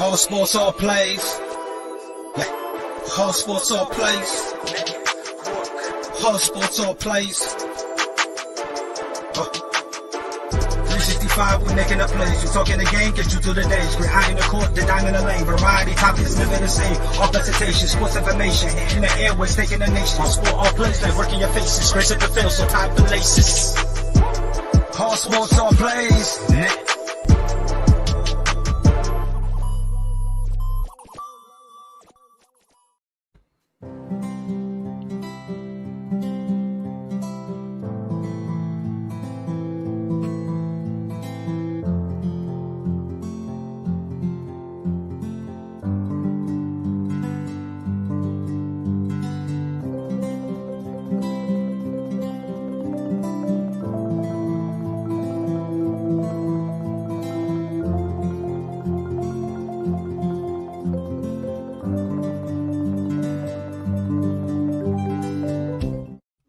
All sports, all plays. All sports, all plays. All sports, all plays. 365, we making up plays. You talking the game, get you to the days. We're high in the court, the dime in the lane. Variety topics, living the same. All presentation, sports information. Hitting the airways, taking the nation. All sport, all plays, they working your faces. Grace at the field, so tie the laces. All sports, all plays.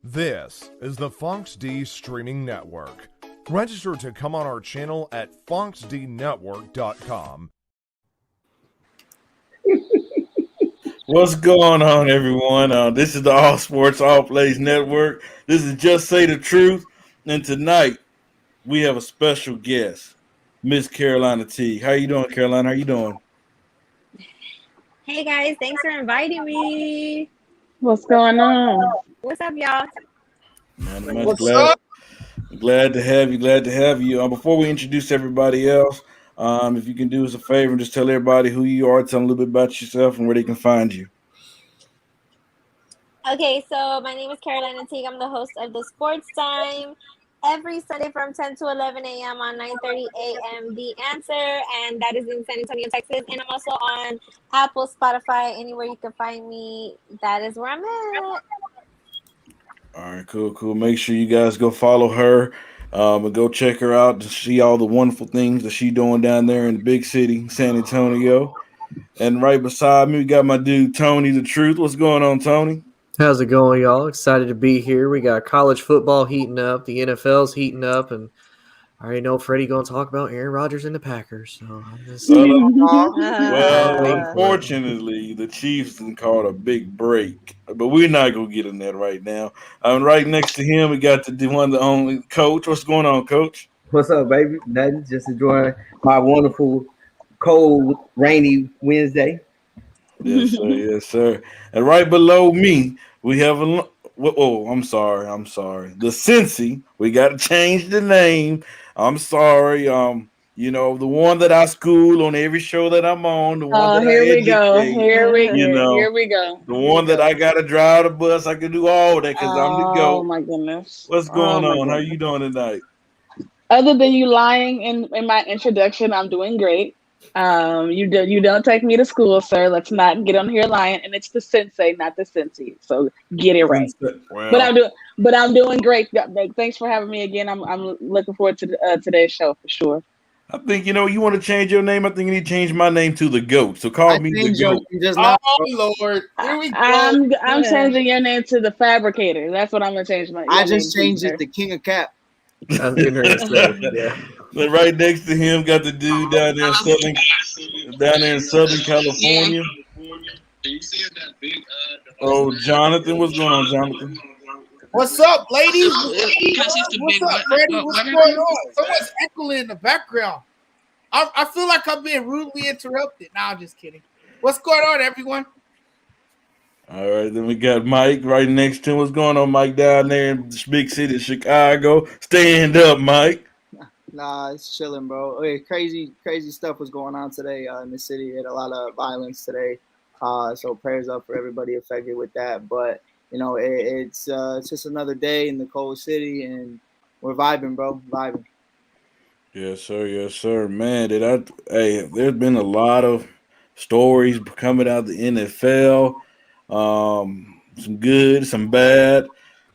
This is the Fox D Streaming Network. Register to come on our channel at foxdnetwork.com. What's going on, everyone? This is the All Sports All Plays Network. This is Just Say the Truth. And tonight, we have a special guest, Miss Carolina Teague. How you doing, Carolina? How you doing? Hey, guys. Thanks for inviting me. What's going on? What's up, y'all? Man, glad to have you. Glad to have you. Before we introduce everybody else, if you can do us a favor and just tell everybody who you are, tell them a little bit about yourself and where they can find you. Okay, so my name is Carolina Teague. I'm the host of The Sports Time every Sunday from 10 to 11 a.m. on 9:30 a.m. The Answer, and that is in San Antonio, Texas. And I'm also on Apple, Spotify, anywhere you can find me. That is where I'm at. All right, cool. Make sure you guys go follow her and go check her out to see all the wonderful things that she's doing down there in the big city, San Antonio. And right beside me, we got my dude, Tony the Truth. What's going on, Tony? How's it going, y'all? Excited to be here. We got college football heating up. The NFL's heating up. And I already know Freddie going to talk about Aaron Rodgers and the Packers. So I'm just well, unfortunately, the Chiefs caught a big break. But we're not going to get in that right now. Right next to him, we got the one, the only Coach. What's going on, Coach? What's up, baby? Nothing. Just enjoying my wonderful, cold, rainy Wednesday. Yes, sir. Yes, sir. And right below me, we have a. Oh, I'm sorry. The Cincy. We got to change the name. I'm sorry. You know, the one that I school on every show that I'm on. The one that here I we go. Here we go. The one that I got to drive the bus. I can do all that because I'm the GOAT. Oh my goodness. What's going on? How you doing tonight? Other than you lying in my introduction, I'm doing great. You don't take me to school, sir. Let's not get on here lying. And it's the sensei, not the Cincy. So get it right. Wow. But I'm doing great. Thanks for having me again. I'm looking forward to today's show for sure. I think you want to change your name. I think you need to change my name to the GOAT. So call me the GOAT. Oh Lord, here we go. I'm changing your name to the Fabricator. That's what I'm gonna change my. I just changed it to King of Cap. I was getting ready to say, yeah. But right next to him, got the dude down there in Southern California. Oh, Jonathan, what's going on, Jonathan? What's up, ladies? What's up, Freddie? What's going on? Someone's echoing in the background. I feel like I'm being rudely interrupted. No, I'm just kidding. What's going on, everyone? All right, then we got Mike right next to him. What's going on, Mike, down there in the big city of Chicago? Stand up, Mike. Nah, it's chilling, bro. Okay, crazy stuff was going on today in the city. Had a lot of violence today. So prayers up for everybody affected with that. But it's just another day in the cold city, and we're vibing, bro. Vibing. Yes, sir. Man, there's been a lot of stories coming out of the NFL. Some good, some bad.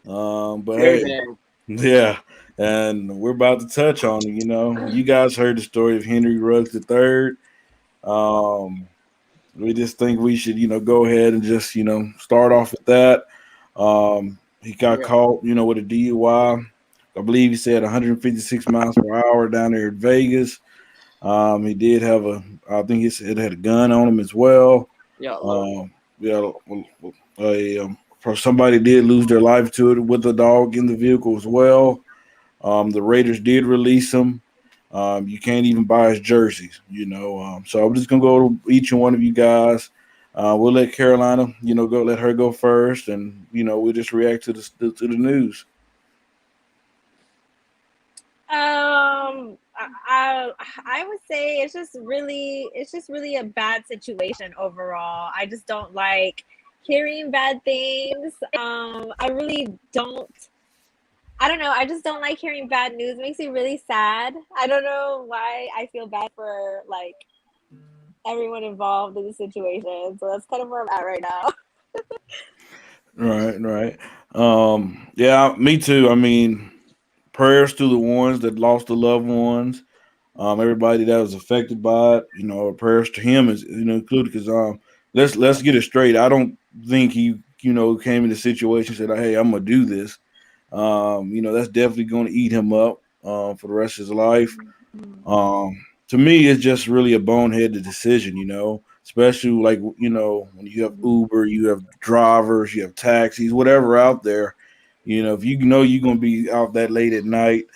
But hey, yeah. And we're about to touch on it. You guys heard the story of Henry Ruggs III. We just think we should, go ahead and just, start off with that. He got caught, with a DUI. I believe he said 156 miles per hour down there in Vegas. He did have I think it had a gun on him as well. Yeah, Yeah, somebody did lose their life to it with a dog in the vehicle as well. The Raiders did release him. You can't even buy his jerseys, you know. So I'm just gonna go to each and one of you guys. We'll let Carolina, let her go first, and we'll just react to the news. I would say it's just really a bad situation overall. I just don't like hearing bad things. I really don't. I don't know. I just don't like hearing bad news. It makes me really sad. I don't know why I feel bad for like everyone involved in the situation. So that's kind of where I'm at right now. Right, right. Yeah, me too. I mean, prayers to the ones that lost the loved ones. Everybody that was affected by it. Prayers to him is included because let's get it straight. I don't think he came in the situation and said, "Hey, I'm gonna do this." That's definitely going to eat him up for the rest of his life. To me, it's just really a boneheaded decision, especially like, when you have Uber, you have drivers, you have taxis, whatever out there. If you know you're going to be out that late at night,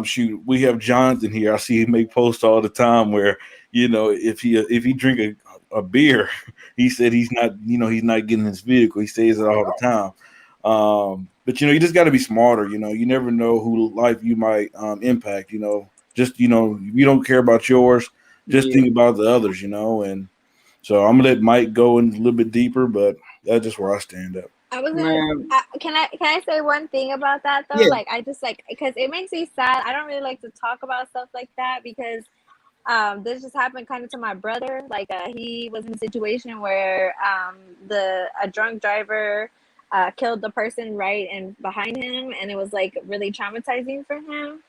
shoot, we have Jonathan here. I see him make posts all the time where, if he drink a beer, he said he's not getting his vehicle. He says it all the time. But you just got to be smarter. You never know who life you might impact. Just if you don't care about yours, just yeah. think about the others. And so I'm gonna let Mike go in a little bit deeper, but that's just where I stand up. I was gonna. Man, Can I say one thing about that though? yeah, Like I just like because it makes me sad. I don't really like to talk about stuff like that because this just happened kind of to my brother. Like he was in a situation where a drunk driver killed the person right and behind him, and it was like really traumatizing for him.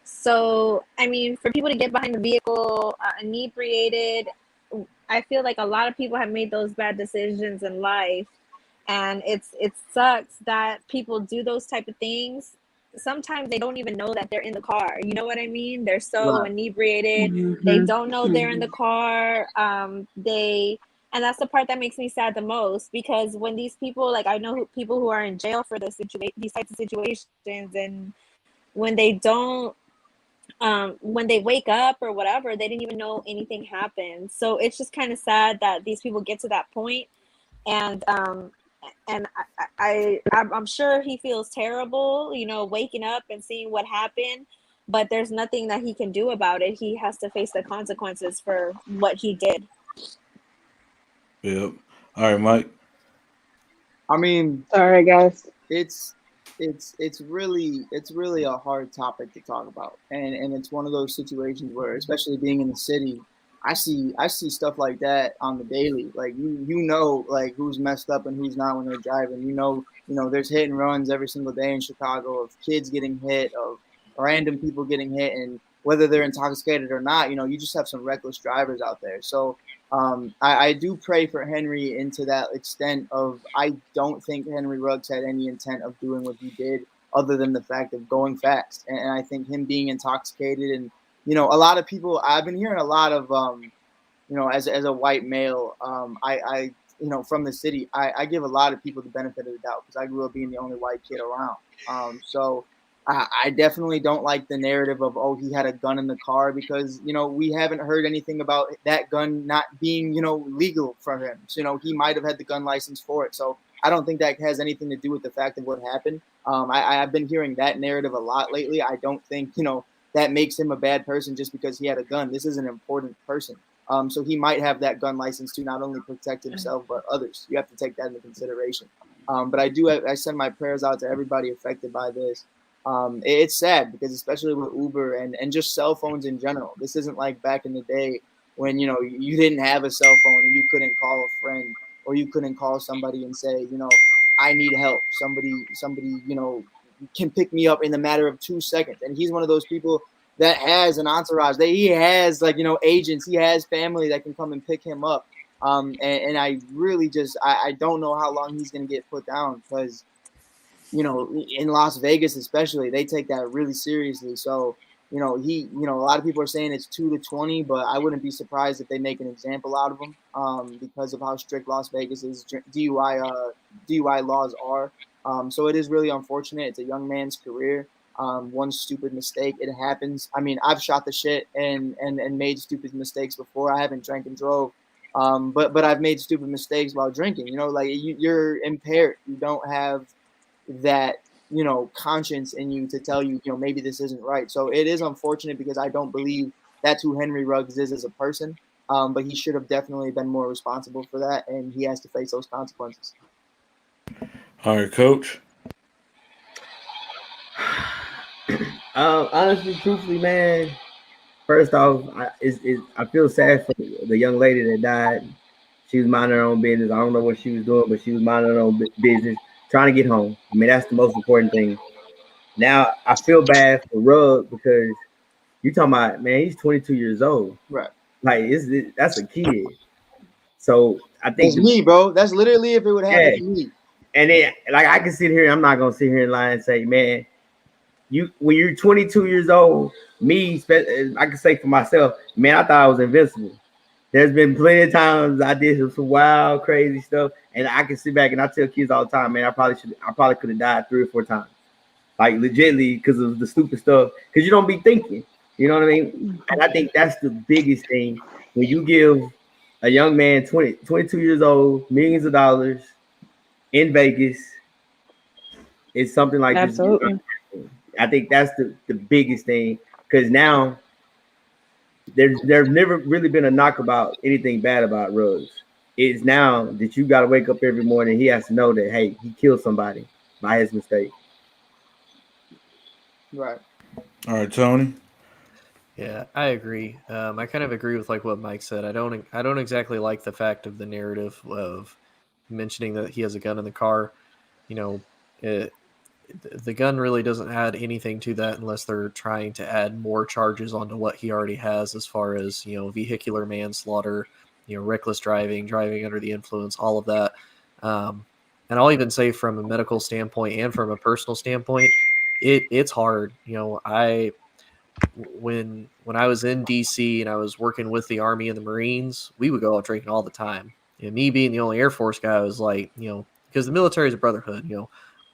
So I mean, for people to get behind the vehicle inebriated, I feel like a lot of people have made those bad decisions in life, and it sucks that people do those type of things. Sometimes they don't even know that they're in the car, you know what I mean? They're so right. inebriated, they Mm-hmm. don't know they're in the car. They And that's the part that makes me sad the most, because when these people, like I know people who are in jail for these types of situations, and when they don't when they wake up or whatever, they didn't even know anything happened. So it's just kind of sad that these people get to that point, and I'm sure he feels terrible, waking up and seeing what happened, but there's nothing that he can do about it. He has to face the consequences for what he did. Yep. All right, Mike. I mean, Sorry, guys. it's it's really a hard topic to talk about, and it's one of those situations where, especially being in the city, I see stuff like that on the daily. Like like who's messed up and who's not when they're driving. There's hit and runs every single day in Chicago of kids getting hit, of random people getting hit, and whether they're intoxicated or not, you just have some reckless drivers out there. So I do pray for Henry into that extent of I don't think Henry Ruggs had any intent of doing what he did other than the fact of going fast. And I think him being intoxicated and, a lot of people, I've been hearing a lot of, as a white male, from the city, I give a lot of people the benefit of the doubt because I grew up being the only white kid around. So I definitely don't like the narrative of, oh, he had a gun in the car because, we haven't heard anything about that gun not being, legal for him. So, he might have had the gun license for it. So I don't think that has anything to do with the fact of what happened. I've been hearing that narrative a lot lately. I don't think, that makes him a bad person just because he had a gun. This is an important person. So he might have that gun license to not only protect himself, but others. You have to take that into consideration. But I send my prayers out to everybody affected by this. It's sad because especially with Uber and just cell phones in general, this isn't like back in the day when, you didn't have a cell phone and you couldn't call a friend or you couldn't call somebody and say, I need help. Somebody, can pick me up in the matter of 2 seconds. And he's one of those people that has an entourage. He has agents. He has family that can come and pick him up. And I really just I don't know how long he's going to get put down because, in Las Vegas especially, they take that really seriously. So a lot of people are saying it's 2 to 20, but I wouldn't be surprised if they make an example out of him because of how strict Las Vegas's DUI laws are. So it is really unfortunate. It's a young man's career. One stupid mistake, it happens. I mean, I've shot the shit and made stupid mistakes before. I haven't drank and drove, but I've made stupid mistakes while drinking. Like you're impaired. You don't have that conscience in you to tell you maybe this isn't right. So it is unfortunate because I don't believe that's who Henry Ruggs is as a person. But he should have definitely been more responsible for that, and he has to face those consequences. All right, Coach. Honestly, truthfully, man. First off, I feel sad for the young lady that died. She was minding her own business. I don't know what she was doing, but she was minding her own business, trying to get home. I mean, that's the most important thing. Now, I feel bad for Rugg because you're talking about, man, he's 22 years old. Right. Like, that's a kid. So I think that's me, bro. That's literally if it would happen to me. And then, like, I can sit here. I'm not gonna sit here and lie and say, man, when you're 22 years old, I can say for myself, man, I thought I was invincible. There's been plenty of times I did some wild, crazy stuff, and I can sit back and I tell kids all the time, man, I probably could have died 3 or 4 times, like legitly because of the stupid stuff. Because you don't be thinking, you know what I mean? And I think that's the biggest thing when you give a young man 22 years old, millions of dollars in Vegas. It's something like Absolutely. This. I think that's the biggest thing because now there's never really been a knock about anything bad about Ruggs. It's now that you got to wake up every morning. He has to know that, hey, he killed somebody by his mistake. Right. All right, Tony. Yeah, I agree. I kind of agree with like what Mike said. I don't exactly like the fact of the narrative of mentioning that he has a gun in the car. The gun really doesn't add anything to that unless they're trying to add more charges onto what he already has as far as, vehicular manslaughter, reckless driving, driving under the influence, all of that. And I'll even say from a medical standpoint and from a personal standpoint, it's hard. When I was in DC and I was working with the Army and the Marines, we would go out drinking all the time. And me being the only Air Force guy, I was like, because the military is a brotherhood,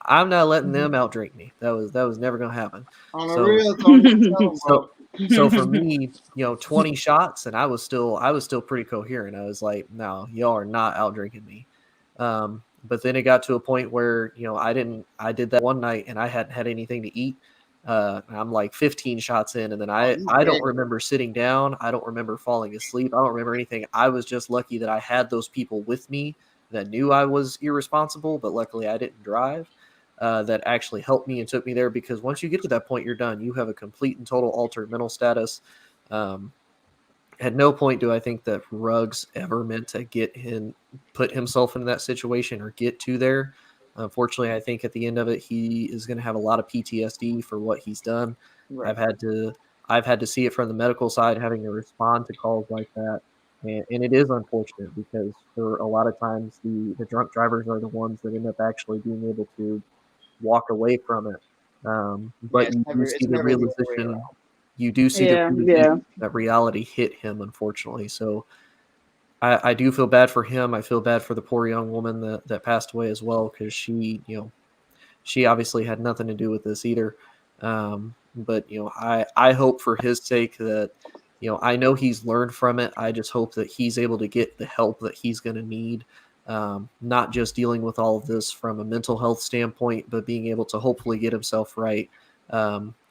I'm not letting them out drink me. That was never going to happen. On the real, Tony, so for me, 20 shots and I was still pretty coherent. I was like, no, y'all are not out drinking me. But then it got to a point where, I did that one night and I hadn't had anything to eat. I'm like 15 shots in, and then I don't remember sitting down. I don't remember falling asleep. I don't remember anything. I was just lucky that I had those people with me that knew I was irresponsible, but luckily I didn't drive. That actually helped me and took me there, because once you get to that point, you're done. You have a complete and total altered mental status. At no point do I think that Ruggs ever meant to put himself into that situation or get to there. Unfortunately, I think at the end of it, he is going to have a lot of PTSD for what he's done. Right. I've had to see it from the medical side, having to respond to calls like that. And it is unfortunate because for a lot of times the drunk drivers are the ones that end up actually being able to walk away from it. But you do see the realization that reality hit him, unfortunately. So I do feel bad for him. I feel bad for the poor young woman that passed away as well, because she obviously had nothing to do with this either. But I hope for his sake that, I know he's learned from it. I just hope that he's able to get the help that he's going to need, not just dealing with all of this from a mental health standpoint, but being able to hopefully get himself right.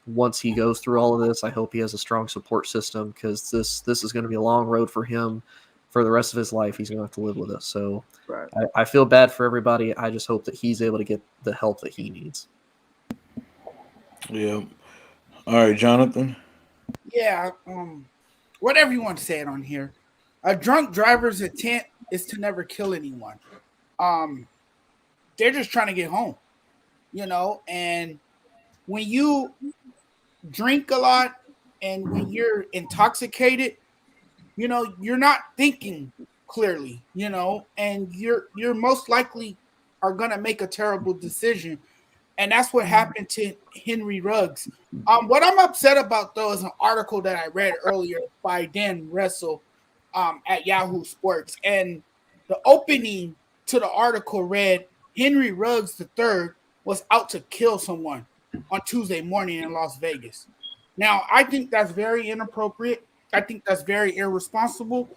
Once he goes through all of this, I hope he has a strong support system, because this is going to be a long road for him. For the rest of his life, he's going to have to live with us. So right. I feel bad for everybody. I just hope that he's able to get the help that he needs. Yeah. All right, Jonathan. Yeah. Whatever you want to say it on here. A drunk driver's intent is to never kill anyone. They're just trying to get home, and when you drink a lot and when you're intoxicated, you're not thinking clearly, and you're most likely are going to make a terrible decision. And that's what happened to Henry Ruggs. What I'm upset about, though, is an article that I read earlier by Dan Russell at Yahoo Sports. And the opening to the article read, Henry Ruggs III was out to kill someone on Tuesday morning in Las Vegas. Now, I think that's very inappropriate. I think that's very irresponsible.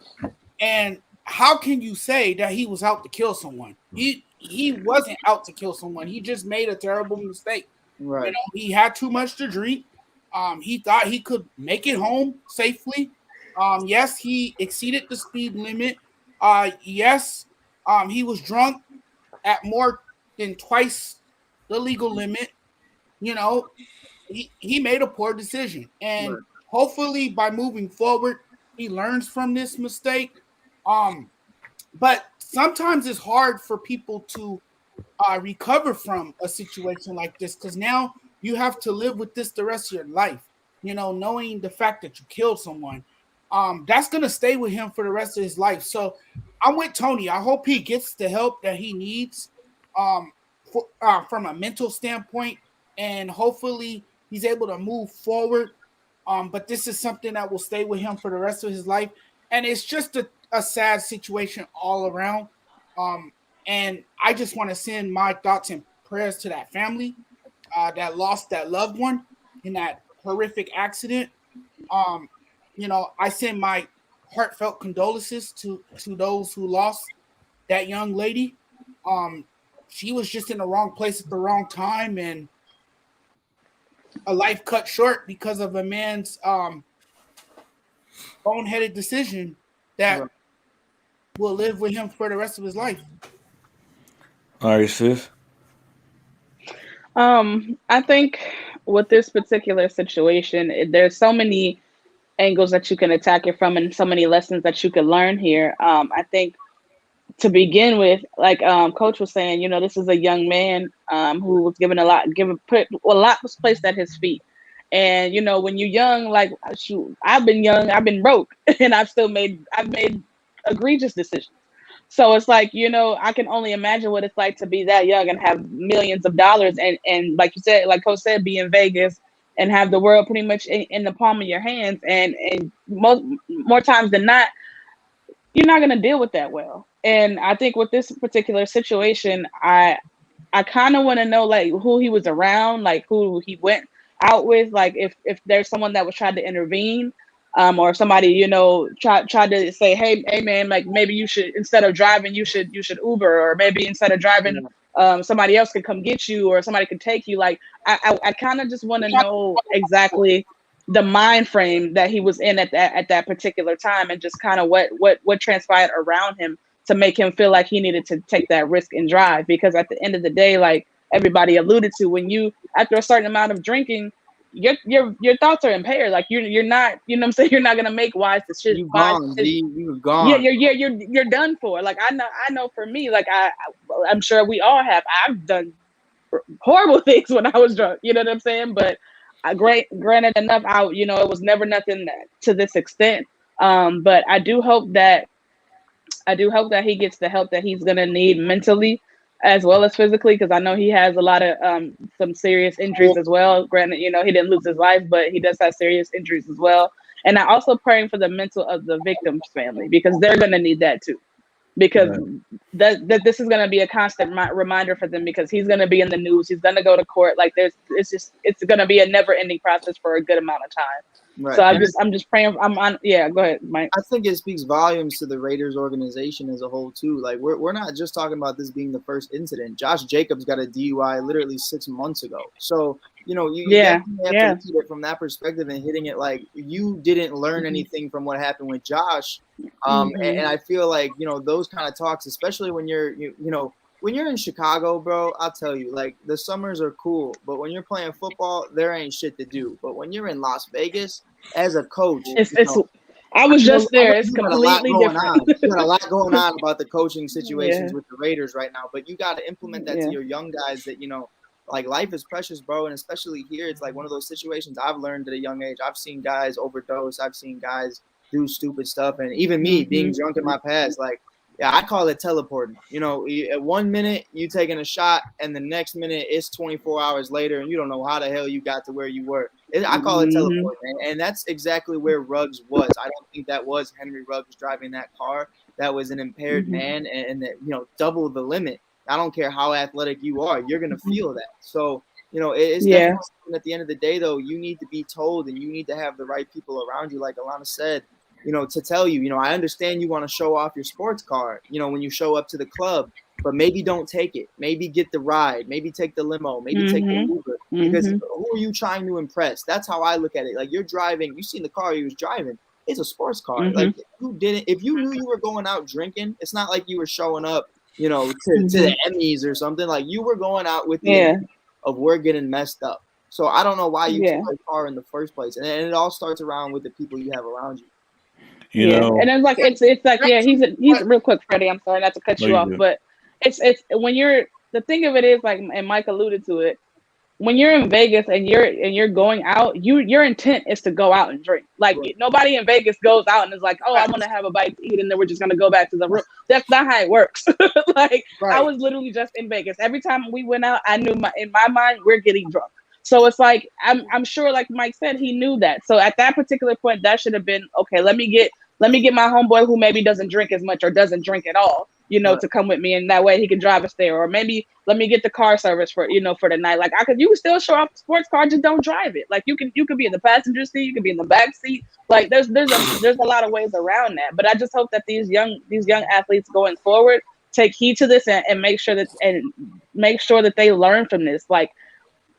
And how can you say that he was out to kill someone? He wasn't out to kill someone. He just made a terrible mistake. Right. You know, he had too much to drink. He thought he could make it home safely. Yes, he exceeded the speed limit. Yes, he was drunk at more than twice the legal limit. You know, he made a poor decision. And Right. hopefully by moving forward, he learns from this mistake. But sometimes it's hard for people to recover from a situation like this, because now you have to live with this the rest of your life. You know, knowing the fact that you killed someone, that's gonna stay with him for the rest of his life. So I'm with Tony. I hope he gets the help that he needs from a mental standpoint, and hopefully he's able to move forward. But this is something that will stay with him for the rest of his life, and it's just a sad situation all around. And I just want to send my thoughts and prayers to that family that lost that loved one in that horrific accident. You know, I send my heartfelt condolences to those who lost that young lady. She was just in the wrong place at the wrong time, and a life cut short because of a man's boneheaded decision that will live with him for the rest of his life. All right, sis. I think with this particular situation, there's so many angles that you can attack it from, and so many lessons that you can learn here. I think to begin with, like Coach was saying, you know, this is a young man who was given a lot was placed at his feet. And you know, when you're young, like shoot, I've been young, I've been broke, and I've made egregious decisions. So it's like, you know, I can only imagine what it's like to be that young and have millions of dollars, and like you said, like Coach said, be in Vegas and have the world pretty much in the palm of your hands, and more times than not, you're not going to deal with that well. And I think with this particular situation, I kind of want to know like who he was around, like who he went out with, like if there's someone that was trying to intervene, or somebody, you know, tried to say, hey man, like maybe you should, instead of driving, you should Uber, or maybe instead of driving, somebody else could come get you, or somebody could take you. Like I kind of just want to know exactly the mind frame that he was in at that particular time, and just kind of what transpired around him to make him feel like he needed to take that risk and drive. Because at the end of the day, like everybody alluded to, when you, after a certain amount of drinking, your thoughts are impaired. Like you're not, you know what I'm saying, you're not gonna make wise decisions. You gone, G. You gone. Yeah, you're done for. Like I know for me, like I'm sure we all have. I've done horrible things when I was drunk. You know what I'm saying? But granted enough, you know, it was never nothing to this extent. But I do hope that he gets the help that he's gonna need mentally as well as physically, because I know he has a lot of some serious injuries as well. Granted, you know, he didn't lose his life, but he does have serious injuries as well. And I also praying for the mental of the victim's family, because they're gonna need that too. Because that this is gonna be a constant reminder for them, because he's gonna be in the news, he's gonna go to court. Like it's gonna be a never-ending process for a good amount of time. Right. So I'm just praying. Yeah, go ahead, Mike. I think it speaks volumes to the Raiders organization as a whole too. Like we're not just talking about this being the first incident. Josh Jacobs got a DUI literally 6 months ago. So you know you have to look at it from that perspective, and hitting it like you didn't learn anything from what happened with Josh. And I feel like, you know, those kind of talks, especially when you know. When you're in Chicago, bro, I'll tell you, like, the summers are cool, but when you're playing football, there ain't shit to do. But when you're in Las Vegas, as a coach, I was just there. It's completely different. You got a lot going on about the coaching situations with the Raiders right now, but you got to implement that to your young guys, that, you know, like, life is precious, bro. And especially here, it's like one of those situations I've learned at a young age. I've seen guys overdose. I've seen guys do stupid stuff. And even me being drunk in my past, like, Yeah, I call it teleporting. You know, at 1 minute you taking a shot, and the next minute it's 24 hours later, and you don't know how the hell you got to where you were. I call it teleporting, and that's exactly where Ruggs was. I don't think that was Henry Ruggs driving that car. That was an impaired man, and that, you know, double the limit. I don't care how athletic you are, you're gonna feel that. So, you know, it's definitely something at the end of the day, though, you need to be told, and you need to have the right people around you, like Alana said, you know, to tell you, you know, I understand you want to show off your sports car, you know, when you show up to the club, but maybe don't take it. Maybe get the ride. Maybe take the limo. Maybe take the Uber. Because who are you trying to impress? That's how I look at it. Like, you're driving. You seen the car he was driving. It's a sports car. Like, if you knew you were going out drinking, it's not like you were showing up, you know, to the Emmys or something. Like, you were going out with the intent of we're getting messed up. So I don't know why you took a car in the first place. And it all starts around with the people you have around you. You know, and it's like it's like he's real quick, Freddie. I'm sorry not to cut you off, but it's when you're the thing of it is like, and Mike alluded to it, when you're in Vegas and you're going out, your intent is to go out and drink. Like nobody in Vegas goes out and is like, oh, I'm gonna have a bite to eat and then we're just gonna go back to the room. That's not how it works. Like I was literally just in Vegas. Every time we went out, I knew in my mind we're getting drunk. So it's like I'm sure, like Mike said, he knew that. So at that particular point, that should have been okay. Let me get my homeboy who maybe doesn't drink as much or doesn't drink at all, you know, to come with me, and that way he can drive us there. Or maybe let me get the car service for for the night. Like you can still show off the sports car, just don't drive it. Like you can be in the passenger seat, you can be in the back seat. Like there's a lot of ways around that. But I just hope that these young athletes going forward take heed to this and make sure that they learn from this. Like,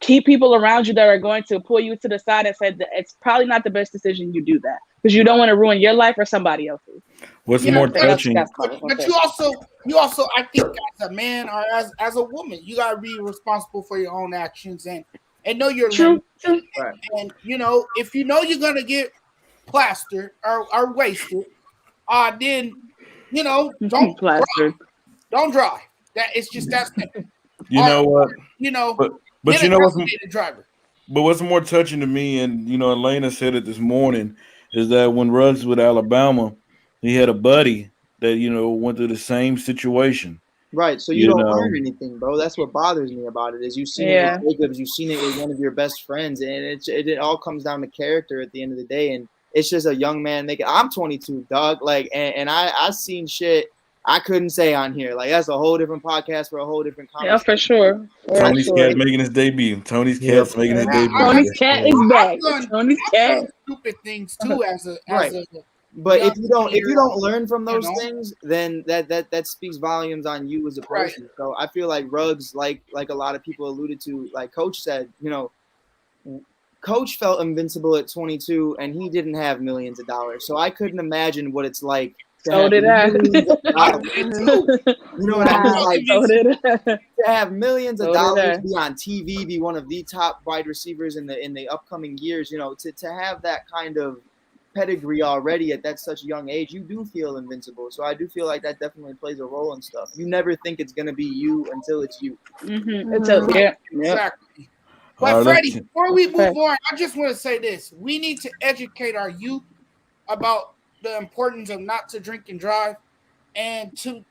keep people around you that are going to pull you to the side and say that it's probably not the best decision you do that, because you don't want to ruin your life or somebody else's. What's more touching? But you also, I think, as a man or as a woman, you gotta be responsible for your own actions and know your limits. Right. And you know, if you know you're gonna get plastered or wasted, then you know, don't drive. That it's just that simple. You know what? You know. But you know what's more touching to me, and you know, Elena said it this morning, is that when Ruggs with Alabama, he had a buddy that, you know, went through the same situation. Right. So you don't learn anything, bro. That's what bothers me about it. Is you've seen it with Jacobs, you've seen it with one of your best friends, and it all comes down to character at the end of the day. And it's just a young man I'm 22, dog. Like, and I've seen shit I couldn't say on here. Like, that's a whole different podcast for a whole different conversation. Yeah, for sure. Tony's Cat's making his debut. Tony's Cat's making his debut. Tony's Cat is back. Tony's Cat. Stupid things too, but if you don't learn from those things, then that speaks volumes on you as a person. Right. So I feel like Ruggs, like a lot of people alluded to, like Coach said, you know, Coach felt invincible at 22, and he didn't have millions of dollars. So I couldn't imagine what it's like. So did I. You know what I mean? Like, to have millions of dollars, be on TV, be one of the top wide receivers in the upcoming years, you know, to have that kind of pedigree already at such a young age, you do feel invincible. So I do feel like that definitely plays a role in stuff. You never think it's gonna be you until it's you. Exactly. But Freddie, before we move on, I just want to say this: we need to educate our youth about the importance of not to drink and drive, and to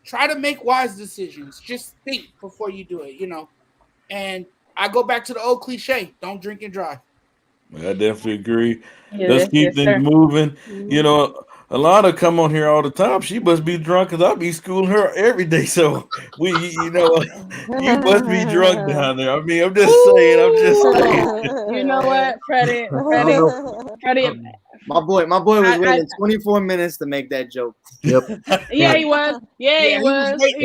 try to make wise decisions. Just think before you do it, you know. And I go back to the old cliche: don't drink and drive. I definitely agree. Let's keep things moving. You know, Alana come on here all the time. She must be drunk because I'll be schooling her every day. So you must be drunk down there. I mean, I'm just saying. You know what, Freddie? My boy was waiting 24 minutes to make that joke. Yep. Yeah, he was. He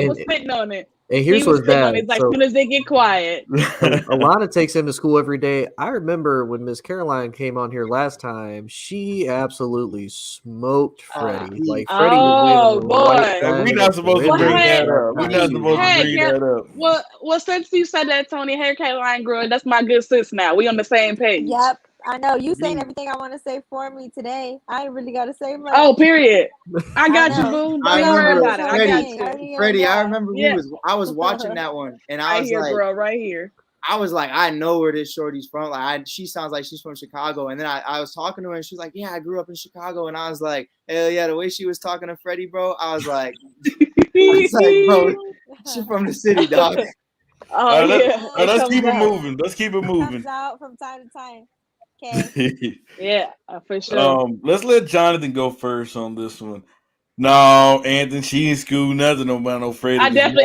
was spitting on it. And here's what's bad. It's like, as soon as they get quiet. Alana takes him to school every day. I remember when Miss Caroline came on here last time, she absolutely smoked Freddie. Freddie was boy. We're not supposed to bring that up. We're not supposed to bring that up. Well, since you said that, Tony, hey, Caroline Gruen, that's my good sis now. We on the same page. Yep. I know you saying everything I want to say for me today. I ain't really got to say much. Oh, period. I got you, boo. Don't worry about it. Freddie, I remember I was watching that one, and I was like, girl, right here. I was like, I know where this shorty's from. Like, she sounds like she's from Chicago. And then I was talking to her, and she's like, yeah, I grew up in Chicago. And I was like, hell yeah, the way she was talking to Freddie, bro, I was like, bro, she's from the city, dog. Oh yeah, let's keep it out. moving. Let's keep it moving. Comes out from time to time. Okay. Yeah, for sure. Let's let Jonathan go first on this one. No, Anthony, she ain't school nothing about no Freddie. I definitely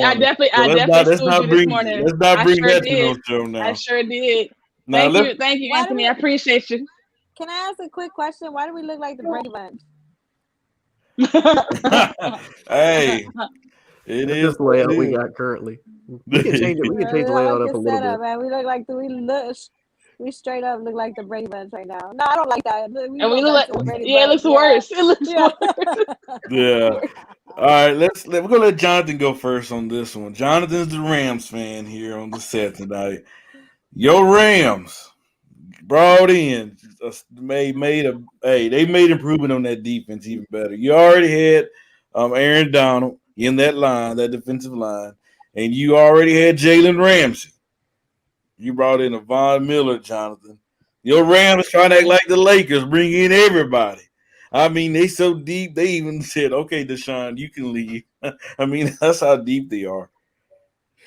schooled you this morning. Let's not bring that to no show now. I sure did. Now, Thank you, Anthony. I appreciate you. Can I ask a quick question? Why do we look like the Brady Bunch? Hey, it is the layout we got currently. We can change it. We can change the layout up a little bit. Man. We straight up look like the Brady Bunch right now. No, I don't like that. We look like it looks worse. It looks worse. Yeah. All right, we're gonna let Jonathan go first on this one. Jonathan's the Rams fan here on the set tonight. Your Rams brought in they made improvement on that defense even better. You already had Aaron Donald in that line, that defensive line, and you already had Jalen Ramsey. You brought in a Von Miller, Jonathan. Your Rams trying to act like the Lakers, bring in everybody. I mean, they so deep, they even said, okay, Deshaun, you can leave. I mean, that's how deep they are.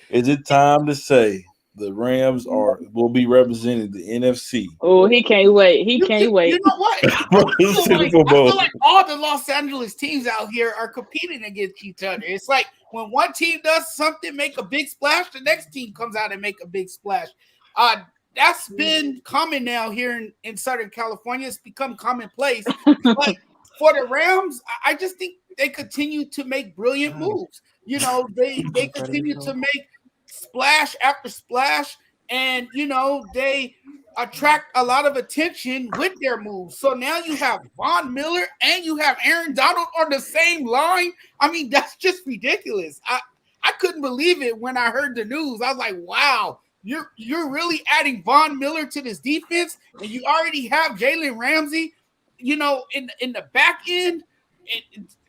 Is it time to say the Rams will be representing the NFC? Oh, he can't wait. He can't wait. You know what? I feel like all the Los Angeles teams out here are competing against each other. It's like when one team does something, make a big splash, the next team comes out and make a big splash. That's been common now here in Southern California. It's become commonplace. But for the Rams, I just think they continue to make brilliant moves. You know, they continue to make splash after splash, and they attract a lot of attention with their moves. So now you have Von Miller and you have Aaron Donald on the same line. I mean, that's just ridiculous. I couldn't believe it when I heard the news. I was like, wow, you're really adding Von Miller to this defense, and you already have Jalen Ramsey, in the back end.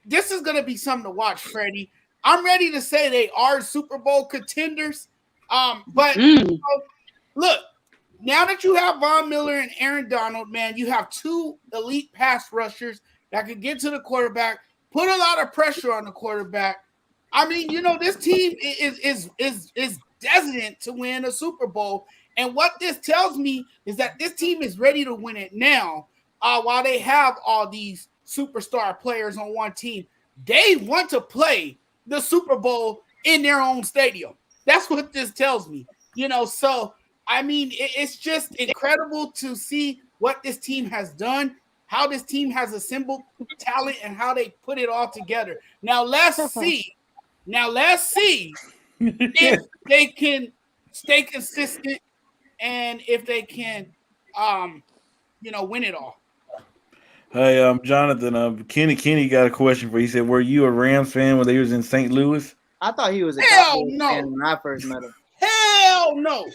This is going to be something to watch, Freddie. I'm ready to say they are Super Bowl contenders. But look, now that you have Von Miller and Aaron Donald, man, you have two elite pass rushers that can get to the quarterback, put a lot of pressure on the quarterback. I mean, this team is destined to win a Super Bowl. And what this tells me is that this team is ready to win it now, while they have all these superstar players on one team. They want to play the Super Bowl in their own stadium. That's what this tells me. So, I mean, it's just incredible to see what this team has done, how this team has assembled talent, and how they put it all together. Now, let's see if they can stay consistent and if they can, win it all. Hey, Jonathan, Kenny got a question for you. He said, were you a Rams fan when they was in St. Louis? I thought he was a Cowboys fan when I first met him. Hell no.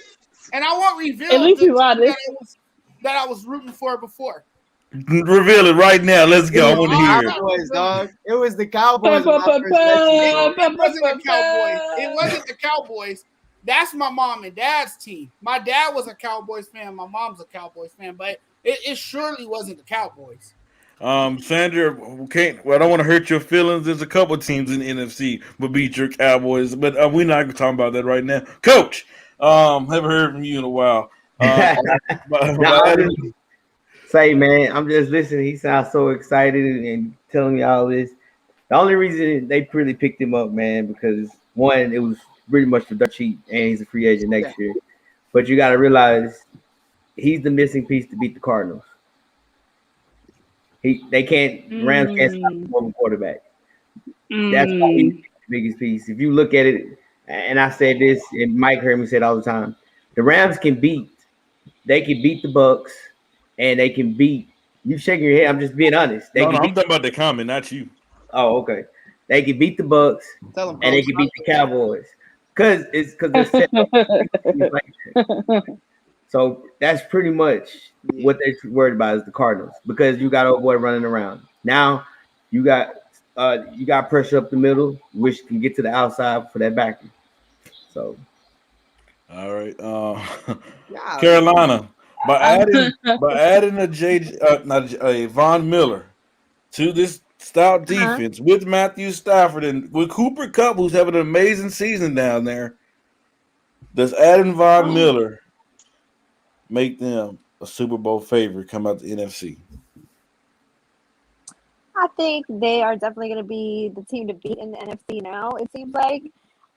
And I won't reveal at least that I was rooting for before. Reveal it right now. Let's go. I want to hear it. Cowboys, dog. It was the Cowboys. It wasn't the Cowboys. It wasn't the Cowboys. That's my mom and dad's team. My dad was a Cowboys fan. My mom's a Cowboys fan. But it surely wasn't the Cowboys. Sandra, I don't want to hurt your feelings. There's a couple of teams in the NFC will beat your Cowboys, but we're not going to talk about that right now. Coach, haven't heard from you in a while. Say, man, I'm just listening. He sounds so excited and telling me all this. The only reason they really picked him up, man, because one, it was pretty much for dirt cheap, and he's a free agent next year. But you got to realize he's the missing piece to beat the Cardinals. Rams can't stop the former quarterback. That's why he's the biggest piece. If you look at it, and I said this, and Mike heard me say it all the time, the Rams can beat the Bucks, and they can beat. You shaking your head? I'm just being honest. I'm talking about the comment, not you. Oh, okay. They can beat the Bucks, and they can beat the Cowboys because they're set up. So that's pretty much what they're worried about is the Cardinals, because you got old boy running around. Now you got pressure up the middle, which can get to the outside for that backing. So All right. Yeah. Carolina by adding a Von Miller to this stout Uh-huh. defense with Matthew Stafford and with Cooper Kupp, who's having an amazing season down there. Does adding Von Miller make them a Super Bowl favorite come out the NFC? I think they are definitely going to be the team to beat in the NFC now, it seems like.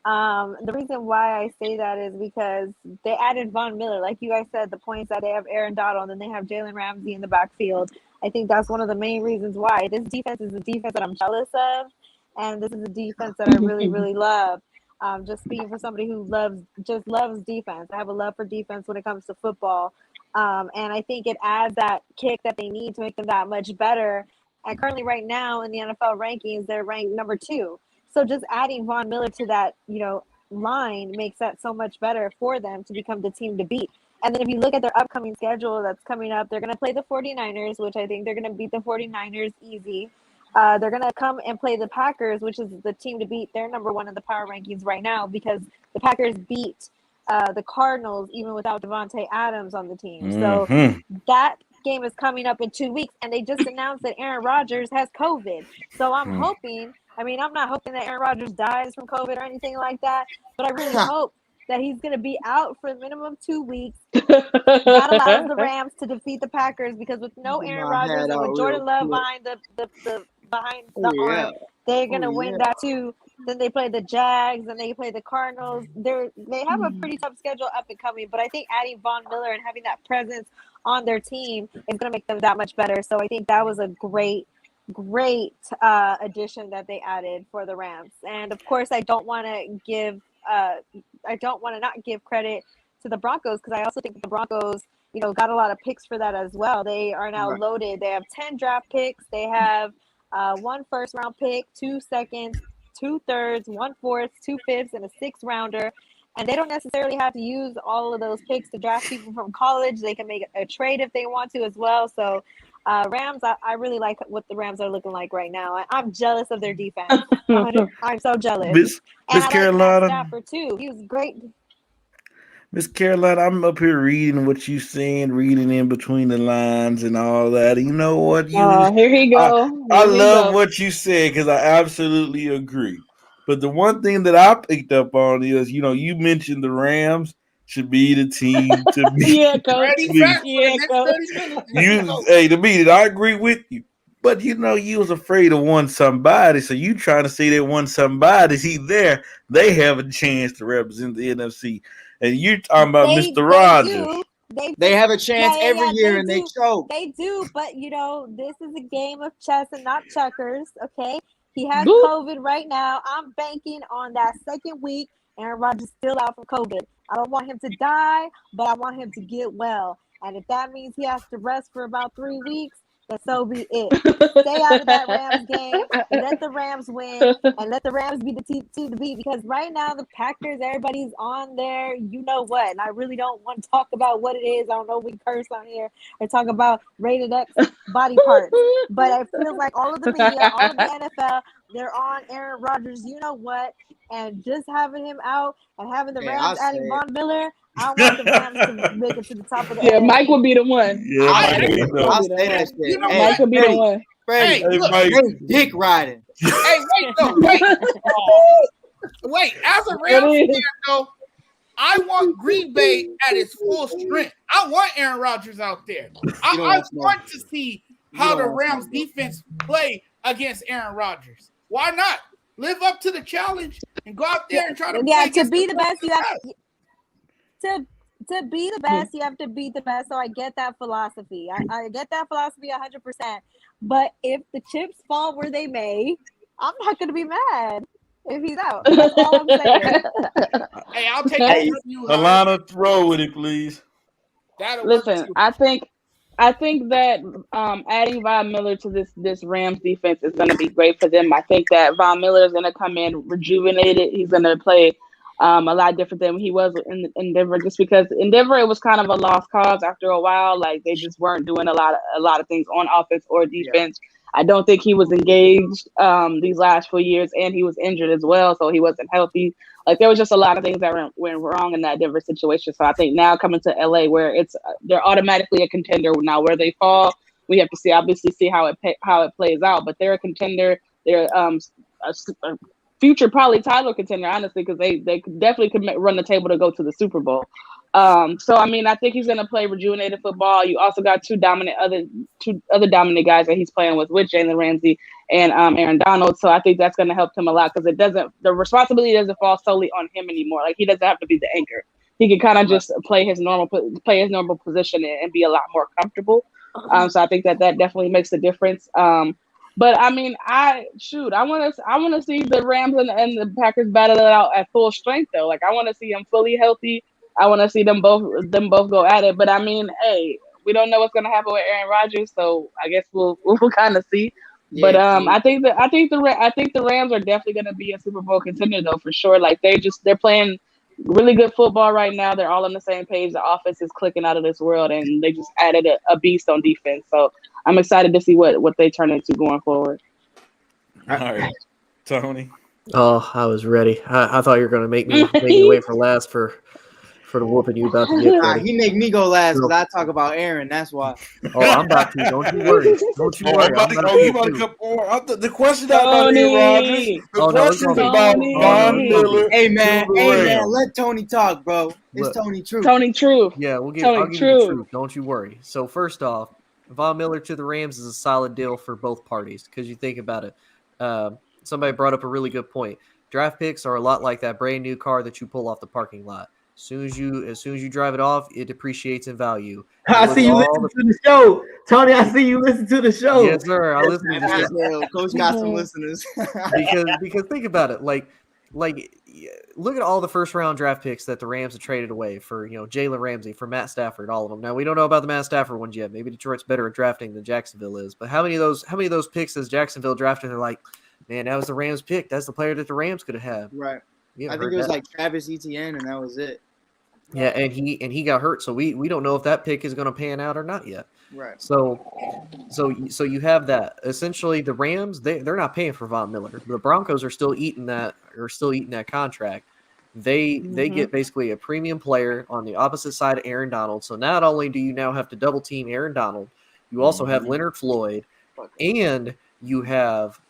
The reason why I say that is because they added Von Miller. Like you guys said, the points that they have Aaron Donald and they have Jalen Ramsey in the backfield. I think that's one of the main reasons why. This defense is a defense that I'm jealous of, and this is a defense that I really, really love. Just being for somebody who loves defense. I have a love for defense when it comes to football. And I think it adds that kick that they need to make them that much better. And currently, right now in the NFL rankings, they're ranked number 2. So just adding Von Miller to that, line makes that so much better for them to become the team to beat. And then if you look at their upcoming schedule that's coming up, they're going to play the 49ers, which I think they're going to beat the 49ers easy. They're going to come and play the Packers, which is the team to beat. They're number 1 in the power rankings right now because the Packers beat the Cardinals even without Devontae Adams on the team. So that game is coming up in 2 weeks, and they just announced that Aaron Rodgers has COVID. So I'm hoping, I'm not hoping that Aaron Rodgers dies from COVID or anything like that, but I really hope that he's going to be out for a minimum 2 weeks. That allows the Rams to defeat the Packers because with no Aaron Rodgers and with Jordan Love behind the arm, they're going to win that too. Then they play the Jags and they play the Cardinals. They have a pretty tough schedule up and coming, but I think adding Von Miller and having that presence on their team is going to make them that much better. So I think that was a great addition that they added for the Rams. And of course, I don't want to not give credit to the Broncos because I also think the Broncos, got a lot of picks for that as well. They are now loaded. They have 10 draft picks. They have 1 first-round pick, 2 seconds, 2 thirds, 1 fourth, 2 fifths, and a 6th rounder. And they don't necessarily have to use all of those picks to draft people from college. They can make a trade if they want to as well. So Rams, I really like what the Rams are looking like right now. I'm jealous of their defense. I'm so jealous. Miss Carolina. Carolina. Like Stafford too. He was great. Miss Carolina, I'm up here reading what you saying, reading in between the lines and all that. And you know what? Here he go. I love what you said because I absolutely agree. But the one thing that I picked up on is, you mentioned the Rams should be the team to beat. Yeah, coach. To beat it. I agree with you. But you was afraid of one somebody, so you trying to say that one somebody, they have a chance to represent the NFC. And you're talking about Mr. Rogers. They have a chance every year, and they choke. They do, but this is a game of chess and not checkers. Okay, he has COVID right now. I'm banking on that second week. Aaron Rodgers still out from COVID. I don't want him to die, but I want him to get well. And if that means he has to rest for about 3 weeks, then so be it. Stay out of that Rams game. Let the Rams win, and let the Rams be the team to beat. Because right now the Packers, everybody's on there. You know what? And I really don't want to talk about what it is. I don't know if we curse on here or talk about rated X body parts. But it feels like all of the media, all of the NFL, they're on Aaron Rodgers. You know what? And just having him out and having the Rams adding Von Miller, I want the Rams to make it to the top of the NFC. Mike will be the one. I'll say that shit. Mike will be the one. Freddie, dick riding. Hey, wait. As a Rams fan, though, I want Green Bay at its full strength. I want Aaron Rodgers out there. I want to see how the Rams defense play against Aaron Rodgers. Why not? Live up to the challenge and go out there and try to to be the best. You have to be the best. You have to be the best. So I get that philosophy. I get that philosophy 100%. But if the chips fall where they may, I'm not going to be mad if he's out. That's all I'm saying. Hey, I'll take that from you. Alana, throw with it, please. Listen, I think that adding Von Miller to this Rams defense is going to be great for them. I think that Von Miller is going to come in rejuvenated. He's going to play a lot different than he was in Denver, just because in Denver it was kind of a lost cause after a while. Like they just weren't doing a lot of things on offense or defense. Yeah. I don't think he was engaged these last 4 years, and he was injured as well, so he wasn't healthy. Like there was just a lot of things that went wrong in that Denver situation. So I think now coming to LA, where they're automatically a contender. Now where they fall, we have to see how it plays out. But they're a contender. They're a future probably title contender, honestly, because they definitely could run the table to go to the Super Bowl. So I mean, I think he's going to play rejuvenated football. You also got two other dominant guys that he's playing with Jalen Ramsey and Aaron Donald. So I think that's going to help him a lot, because the responsibility doesn't fall solely on him anymore. Like he doesn't have to be the anchor. He can kind of just play his normal position and be a lot more comfortable. So I think that definitely makes a difference. But I mean, I want to see the Rams and the Packers battle it out at full strength, though. Like I want to see them fully healthy. I want to see them both go at it. But I mean, hey, we don't know what's going to happen with Aaron Rodgers, so I guess we'll kind of see. Yeah, but I think the Rams are definitely going to be a Super Bowl contender, though, for sure. Like they're playing really good football right now. They're all on the same page. The offense is clicking out of this world, and they just added a beast on defense. So I'm excited to see what they turn into going forward. All right, Tony. Oh, I was ready. I thought you were going to make me wait for last for the whooping you about to get. Nah, he make me go last because I talk about Aaron. That's why. Oh, I'm about to. Don't you worry. Don't you worry. You about to come on? The question about Aaron Rodgers. The question is about Von Miller. Hey man, let Tony talk, bro. It's Tony Truth. Tony Truth. Yeah, I'll give you the truth. Don't you worry. So first off, Von Miller to the Rams is a solid deal for both parties, because you think about it. Somebody brought up a really good point. Draft picks are a lot like that brand new car that you pull off the parking lot. As soon as you drive it off, it depreciates in value. I see you listen to the show, Tony. I see you listen to the show. Yes, sir. I listen to the show. Coach got some listeners. because think about it, like look at all the first round draft picks that the Rams have traded away for, Jalen Ramsey, for Matt Stafford, all of them. Now we don't know about the Matt Stafford ones yet. Maybe Detroit's better at drafting than Jacksonville is. But how many of those picks has Jacksonville drafted? They're like, man, that was the Rams pick. That's the player that the Rams could have had. Right. I think it was like Travis Etienne, and that was it. Yeah, and he got hurt, so we don't know if that pick is going to pan out or not yet. Right. So you have that. Essentially, the Rams they're not paying for Von Miller. The Broncos are still eating that contract. They get basically a premium player on the opposite side of Aaron Donald. So not only do you now have to double team Aaron Donald, you also have Leonard Floyd, and you have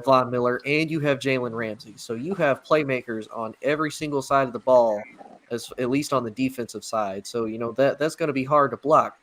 Von Miller, and you have Jalen Ramsey. So you have playmakers on every single side of the ball, at least on the defensive side. So that's going to be hard to block.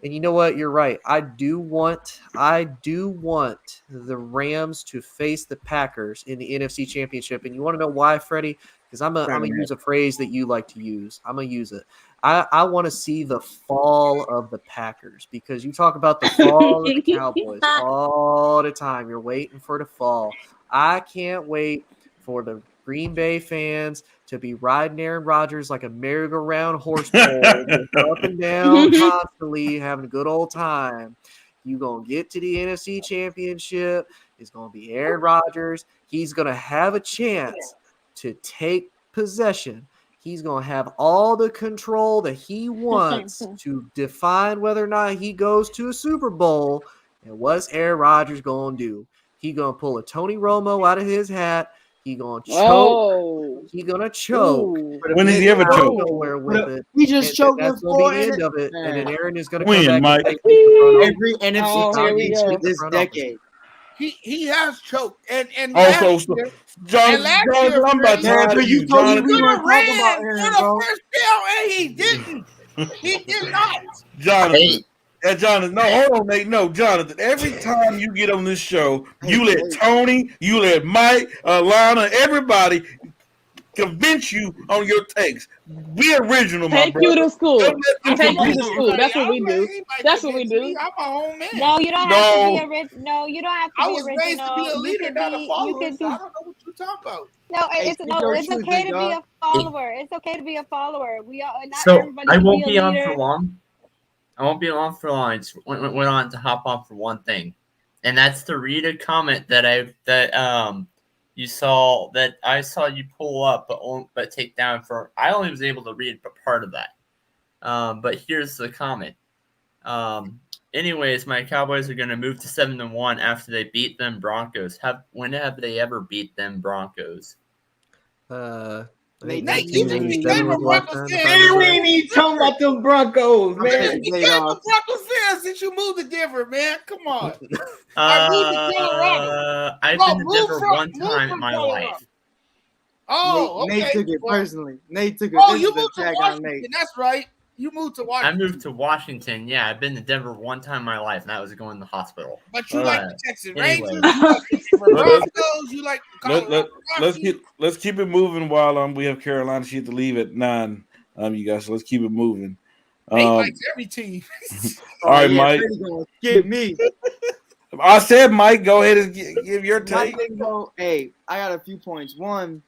And you know what? You're right. I do want the Rams to face the Packers in the NFC Championship. And you want to know why, Freddie? Because I'm gonna use a phrase that you like to use. I'm gonna use it. I want to see the fall of the Packers, because you talk about the fall of the Cowboys all the time. You're waiting for the fall. I can't wait for the Green Bay fans to be riding Aaron Rodgers like a merry-go-round horse pole, up and down constantly, having a good old time. You're going to get to the NFC Championship. It's going to be Aaron Rodgers. He's going to have a chance to take possession. He's going to have all the control that he wants to define whether or not he goes to a Super Bowl. And what's Aaron Rodgers going to do? He's going to pull a Tony Romo out of his hat. He's going to choke. Oh. He's going to choke. When has he ever choked? Nowhere with it. He just choked that's before the end of it. And then Aaron is going to come back Mike? Every NFC championship this decade. He has choked, and also, John, I'm about to tell you, John, we weren't talking about Aaron, bro. First down, and he didn't. He did not. Jonathan. Jonathan, no, hold on, Nate. No, Jonathan, every time you get on this show, you let Tony, you let Mike, Lana, everybody convince you on your takes. Be original, my brother. Take you to school. Take you to school. That's what we do. That's what we do. I'm my own man. No, you don't have to be original. No, you don't have to be original. I was raised to be a leader, not a follower, so I don't know what you're talking about. No, it's okay to be a follower. It's okay to be a follower. We are not so everybody. I won't be on for long. I just went on to hop on for one thing, and that's to read a comment that you saw that I saw you pull up, but take down for. I only was able to read part of that. But here's the comment. Anyways, my Cowboys are going to move to 7-1 after they beat them Broncos. When have they ever beat them Broncos? I Nate, think you 19 just and became 7 a was the last Broncos time. fan. if I Man, remember we right. ain't even talking about them Broncos, You man. just became a Broncos fan since you moved to Denver, man. Come on. I moved to Colorado. I've No, been to Denver one time in my Colorado. life. Oh, okay. Nate took it personally. Nate took it. Oh, This you is an moved to attack on Washington. Nate. That's right. You moved to I Washington. moved to Washington. Yeah, I've been to Denver one time in my life, and that was going to the hospital. But you like the Texas Rangers, anyway. you like the Denver Broncos, you like the Colorado Rockies. Let's keep it moving while we have Carolina. She had to leave at 9. You guys, so let's keep it moving. Nate likes every team. All right, Mike. Get me. I said, Mike, go ahead and give your take. Hey, I got a few points. One,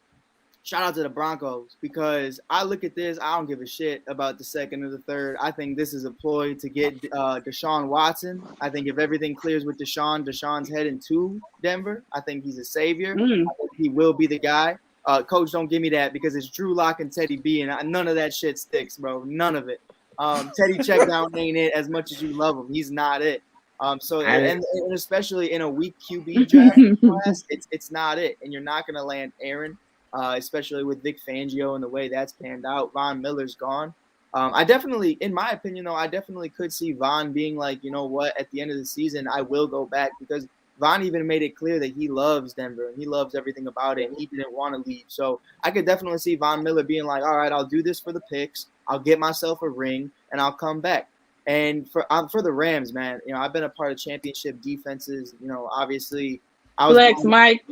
shout out to the Broncos because I look at this. I don't give a shit about the second or the third. I think this is a ploy to get Deshaun Watson. I think if everything clears with Deshaun's heading to Denver. I think he's a savior. I think he will be the guy. Coach, don't give me that because it's Drew Lock and Teddy B, and none of that shit sticks, bro. None of it. Teddy Checkdown ain't it as much as you love him. He's not it. And especially in a weak QB draft class, it's not it. And you're not going to land Aaron, especially with Vic Fangio and the way that's panned out. Von Miller's gone. I definitely, in my opinion, though, I definitely could see Von being like, you know what, at the end of the season, I will go back because Von even made it clear that he loves Denver and he loves everything about it and he didn't want to leave. So I could definitely see Von Miller being like, all right, I'll do this for the picks. I'll get myself a ring and I'll come back. And for the Rams, man, you know, I've been a part of championship defenses. You know, obviously, I was Flex, Mike.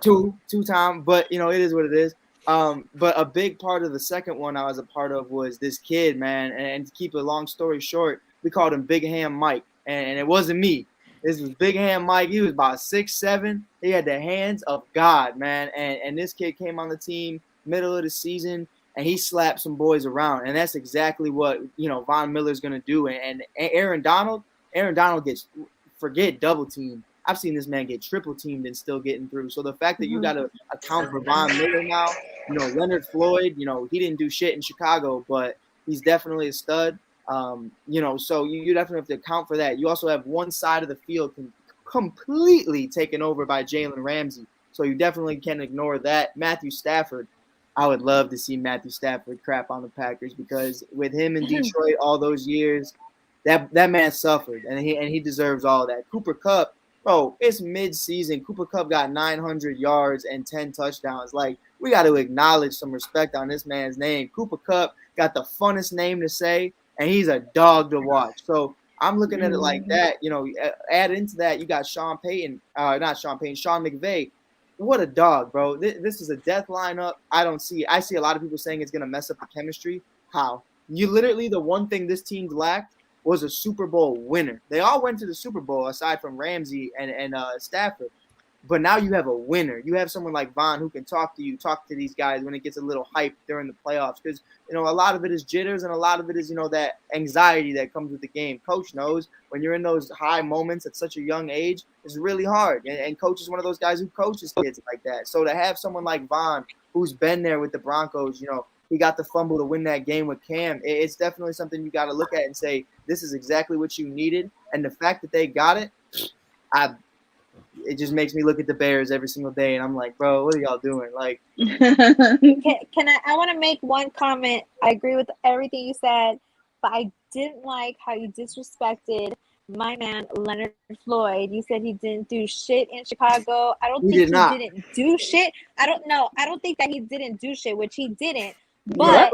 two-time, but you know, it is what it is. But a big part of the second one I was a part of was this kid, man. And to keep a long story short, we called him Big Ham Mike, and it wasn't me. This was Big Ham Mike. He was about 6'7". He had the hands of God, man. And this kid came on the team middle of the season. And he slapped some boys around, and that's exactly what Von Miller's gonna do. And Aaron Donald gets forget double team. I've seen this man get triple teamed and still getting through. So the fact that you got to account for Von Miller now, Leonard Floyd, he didn't do shit in Chicago, but he's definitely a stud. So you definitely have to account for that. You also have one side of the field completely taken over by Jalen Ramsey, so you definitely can't ignore that. Matthew Stafford. I would love to see Matthew Stafford crap on the Packers because with him in Detroit all those years, that man suffered and he deserves all of that. Cooper Kupp, bro, it's mid-season. Cooper Kupp got 900 yards and 10 touchdowns. Like, we got to acknowledge some respect on this man's name. Cooper Kupp got the funnest name to say, and he's a dog to watch. So I'm looking at it like that. Add into that, you got Sean McVay. What a dog, bro. This is a death lineup. I see a lot of people saying it's going to mess up the chemistry. How? You literally, the one thing this team lacked was a Super Bowl winner. They all went to the Super Bowl aside from Ramsey and Stafford. But now you have a winner. You have someone like Von who can talk to these guys when it gets a little hype during the playoffs. Because, a lot of it is jitters and a lot of it is, that anxiety that comes with the game. Coach knows when you're in those high moments at such a young age, it's really hard. And Coach is one of those guys who coaches kids like that. So to have someone like Von who's been there with the Broncos, he got the fumble to win that game with Cam. It's definitely something you got to look at and say, this is exactly what you needed. And the fact that they got it, it just makes me look at the Bears every single day, and I'm like, bro, what are y'all doing? Like, I want to make one comment. I agree with everything you said, but I didn't like how you disrespected my man Leonard Floyd. You said he didn't do shit in Chicago. I don't think he didn't do shit. I don't think that he didn't do shit, which he didn't. But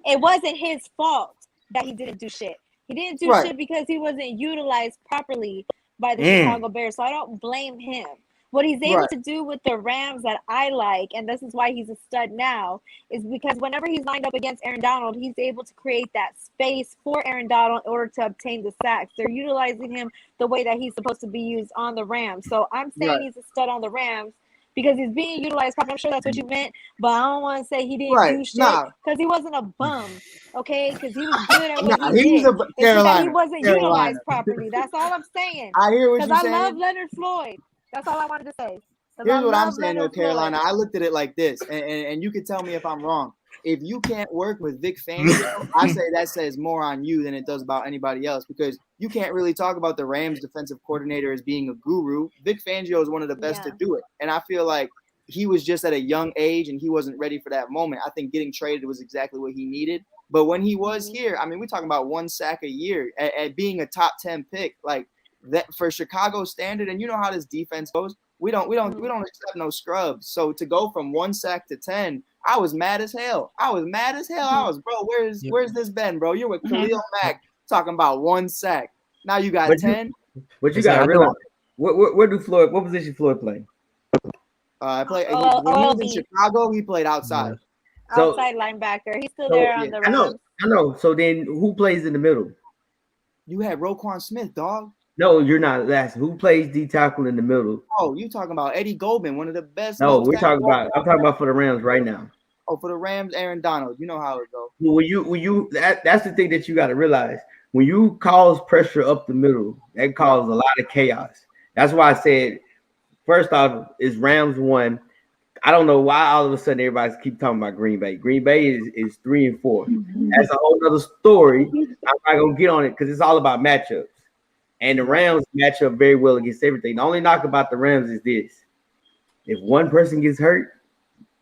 it wasn't his fault that he didn't do shit. He didn't do shit because he wasn't utilized properly by the Chicago Bears. So I don't blame him. What he's able to do with the Rams that I like, and this is why he's a stud now, is because whenever he's lined up against Aaron Donald, he's able to create that space for Aaron Donald in order to obtain the sacks. They're utilizing him the way that he's supposed to be used on the Rams. So I'm saying he's a stud on the Rams because he's being utilized properly. I'm sure that's what you meant, but I don't want to say he didn't do shit because he wasn't a bum, okay? Because he was good at what he did. He wasn't utilized properly. That's all I'm saying. I hear what you're saying. Because I love Leonard Floyd. That's all I wanted to say. Here's what I'm saying, though, Carolina. I looked at it like this, and you can tell me if I'm wrong. If you can't work with Vic Fangio, I say that says more on you than it does about anybody else, because you can't really talk about the Rams defensive coordinator as being a guru. Vic Fangio is one of the best to do it. And I feel like he was just at a young age and he wasn't ready for that moment. I think getting traded was exactly what he needed. But when he was here, I mean, we're talking about 1 sack a year at being a top 10 pick, like that for Chicago standard. And you know how this defense goes. We don't accept no scrubs. So to go from 1 sack to 10, I was mad as hell. I was, bro, where's this Ben, bro? You're with Khalil Mack talking about 1 sack. Now you got 10. But you got to realize, what position Floyd play? I played when he was in Chicago. He played outside. So, outside linebacker. He's still there on the Rams. I know. So then, who plays in the middle? You had Roquan Smith, dog. No, you're not. That's who plays D tackle in the middle. Oh, you talking about Eddie Goldman, one of the best. No, I'm talking about for the Rams right now. Oh, for the Rams, Aaron Donald. You know how it goes. When that's the thing that you got to realize. When you cause pressure up the middle, that causes a lot of chaos. That's why I said, first off, is Rams 1. I don't know why all of a sudden everybody keep talking about Green Bay. Green Bay is 3 and 4. That's a whole other story. I'm not gonna get on it because it's all about matchups. And the Rams match up very well against everything. The only knock about the Rams is this: if one person gets hurt,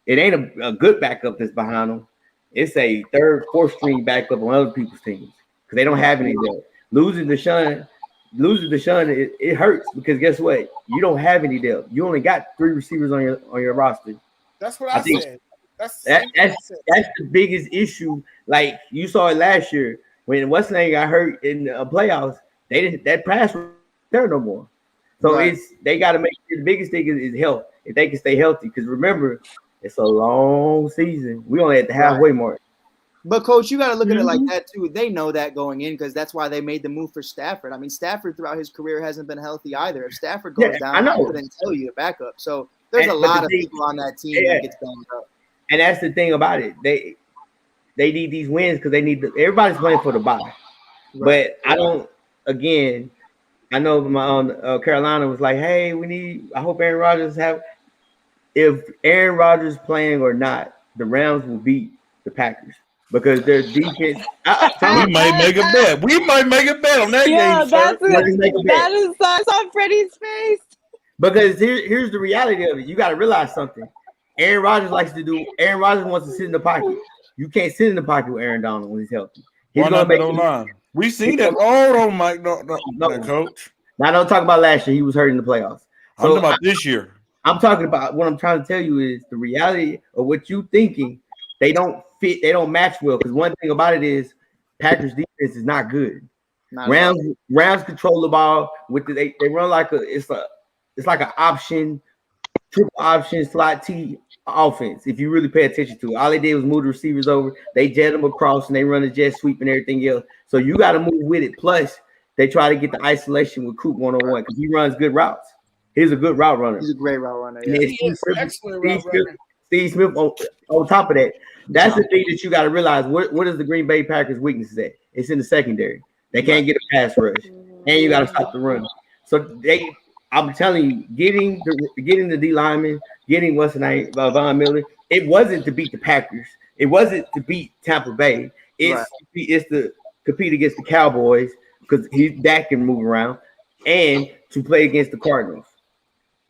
it ain't a good backup that's behind them. It's a third, fourth string backup on other people's teams because they don't have any depth. Losing Deshaun, it hurts because guess what? You don't have any depth. You only got 3 receivers on your roster. That's what I said. That's the biggest issue. Like you saw it last year when what's name got hurt in the playoffs. They didn't that pass there no more. So they got to make sure the biggest thing is health. If they can stay healthy, because remember, it's a long season. We only at the halfway mark. But coach, you got to look at it like that too. They know that going in because that's why they made the move for Stafford. I mean, Stafford throughout his career hasn't been healthy either. If Stafford goes down, I couldn't tell you the backup. So there's a lot of people on that team that gets banged up. And that's the thing about it. They need these wins because they need everybody's playing for the bye. But I don't. Again, I know my Carolina was like, "Hey, I hope Aaron Rodgers have." If Aaron Rodgers playing or not, the Rams will beat the Packers because their defense. We might make a bet. We might make a bet on that game. That's it. That is on Freddie's face. Because here's the reality of it. You got to realize something. Aaron Rodgers wants to sit in the pocket. You can't sit in the pocket with Aaron Donald when he's healthy. He's going to make line. We seen that. Oh, Mike, no, coach. Now, don't talk about last year. He was hurt in the playoffs. I'm talking about this year. I'm talking about what I'm trying to tell you is the reality of what you thinking. They don't fit. They don't match well. Because one thing about it is Packers defense is not good. Rams control the ball with they run like it's like an option, triple option slot T offense. If you really pay attention to it, all they did was move the receivers over. They jet them across and they run a jet sweep and everything else. So you got to move with it. Plus, they try to get the isolation with Coop 101 because he runs good routes. He's a good route runner. He's a great route runner. Yeah. He is excellent route runner. Steve Smith on top of that. That's the thing that you got to realize. What is the Green Bay Packers' weaknesses at? It's in the secondary. They can't get a pass rush, and you got to stop the run. So I'm telling you, getting the D lineman, getting what's the name, Von Miller. It wasn't to beat the Packers. It wasn't to beat Tampa Bay. It's to compete against the Cowboys because Dak can move around, and to play against the Cardinals.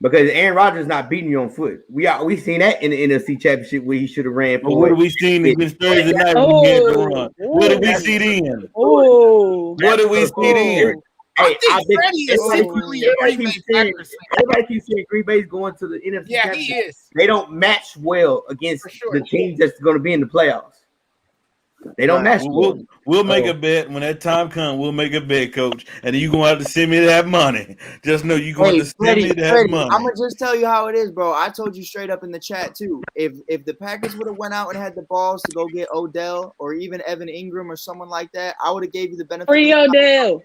Because Aaron Rodgers not beating you on foot. We seen that in the NFC Championship where he should have ran. But what have we seen against Thursday night when he had to run? What did we see then? What did we see then? I think Freddie is secretly a Green Bay Packers fan. Everybody keeps saying Green Bay's going to the NFC Yeah, Championship. he is. They don't match well against the teams that's going to be in the playoffs. They don't match well. We'll make a bet when that time comes. We'll make a bet, Coach, and you're gonna have to send me that money. Just know you're going to send me that money. I'm gonna just tell you how it is, bro. I told you straight up in the chat too. If the Packers would have went out and had the balls to go get Odell or even Evan Ingram or someone like that, I would have gave you the benefit. Free Odell.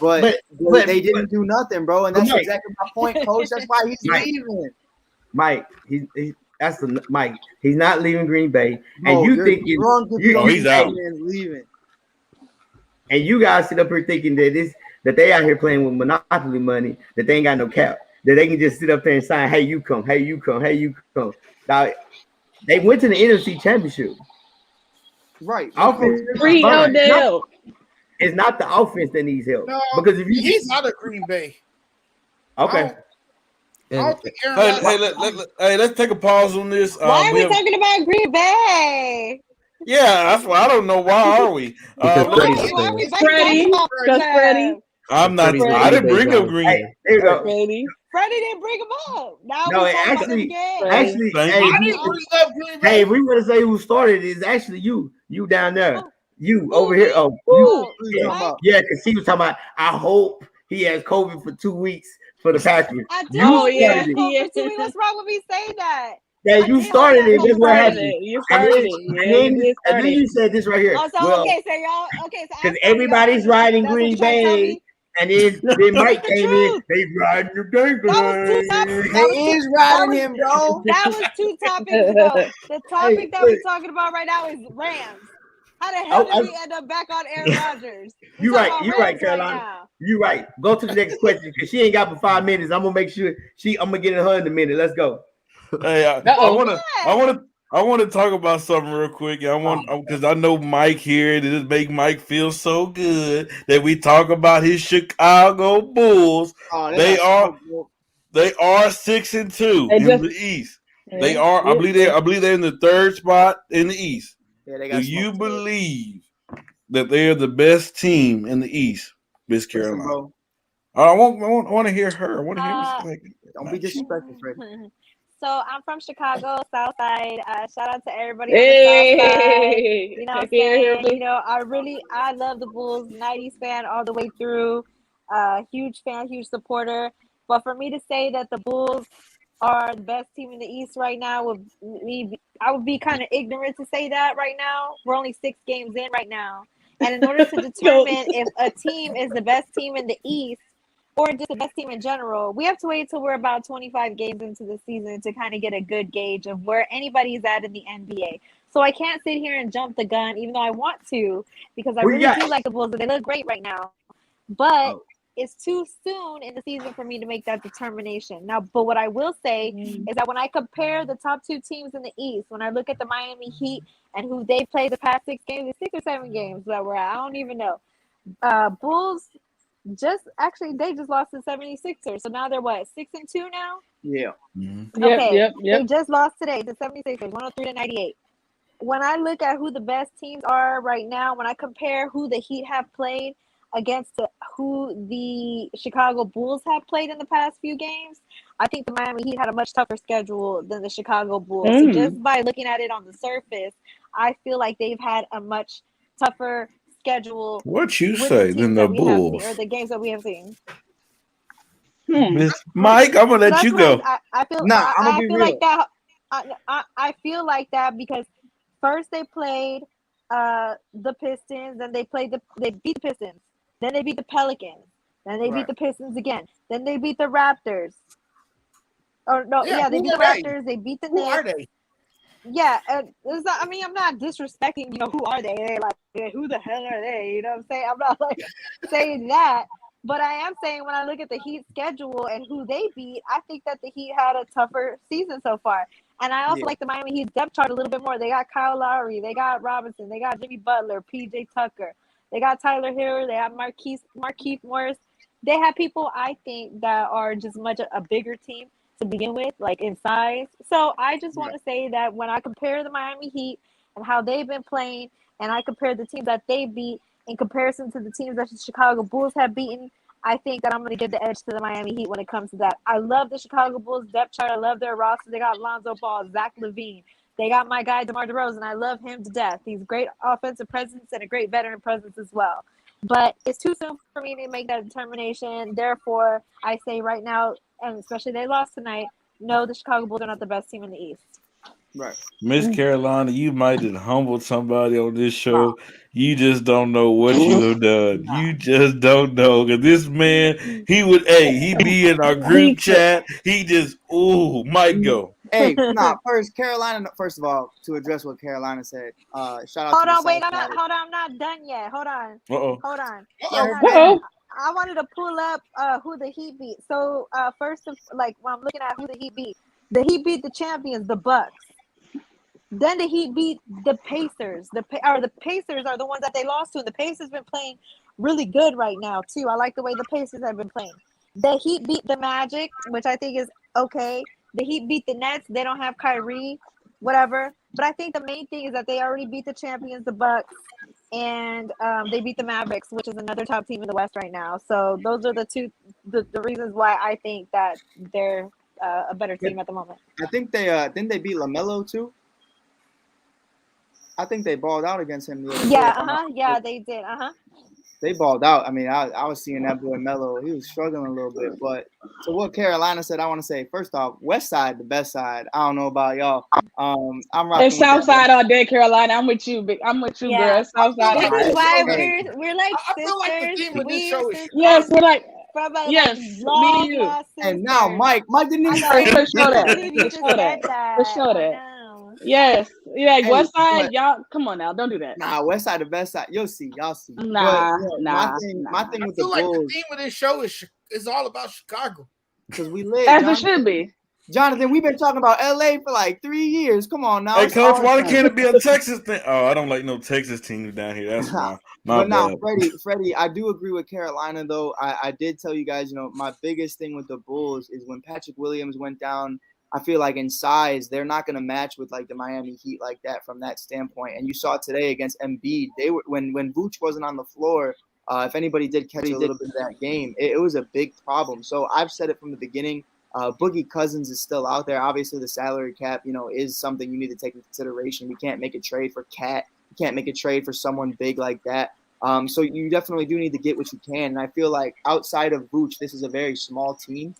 But they didn't do nothing, bro, and that's exactly my point, Coach. That's why he's leaving. Mike, Mike. He's not leaving Green Bay, and you think he's out. Leaving. And you guys sit up here thinking that they out here playing with monopoly money, that they ain't got no cap. that they can just sit up there and sign, hey, you come, hey, you come, hey, you come. Now, they went to the NFC Championship. Right. Offense is Free fine. Odell. It's not the offense that needs help. No, because if he's out of Green Bay. Okay. I don't think Aaron Hey, let's take a pause on this. Why are we talking about Green Bay? Yeah, that's why I don't know. Why are we? Because Why are we Freddie. Because Freddie. I'm not. I didn't bring up Green. Hey, there you go. Freddie didn't bring him up. Now No, we talking about actually, this game. hey, I didn't bring up Green Bay. hey, we want to say who started. It's actually you down there, you Who, over me? here. Oh, Oh, yeah, Mike? yeah, because she was talking about. I hope he has COVID for 2 weeks for the Packers. I do. Oh, yeah. For 2 weeks. What's wrong with me saying that? Yeah, you started it. That's what happened. You started it. Yeah, you did And start then it. you said this right here. Oh, so Well, okay, so y'all okay, so because everybody's riding that's what Green you're trying to tell Bay, me? and then Mike the came truth. in. They riding the Bengals. That was 2 topics. They is riding him, bro. That was 2 topics ago. The topic that we're talking about right now is Rams. How the hell did we end up back on Aaron Rodgers? You're right, Carolina. Now. You're right. Go to the next question because she ain't got but 5 minutes. I'm gonna make sure I'm gonna get in her in a minute. Let's go. Hey, I want to talk about something real quick. I want because I know Mike here. It just make Mike feel so good that we talk about his Chicago Bulls. They are 6-2 in the East. They are. I believe they're in the 3rd spot in the East. Yeah, they Do you believe that they're the best team in the East, Miss Carolina? Bro. I want to hear her. I want to hear. Don't be disrespectful, Freddie. So I'm from Chicago, South Side. Shout out to everybody on the South Side. You know what I'm saying? You know, I love the Bulls, 90s fan all the way through. Huge fan, huge supporter. But for me to say that the Bulls are the best team in the East right now I would be kind of ignorant to say that right now. We're only 6 games in right now. And in order to determine if a team is the best team in the East or just the best team in general, we have to wait till we're about 25 games into the season to kind of get a good gauge of where anybody's at in the NBA. So I can't sit here and jump the gun, even though I want to, because I really do like the Bulls and they look great right now. But it's too soon in the season for me to make that determination. Now, but what I will say is that when I compare the top 2 teams in the East, when I look at the Miami Heat and who they played the past 6 games, 6 or 7 games that were at, I don't even know. Bulls they just lost to 76ers. So now they're what, 6-2 now? Yeah. Mm-hmm. Okay. Yep. They just lost today to 76ers, 103-98. When I look at who the best teams are right now, when I compare who the Heat have played against who the Chicago Bulls have played in the past few games, I think the Miami Heat had a much tougher schedule than the Chicago Bulls. So just by looking at it on the surface, I feel like they've had a much tougher schedule. What you say than the Bulls? Or the games that we have seen. Mike, I'm gonna let you go. I feel like that. I feel like that because first they played the Pistons, then they beat the Pistons, then they beat the Pelicans, then they beat the Pistons again, then they beat the Raptors. Or no, they beat the Raptors, they beat the Knicks. Who are they? Yeah, it's not, I mean, I'm not disrespecting, who are they? They're like, who the hell are they? You know what I'm saying? I'm not like saying that. But I am saying when I look at the Heat schedule and who they beat, I think that the Heat had a tougher season so far. And I also like the Miami Heat depth chart a little bit more. They got Kyle Lowry, they got Robinson, they got Jimmy Butler, PJ Tucker, they got Tyler Hero, they have Markieff Morris. They have people I think that are just much a bigger team to begin with, like in size. So I just want to say that when I compare the Miami Heat and how they've been playing, and I compare the teams that they beat in comparison to the teams that the Chicago Bulls have beaten, I think that I'm going to give the edge to the Miami Heat when it comes to that. I love the Chicago Bulls depth chart. I love their roster. They got Lonzo Ball, Zach LaVine. They got my guy, DeMar DeRozan. I love him to death. He's a great offensive presence and a great veteran presence as well. But it's too soon for me to make that determination. Therefore, I say right now, and especially they lost tonight, no, the Chicago Bulls are not the best team in the East. Right. Miss Carolina, you might have humbled somebody on this show. You just don't know what you have done. You just don't know. Because this man, he be in our group chat. He just, might go. Hey, first of all, to address what Carolina said, shout out Hold to on, wait, I'm not done yet. Hold on. Uh-oh. Hold on. I wanted to pull up who the Heat beat. So first, like when I'm looking at who the Heat beat the champions, the Bucks. Then the Heat beat the Pacers. The Pacers are the ones that they lost to. And the Pacers been playing really good right now too. I like the way the Pacers have been playing. The Heat beat the Magic, which I think is okay. The Heat beat the Nets. They don't have Kyrie, whatever. But I think the main thing is that they already beat the champions, the Bucks, and they beat the Mavericks, which is another top team in the West right now. So those are the reasons why I think that they're a better team at the moment. I think they didn't they beat LaMelo too. I think they balled out against him the other day. Yeah, they did. They balled out. I mean, I was seeing that boy Melo. He was struggling a little bit. But to what Carolina said, I want to say, first off, West Side, the best side. I don't know about y'all. I'm rocking It's South Side all day, Carolina. I'm with you, I'm with you, girl. South Side. This is why we're like I feel like the theme of this show is yes, we're like yes, me and you. And now Mike didn't even say for sure that. Yes, Hey, West Side, but- y'all. Come on now, don't do that. Nah, West Side, the best side. Y'all see. Nah. My thing I with feel the like the Bulls, theme of this show is all about Chicago. because we live. As it should be. Jonathan, we've been talking about LA for like 3 years. Come on now. Hey, It's Coach, our why time. can't it be a Texas thing? Oh, I don't like no Texas teams down here. That's my But now, bad. Freddie, I do agree with Carolina, though. I did tell you guys, my biggest thing with the Bulls is when Patrick Williams went down, I feel like in size, they're not going to match with like the Miami Heat like that from that standpoint. And you saw today against Embiid, they were when Vooch wasn't on the floor. If anybody did catch a little bit of that game, it was a big problem. So I've said it from the beginning. Boogie Cousins is still out there. Obviously, the salary cap, is something you need to take into consideration. You can't make a trade for Cat. You can't make a trade for someone big like that. So you definitely do need to get what you can. And I feel like outside of Vooch, this is a very small team.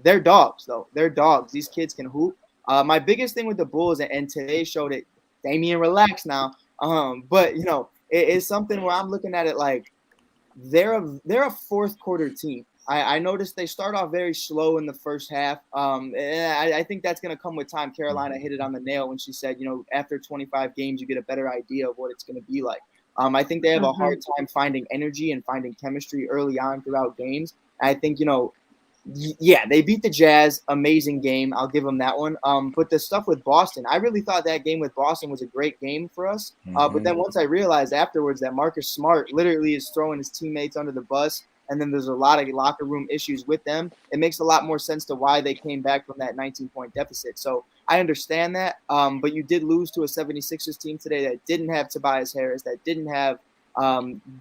They're dogs, though. They're dogs. These kids can hoop. My biggest thing with the Bulls, and today showed it, Damian, relax now. But, it's something where I'm looking at it like they're a fourth quarter team. I noticed they start off very slow in the first half. And I think that's going to come with time. Carolina hit it on the nail when she said, after 25 games, you get a better idea of what it's going to be like. I think they have a hard time finding energy and finding chemistry early on throughout games. I think, they beat the Jazz. Amazing game. I'll give them that one. But the stuff with Boston, I really thought that game with Boston was a great game for us. But then once I realized afterwards that Marcus Smart literally is throwing his teammates under the bus, and then there's a lot of locker room issues with them, it makes a lot more sense to why they came back from that 19-point deficit. So I understand that. But you did lose to a 76ers team today that didn't have Tobias Harris, that didn't have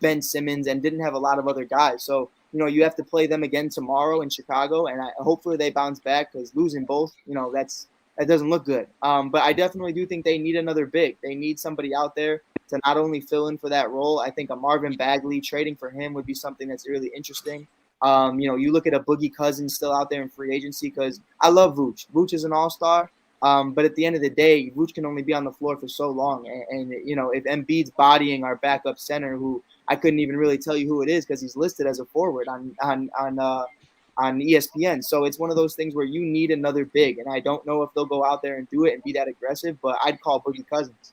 Ben Simmons, and didn't have a lot of other guys. So, you have to play them again tomorrow in Chicago, and hopefully they bounce back, because losing both, that doesn't look good. But I definitely do think they need another big. They need somebody out there to not only fill in for that role. I think a Marvin Bagley, trading for him would be something that's really interesting. You look at a Boogie Cousins still out there in free agency, because I love Vooch. Vooch is an all-star. But at the end of the day, Vooch can only be on the floor for so long. And if Embiid's bodying our backup center, who I couldn't even really tell you who it is because he's listed as a forward on ESPN. So it's one of those things where you need another big. And I don't know if they'll go out there and do it and be that aggressive, but I'd call Boogie Cousins.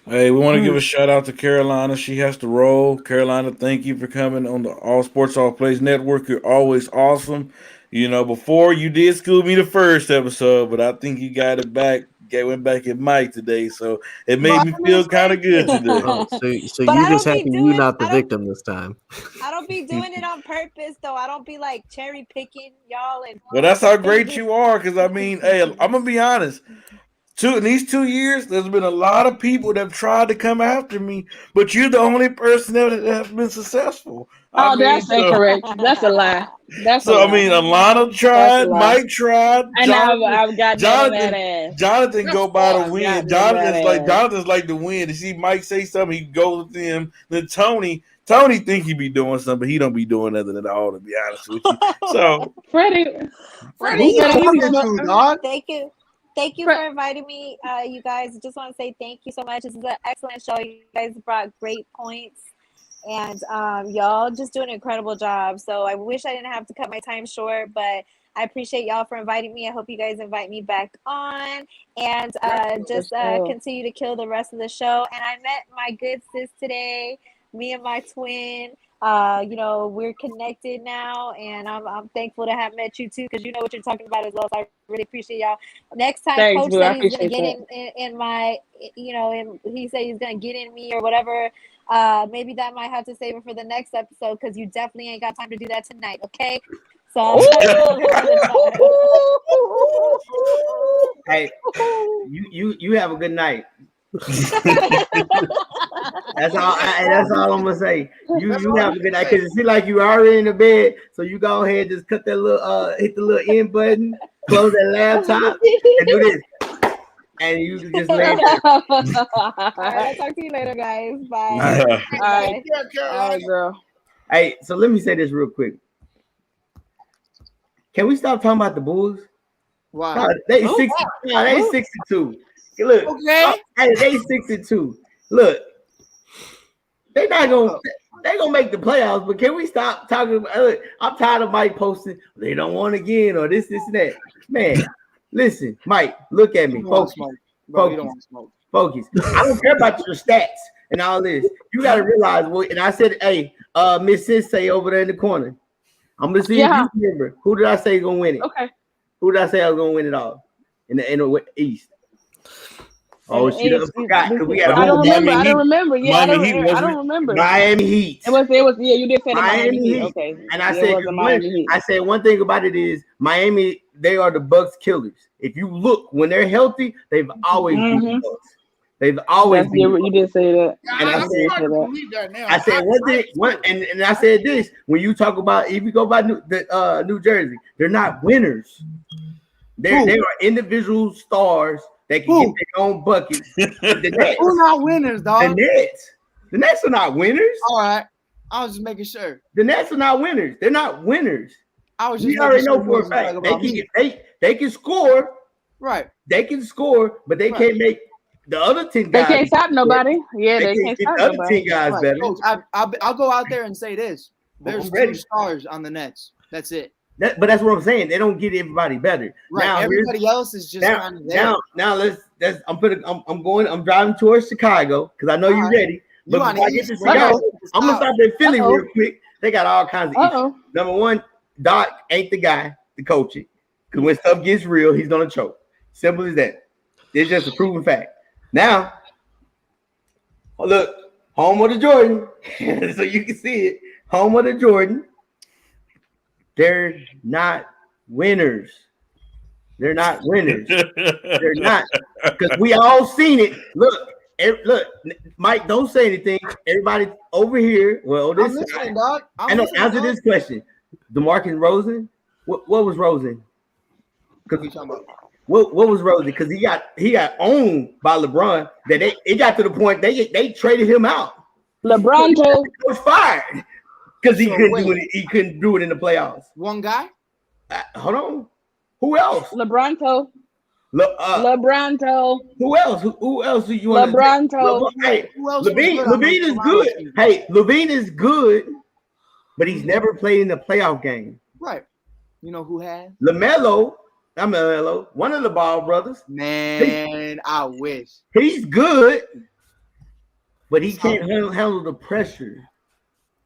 Hey, we want to give a shout out to Carolina. She has to roll. Carolina, thank you for coming on the All Sports All Plays Network. You're always awesome. Before you did school me the first episode, but I think you got it back. Went back at Mike today, so it made me feel kind of good today. Oh, so you just happy you're not the victim this time. I don't be doing it on purpose, though. I don't be like cherry picking y'all. Well, that's how great you are. Because hey, I'm gonna be honest. In these 2 years, there's been a lot of people that have tried to come after me, but you're the only person that has been successful. That's incorrect. That's a lie. Alana tried, Mike tried, and I've got that ass. Jonathan go by the wind. Jonathan's like the wind. You see Mike say something, he goes with him. Then Tony think he be doing something, but he don't be doing nothing at all, to be honest with you. So Freddie, Thank you for inviting me, you guys. Just want to say thank you so much. This is an excellent show. You guys brought great points, and y'all just doing an incredible job. So I wish I didn't have to cut my time short, but I appreciate y'all for inviting me. I hope you guys invite me back on, and continue to kill the rest of the show. And I met my good sis today. me and my twin. We're connected now, and I'm thankful to have met you too, because you know what you're talking about as well. So I really appreciate y'all. Next time, Thanks, Coach boo. I said he's gonna appreciate get in my, and he said he's gonna get in me or whatever. Maybe that might have to save it for the next episode, because you definitely ain't got time to do that tonight. Okay, so I'll try to do a little bit of time. Hey, you have a good night. That's all. That's all I'm gonna say. You have a good night, because it seems like you already in the bed. So you go ahead, just cut that little hit the little end button, close that laptop, and do this, and you can just lay there. All right, I'll talk to you later, guys. Bye. All right, girl. Hey, so let me say this real quick. Can we stop talking about the Bulls? Why? No, they 62. Look, Okay. Hey, they 62. Look, they gonna make the playoffs, but can we stop talking about? Look, I'm tired of Mike posting they don't want again or this and that. Man, listen, Mike, look at me. Focus. Bro, you don't want to smoke. Focus. I don't care about your stats and all this. You got to realize what. And I said, hey, Miss Sensei over there in the corner. I'm gonna see if you remember. Who did I say is gonna win it? Okay. Who did I say I was gonna win it all in the East? Oh, she done forgot because we had. I don't remember. Yeah, I don't remember. Miami Heat. It was. Yeah, you did say the Miami Heat. Okay. And I said one thing about it is Miami. They are the Bucks killers. If you look when they're healthy, they've always been the Bucks. They've always been. You did say that. And I said one thing. And I said this: when you talk about, if you go by New Jersey, they're not winners. They are individual stars. They can get their own buckets. The Nets. Who's not winners, dog? The Nets are not winners. All right. I was just making sure. The Nets are not winners. They're not winners. I was just we already know for a fact they can score. Right. They can score, but they can't make the other 10 guys. They can't stop nobody. Yeah, they can't stop the other nobody. 10 guys better. Coach, I'll go out there and say this. There's 2 stars on the Nets. That's it. But that's what I'm saying. They don't get everybody better. Right. Now, everybody else is just kind of there. Now I'm driving towards Chicago because I know you're ready. But before I get to Chicago, I'm gonna stop in Philly real quick. They got all kinds of issues. Number one, Doc ain't the guy to coach it. Because when stuff gets real, he's gonna choke. Simple as that. It's just a proven fact. Now, look, home of the Jordan. So you can see it. Home of the Jordan. They're not winners. They're not winners. They're not. Because we all seen it. Look, Mike, don't say anything. Everybody over here. Well, this dog. Answer this question. DeMarcus Rosen. What was Rosen? What was Rosen? Because he got owned by LeBron. That it got to the point they traded him out. LeBron was fired. Because he couldn't do it. He couldn't do it in the playoffs. One guy. Hold on. Who else? LeBronto. Who else? Who else do you want? LeBronto. Hey, Levine is good. Hey, Levine is good, but he's never played in the playoff game. Right. You know who has? LaMelo. I'm LaMelo. One of the Ball brothers. Man, I wish. He's good, but he can't handle the pressure.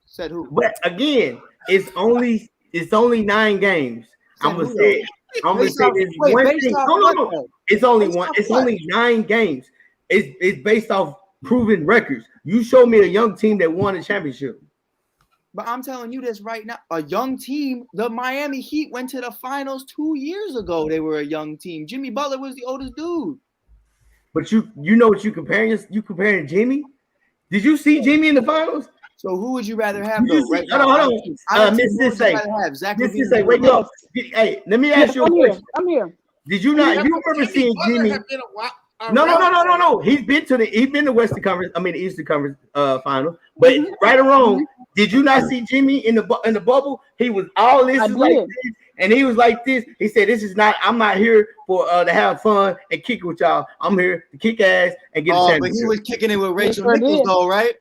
Said who? But again, it's only 9 games. I'm gonna say this one thing. No. It's only one. It's only 9 games. It's based off proven records. You show me a young team that won a championship. But I'm telling you this right now. A young team. The Miami Heat went to the finals 2 years ago. They were a young team. Jimmy Butler was the oldest dude. But you know what you comparing? You comparing Jimmy? Did you see Jimmy in the finals? So who would you rather have? Though, right hold on. Miss Sensei. Wake up. Hey, let me ask you a question. I'm here. Did you not? You remember seeing Jimmy? No. He's been to Western Conference. I mean, the Eastern Conference final. But right or wrong, did you not see Jimmy in the bubble? He was all this like this, and he was like this. He said, "This is not. I'm not here for to have fun and kick it with y'all. I'm here to kick ass and get a championship." But he was kicking it with Rachel Nichols, though, right?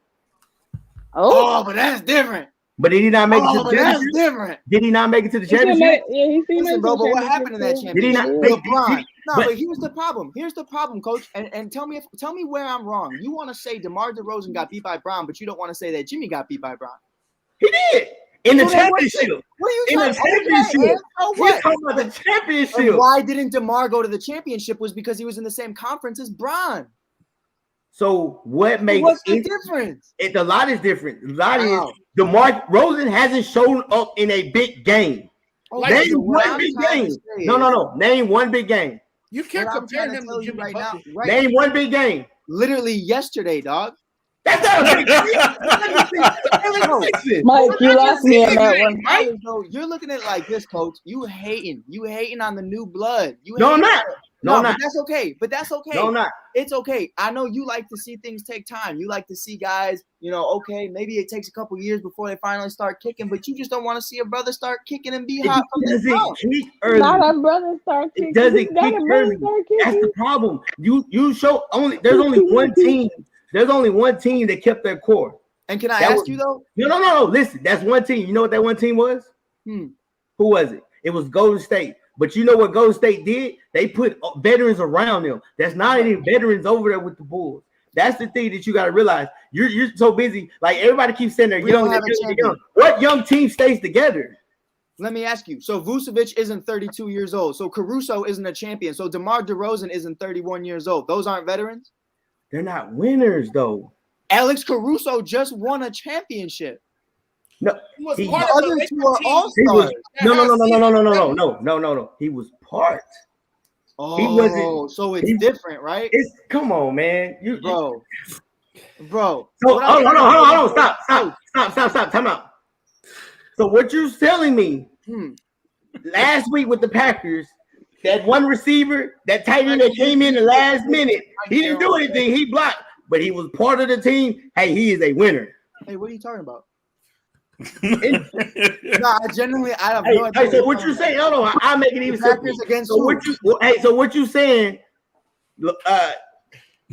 Oh, but that's different. But did he not make it to the championship? That's different. Did he not make it to the championship? Yeah, he seen bro, but what happened in that championship? Did he not? No, but here's the problem. Here's the problem, Coach. And tell me where I'm wrong. You want to say DeMar DeRozan got beat by Brown, but you don't want to say that Jimmy got beat by Brown. He did in the championship. What are you in the championship? Okay, so We're talking about the championship. And why didn't DeMar go to the championship? Was because he was in the same conference as Bron. So what makes what's the difference? A lot is different. A lot is DeMar DeRozan hasn't shown up in a big game. Name one big game. No. Name one big game. You can't compare him to Jimmy right now. Right. Name one big game. Literally yesterday, dog. That's not a big game. Mike, you lost me on that one. No, you're looking at it like this, Coach. You hating on the new blood. No, I'm not. No, but that's okay. No, I'm not. It's okay. I know you like to see things take time. You like to see guys, okay, maybe it takes a couple years before they finally start kicking, but you just don't want to see a brother start kicking and be hot. It doesn't kick early. Not a brother start kicking. It doesn't kick early. That's the problem. You show only. There's only one team. There's only one team that kept their core. And can I ask you though? No. Listen, that's one team. You know what that one team was? Who was it? It was Golden State. But you know what Golden State did? They put veterans around them. That's not any veterans over there with the Bulls. That's the thing that you got to realize. You're so busy. Like everybody keeps saying they're young. What young team stays together? Let me ask you. So Vucevic isn't 32 years old. So Caruso isn't a champion. So DeMar DeRozan isn't 31 years old. Those aren't veterans? They're not winners, though. Alex Caruso just won a championship. No, the other two are all-stars. No. He was part. Oh, he wasn't, so it's different, right? Come on, man. Bro. So hold on. Stop. Time out. So what you're telling me last week with the Packers, that one receiver, that tight end that came in the last minute, he didn't do anything. He blocked, but he was part of the team. Hey, he is a winner. Hey, what are you talking about? I have no idea. Hey, so what you're saying? Hold on, I'll make it even simpler. So what you saying?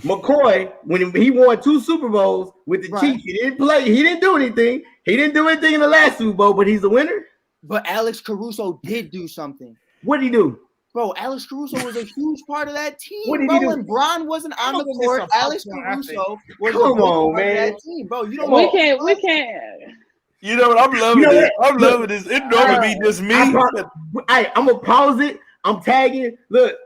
McCoy, when he won 2 Super Bowls with the Chiefs, he didn't play. He didn't do anything. He didn't do anything in the last Super Bowl, but he's a winner. But Alex Caruso did do something. What did he do? Bro, Alex Caruso was a huge part of that team. What did he do? When Bron wasn't on the court, Alex Caruso was a part of that team. Bro, you don't. We can't. You know what? I'm loving it. I'm loving this. It normally be just me. I'm gonna pause it. I'm tagging. Look,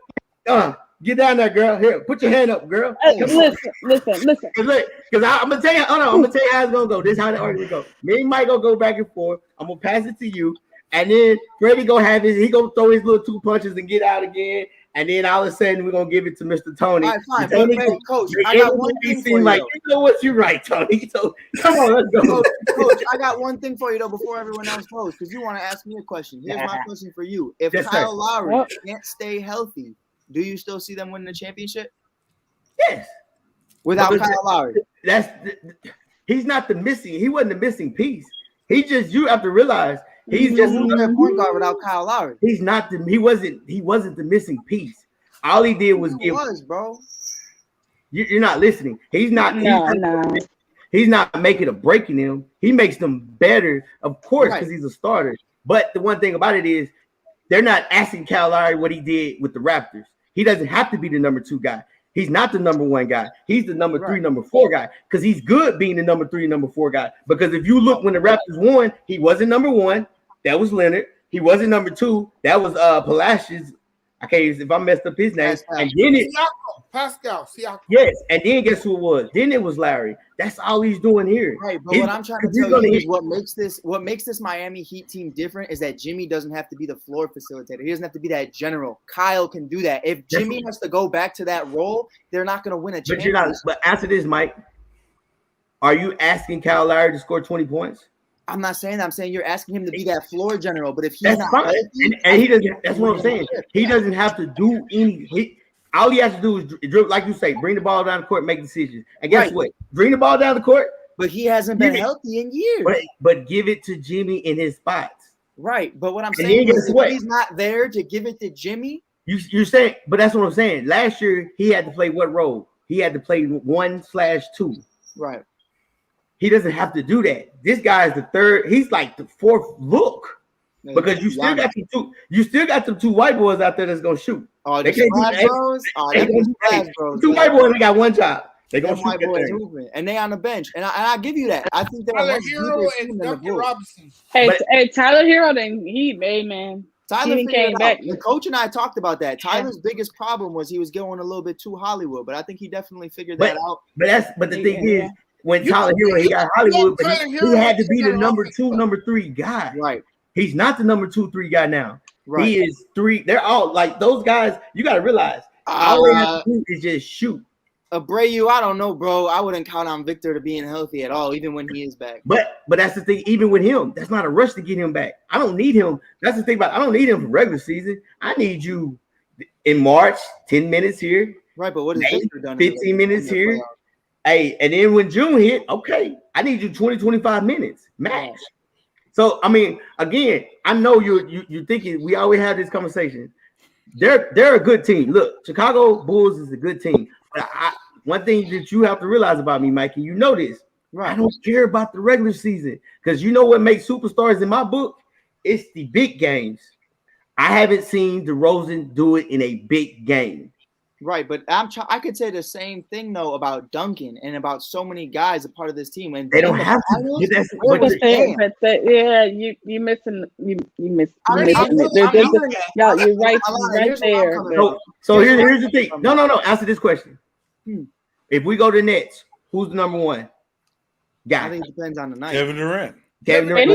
get down there, girl. Here, put your hand up, girl. Listen. Look, because I'm gonna tell you. I'm gonna tell you how it's gonna go. This is how the argument go. Me and Mike gonna go back and forth. I'm gonna pass it to you, and then Freddie gonna have his. He gonna throw his little 2 punches and get out again. And then all of a sudden, we're going to give it to Mr. Tony. All right, fine. Tony, Coach, I got one thing for you. Like, you know what? You're right, Tony. So, come on, let's go. Coach, I got one thing for you, though, before everyone else goes, because you want to ask me a question. Here's my question for you. If Kyle Lowry can't stay healthy, do you still see them winning the championship? Yes. Without Kyle Lowry? He wasn't the missing piece. You have to realize, he's just a point guard without Kyle Lowry. He wasn't the missing piece. All he did was bro. You're not listening. He's not making a break in them. He makes them better, of course, because he's a starter. But the one thing about it is they're not asking Kyle Lowry what he did with the Raptors. He doesn't have to be the number 2 guy. He's not the number 1 guy. He's the number 3, number 4 guy, because he's good being the number 3, number 4 guy. Because if you look when the Raptors won, he wasn't number 1. That was Leonard. He wasn't number 2. That was Palacios. I can't if I messed up his name. And then Pascal. Yes, and then guess who it was? Then it was Larry. That's all he's doing here. Right, but what I'm trying to tell you is what makes this Miami Heat team different is that Jimmy doesn't have to be the floor facilitator. He doesn't have to be that general. Kyle can do that. If Jimmy has to go back to that role, they're not going to win a championship. But answer this, Mike. Are you asking Kyle Lowry to score 20 points? I'm not saying that. I'm saying you're asking him to be that floor general. But if he's not healthy, and he doesn't, that's what I'm saying. He doesn't have to do anything. All he has to do is dribble, like you say, bring the ball down the court, make decisions. And guess what? Bring the ball down the court. But he hasn't been healthy in years. But give it to Jimmy in his spots. Right. But what I'm saying is if he's not there to give it to Jimmy. You're saying, but that's what I'm saying. Last year, he had to play what role? He had to play 1/2. Right. He doesn't have to do that. This guy is the 3rd. He's like the 4th look. Because you still got the two white boys out there that's gonna shoot. Oh, they the can't Splash Bros. Oh, they them Splash Bros. Two white boys, they got one job. They gonna Them shoot white that boys thing. hooping, and they on the bench. And I give you that. I think they're Tyler a much Hero deeper and team than the Duncan Bulls. Robinson. Hey, Tyler Hero, then he made man. Tyler he figured came it back. out. The coach and I talked about that. Tyler's biggest problem was he was going a little bit too Hollywood, but I think he definitely figured that out. But the thing is, when Tyler Hero, he got Hollywood, but he had to be the number 2, number 3 guy. Right. He's not the number 2, 3 guy now. Right. He is 3. They're all like those guys. You got to realize all they have to do is just shoot. Abreu, I don't know, bro. I wouldn't count on Victor to being healthy at all, even when he is back. But that's the thing. Even with him, that's not a rush to get him back. I don't need him. That's the thing about. I don't need him for regular season. I need you in March, 10 minutes here. Right, but what has Victor done? 15 minutes here. Hey, and then when June hit, okay, I need you 20, 25 minutes max. So I mean, again, I know you're thinking we always have this conversation. They're a good team. Look, Chicago Bulls is a good team. But one thing that you have to realize about me, Mikey, you know this. Right. I don't care about the regular season because you know what makes superstars in my book? It's the big games. I haven't seen DeRozan do it in a big game. Right, but I could say the same thing though about Duncan and about so many guys a part of this team. And they don't have to. Yeah, you missing it. You're right there. So here's the thing. No. Answer this question. If we go to Nets, who's the number 1 guy? I think it depends on the night. Kevin Durant. Kevin Durant.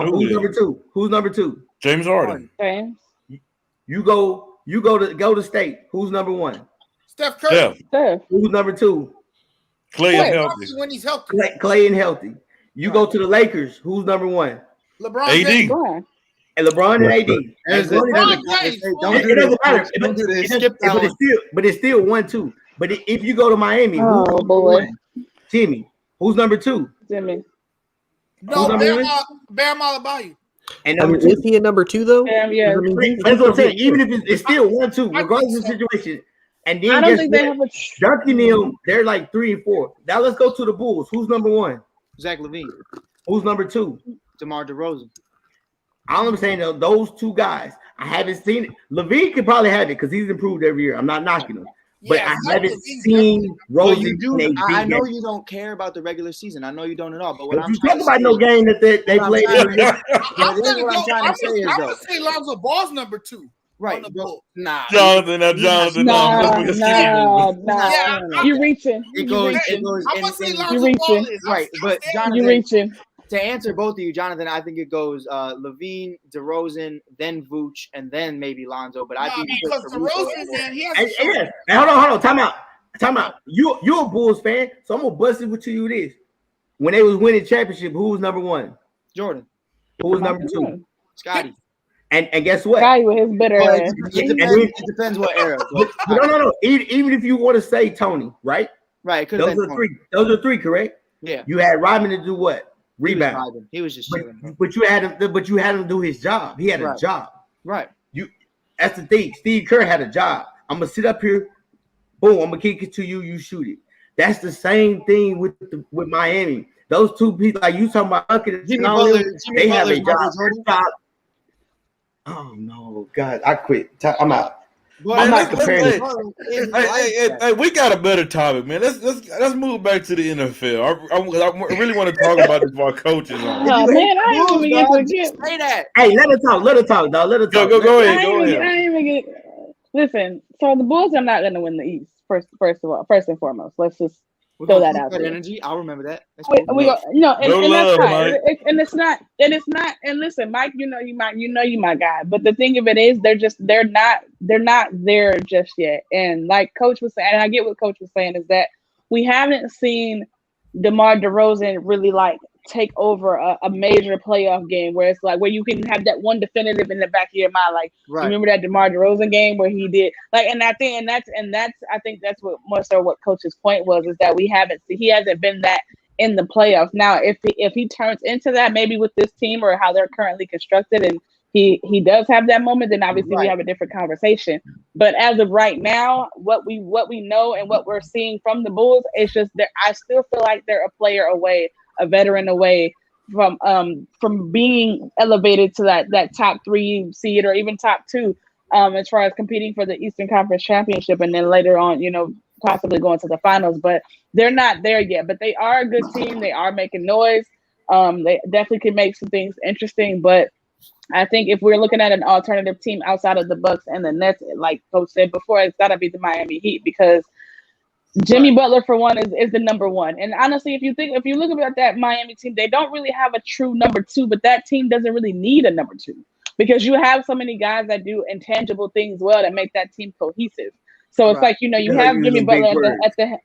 Who's number 2? Who's number 2? James Harden. You go to State. Who's number 1? Steph Curry. Steph. Who's number 2? Clay and healthy. When he's healthy. Clay and healthy. You go to the Lakers. Who's number 1? LeBron. AD. And LeBron and AD. It doesn't matter. But it's still 1-2. But if you go to Miami, who's boy, Jimmy. Who's number 2? Jimmy. No, Bam Adebayo. And is he a number 2 though? Yeah. That's what I'm saying. Even if it's still 1-2, regardless of the situation. And then I don't think they have a Duncan them, they're like 3 and 4. Now let's go to the Bulls. Who's number 1? Zach LaVine. Who's number 2? DeMar DeRozan. All I'm saying though, those 2 guys, I haven't seen it. LaVine could probably have it because he's improved every year. I'm not knocking him. But I haven't seen Rosen. I know you don't care about the regular season. I know you don't at all. But what I'm talking about, no game that they played. I'm going to say Lonzo Ball's number 2. Right. Nah. Jonathan. Nah. You're reaching. It goes. I'm going to say Lonzo You're reaching. Ball is. Right. But Jonathan. You're reaching. To answer both of you, Jonathan, I think it goes LaVine, DeRozan, then Vooch, and then maybe Lonzo. But I think because DeRozan, man, he has. Hold on. Time out. You're a Bulls fan, so I'm gonna bust it with you this. When they was winning championship, who was number 1? Jordan. Who was number 2? Scotty. And guess what? Scotty with his bitter ass. It depends what era. No. Even if you want to say Tony, right? Right. Those are 3, correct? Yeah. You had Rodman to do what? Rebound. He was just chilling. But you had him do his job. He had a job. Right. That's the thing. Steve Kerr had a job. I'm gonna sit up here. Boom. I'm gonna kick it to you. You shoot it. That's the same thing with Miami. Those 2 people, like you talking about, they have a job. Oh no, God! I quit. I'm out. I'm not comparing. Hey, we got a better topic, man. Let's move back to the NFL. I really want to talk about this while coaches on. Oh, man, I ain't even get say that. Hey, let her talk, dog. Let her talk. Go ahead. I ain't even get. Listen, so the Bulls are not going to win the East. First and foremost, let's just throw that out there. Energy, I'll remember that. We go, and that's fine. And it's not. And listen, Mike, you my guy. But the thing of it is, they're not there just yet. And like Coach was saying, and I get what Coach was saying, is that we haven't seen DeMar DeRozan really like take over a major playoff game where it's like where you can have that one definitive in the back of your mind. Like, remember that DeMar DeRozan game where he did like, and I think that's what more so what Coach's point was, is that he hasn't been that in the playoffs. Now, if he turns into that, maybe with this team or how they're currently constructed, and he does have that moment, then obviously we have a different conversation. But as of right now, what we know and what we're seeing from the Bulls, it's just that I still feel like they're a player away, a veteran away from being elevated to that top 3 seed or even top 2 as far as competing for the Eastern Conference Championship, and then later on, possibly going to the finals. But they're not there yet. But they are a good team. They are making noise. They definitely can make some things interesting. But I think if we're looking at an alternative team outside of the Bucks and the Nets, like Coach said before, it's got to be the Miami Heat, because Jimmy Butler, for one, is the number one. And honestly, if you look at that Miami team, they don't really have a true number 2, but that team doesn't really need a number 2, because you have so many guys that do intangible things well that make that team cohesive. So it's like, you have Jimmy Butler at the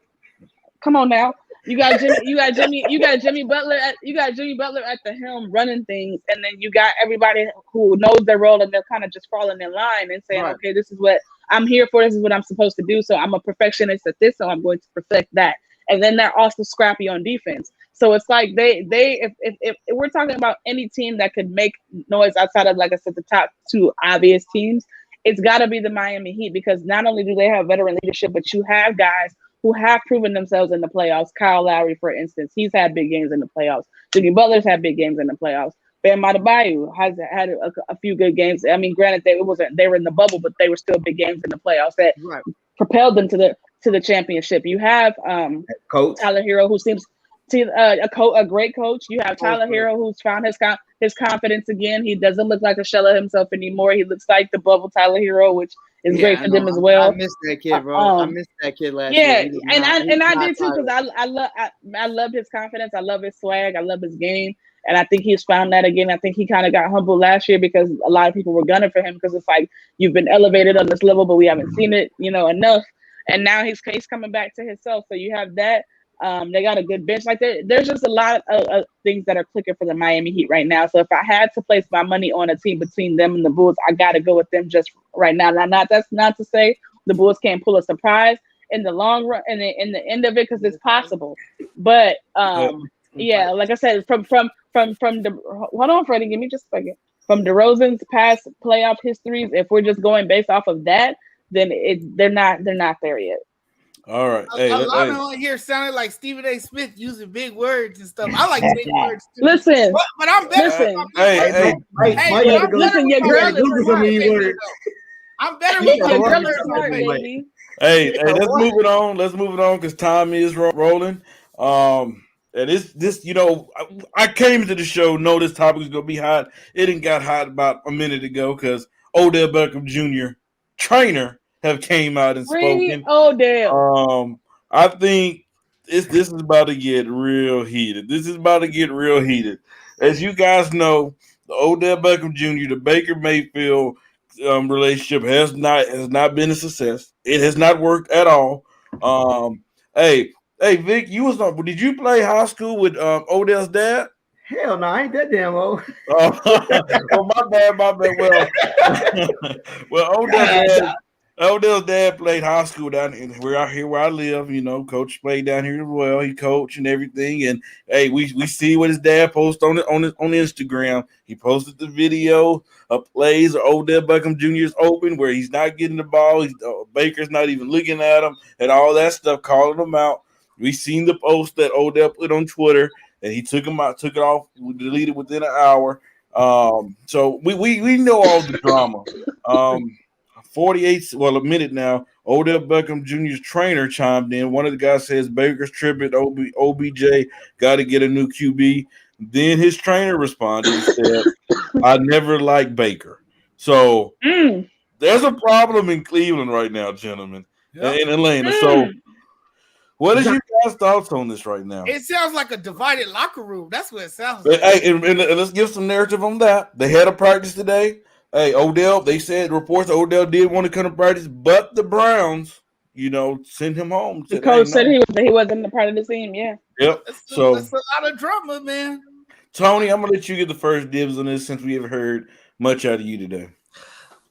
come on now. You got Jimmy Butler at the helm running things, and then you got everybody who knows their role and they're kind of just falling in line and saying, okay, this is what I'm here for, this is what I'm supposed to do. So I'm a perfectionist at this, so I'm going to perfect that. And then they're also scrappy on defense. So it's like if we're talking about any team that could make noise outside of, like I said, the top 2 obvious teams, it's got to be the Miami Heat, because not only do they have veteran leadership, but you have guys who have proven themselves in the playoffs. Kyle Lowry, for instance, he's had big games in the playoffs. Jimmy Butler's had big games in the playoffs. Bam Adebayo has had a few good games. I mean, granted, they were in the bubble, but they were still big games in the playoffs that propelled them to the championship. You have Coach Tyler Hero, who seems to a great coach. You have Tyler Hero, who's found his confidence again. He doesn't look like a shell of himself anymore. He looks like the bubble Tyler Hero, which is great for them as well. I missed that kid, bro. I missed that kid last year. Yeah, and I did too, because I love his confidence. I love his swag. I love his game. And I think he's found that again. I think he kind of got humbled last year because a lot of people were gunning for him, because it's like, you've been elevated on this level, but we haven't seen it, enough. And now he's coming back to himself. So you have that. They got a good bench. Like there's just a lot of things that are clicking for the Miami Heat right now. So if I had to place my money on a team between them and the Bulls, I got to go with them just right now. That's not to say the Bulls can't pull a surprise in the long run and in the end of it, because it's possible. But yeah, like I said, from the hold on, Freddie, give me just a second. From DeRozan's past playoff histories, if we're just going based off of that, then they're not there yet. All right. A lot of on here sounded like Stephen A. Smith using big words and stuff. I like big words too. Listen, but I'm better. Listen, your girl is smart. I'm better with your girl is smart, baby. Hey, let's move it on. Let's move it on, because time is rolling. And this, I came to the show, know this topic is gonna be hot. It didn't got hot about a minute ago, because Odell Beckham Jr. trainer have came out and spoken. Odell. I think this is about to get real heated. As you guys know, the Odell Beckham Jr., the Baker Mayfield relationship has not been a success. It has not worked at all. Hey, Vic, did you play high school with Odell's dad? Hell no, I ain't that damn old. Oh, my bad. Well, Odell's dad played high school down where I live. Coach played down here as well. He coached and everything. And hey, we see what his dad posted on Instagram. He posted the video of plays of Odell Beckham Jr.'s open where he's not getting the ball. Baker's not even looking at him and all that stuff, calling him out. We seen the post that Odell put on Twitter, and he took it off, deleted within an hour. So we know all the drama. 48, a minute now, Odell Beckham Jr.'s trainer chimed in. One of the guys says Baker's tripping, OBJ got to get a new QB. Then his trainer responded and said, I never liked Baker. So there's a problem in Cleveland right now, gentlemen, in Atlanta. So what is your guys' thoughts on this right now? It sounds like a divided locker room. That's what it sounds like. Hey, and let's give some narrative on that. They had a practice today. Hey, Odell, they said reports Odell did want to come to practice, but the Browns, sent him home. The coach said he wasn't a part of the team, yeah. Yep. That's a lot of drama, man. Tony, I'm going to let you get the first dibs on this since we haven't heard much out of you today.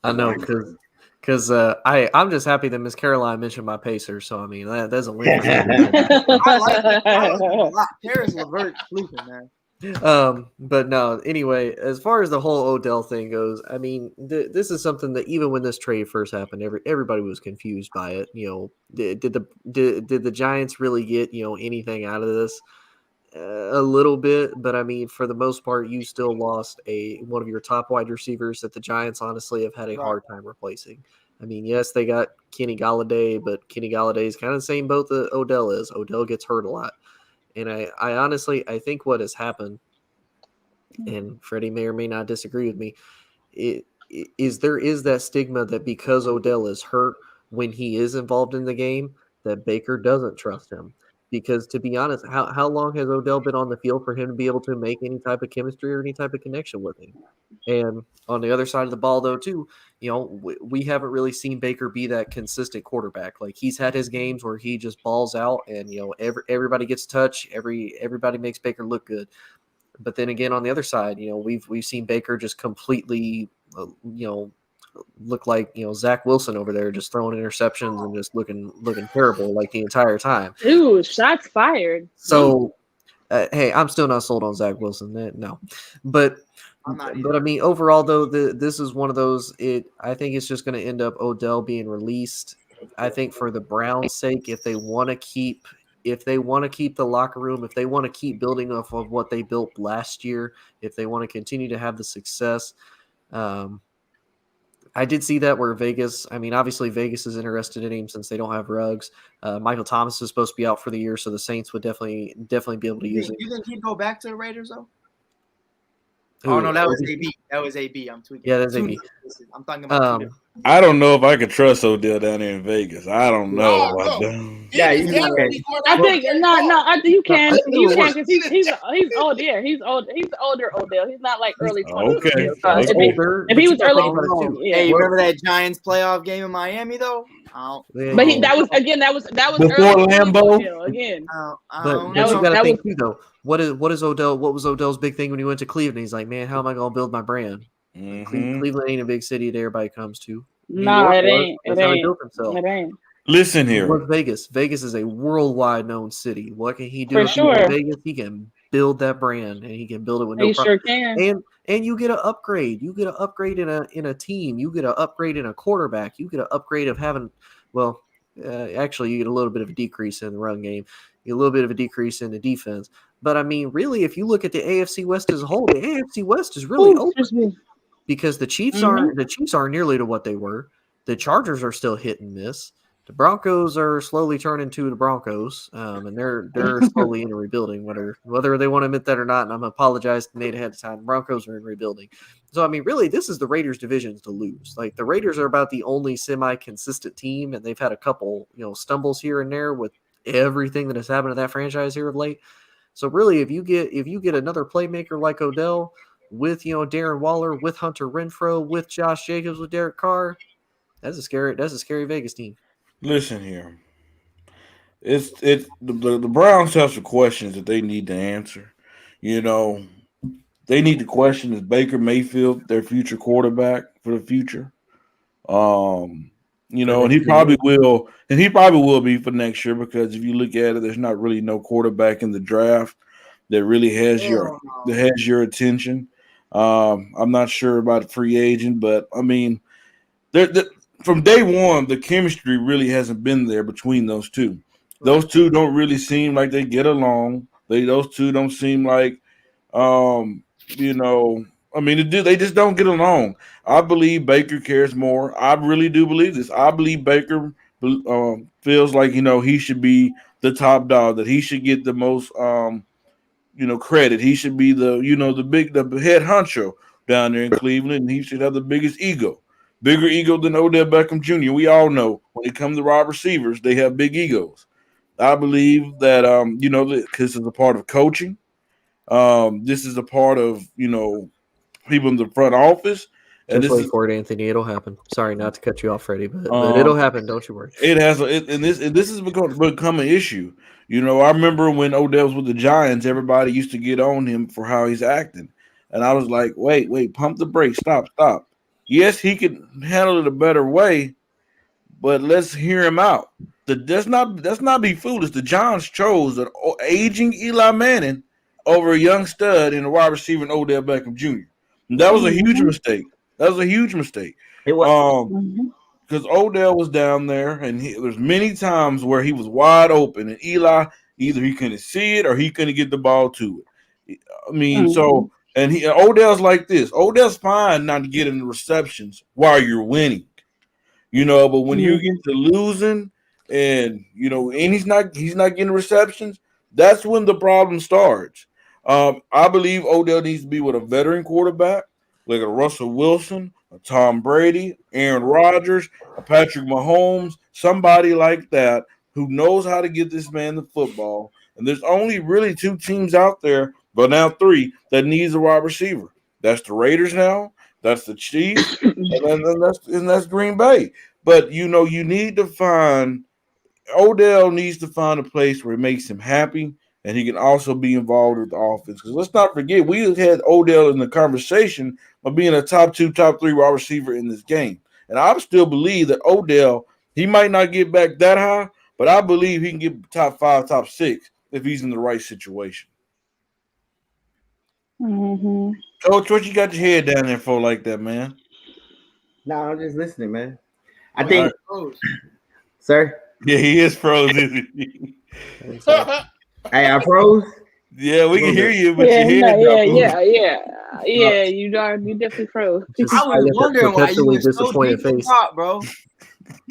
I know, because I'm just happy that Miss Caroline mentioned my Pacers. So, I mean, that's a win. I like it. Paris LeVert sleeping, man. But no, anyway, as far as the whole Odell thing goes, I mean, this is something that even when this trade first happened, everybody was confused by it. Did the Giants really get anything out of this? A little bit, but I mean, for the most part, you still lost one of your top wide receivers that the Giants honestly have had a hard time replacing. I mean, yes, they got Kenny Galladay, but Kenny Galladay is kind of the same boat that Odell is. Odell gets hurt a lot. And I honestly, I think what has happened, and Freddie may or may not disagree with me, there is that stigma that because Odell is hurt when he is involved in the game, that Baker doesn't trust him. Because to be honest, how long has Odell been on the field for him to be able to make any type of chemistry or any type of connection with him? And on the other side of the ball, though, too, we haven't really seen Baker be that consistent quarterback. Like, he's had his games where he just balls out, and everybody gets touch, everybody makes Baker look good. But then again, on the other side, we've seen Baker just completely, look like Zach Wilson over there, just throwing interceptions and just looking terrible like the entire time. Dude, shots fired. So, hey, I'm still not sold on Zach Wilson. No, but I mean, overall though, this is one of those. I think it's just going to end up Odell being released. I think for the Browns' sake, if they want to keep the locker room, if they want to keep building off of what they built last year, if they want to continue to have the success, I did see that where Vegas, I mean, obviously Vegas is interested in him since they don't have Ruggs. Michael Thomas is supposed to be out for the year, so the Saints would definitely be able to use it. You think he'd go back to the Raiders though? Ooh, oh no, that was AB. That was AB. I'm tweaking. Yeah, that's AB. I'm talking about. I don't know if I could trust Odell down there in Vegas. I don't know. Yeah, you can. I think no. You can. You can because he's old. Yeah, he's old. He's older Odell. He's not like early 20s. Okay. If he was early, hey, you remember that Giants playoff game in Miami though? But that was before early Lambeau again. But you got to think too, though. What was Odell's big thing when he went to Cleveland? He's like, man, how am I going to build my brand? Mm-hmm. Cleveland ain't a big city that everybody comes to. No, it ain't. That's how he built himself. It ain't. Listen here. Vegas. Vegas is a worldwide known city. What can he do? For sure. In Vegas, he can build that brand, and he can build it with no problem. Sure can. And you get an upgrade. You get an upgrade in a team. You get an upgrade in a quarterback. You get an upgrade of having. Well, actually, you get a little bit of a decrease in the run game. You get a little bit of a decrease in the defense. But I mean, really, if you look at the AFC West as a whole, the AFC West is really open because the Chiefs aren't nearly to what they were. The Chargers are still hit and miss. The Broncos are slowly turning to the Broncos, and they're slowly in a rebuilding, whether they want to admit that or not. And I'm going to apologize to Nate ahead of time. The Broncos are in rebuilding. So, I mean, really, this is the Raiders' division to lose. Like, the Raiders are about the only semi-consistent team, and they've had a couple, stumbles here and there with everything that has happened to that franchise here of late. So, really, if you get another playmaker like Odell with, Darren Waller, with Hunter Renfrow, with Josh Jacobs, with Derek Carr, that's a scary Vegas team. Listen here. It's the Browns have some questions that they need to answer. They need to question, is Baker Mayfield their future quarterback for the future? And he probably will be for next year, because if you look at it, there's not really no quarterback in the draft that really has your attention. I'm not sure about a free agent, but I mean, from day one, the chemistry really hasn't been there between those two. Those two don't really seem like they get along. Those two don't seem like, they just don't get along. I believe Baker cares more. I really do believe this. I believe Baker feels like, he should be the top dog, that he should get the most, credit. He should be the head honcho down there in Cleveland, and he should have the biggest ego. Bigger ego than Odell Beckham Jr. We all know when it comes to wide receivers, they have big egos. I believe that, this is a part of coaching. This is a part of, people in the front office. And just wait for it, Anthony. It'll happen. Sorry not to cut you off, Freddie, but it'll happen. Don't you worry. It has, and this has become an issue. I remember when Odell was with the Giants, everybody used to get on him for how he's acting. And I was like, wait, pump the brakes. Stop. Yes, he could handle it a better way, but let's hear him out. Let's not be foolish. The Giants chose an aging Eli Manning over a young stud in a wide receiver in Odell Beckham Jr. And that was a huge mistake. It was because Odell was down there, and there's many times where he was wide open, and Eli Either he couldn't see it or he couldn't get the ball to it. I mean, so and Odell's like this. Odell's fine not to get in the receptions while you're winning, but when you get to losing and and he's not getting receptions, that's when the problem starts. I believe Odell needs to be with a veteran quarterback like a Russell Wilson, a Tom Brady, Aaron Rodgers, a Patrick Mahomes, somebody like that who knows how to get this man the football. And there's only really 2 teams out there, but now 3 that needs a wide receiver. That's the Raiders now. That's the Chiefs, and that's Green Bay. But you need to find Odell needs to find a place where it makes him happy, and he can also be involved with the offense. Because let's not forget, we had Odell in the conversation of being a top 2, top 3 wide receiver in this game. And I still believe that Odell, he might not get back that high, but I believe he can get top 5, top 6 if he's in the right situation. Coach, what you got your head down there for like that, man? No, I'm just listening, man. I think, sir. Yeah, he is froze, isn't he? Hey, I froze. Yeah, we can hear you, but your head yeah. You definitely froze. I was wondering why you were so deep in thought, bro.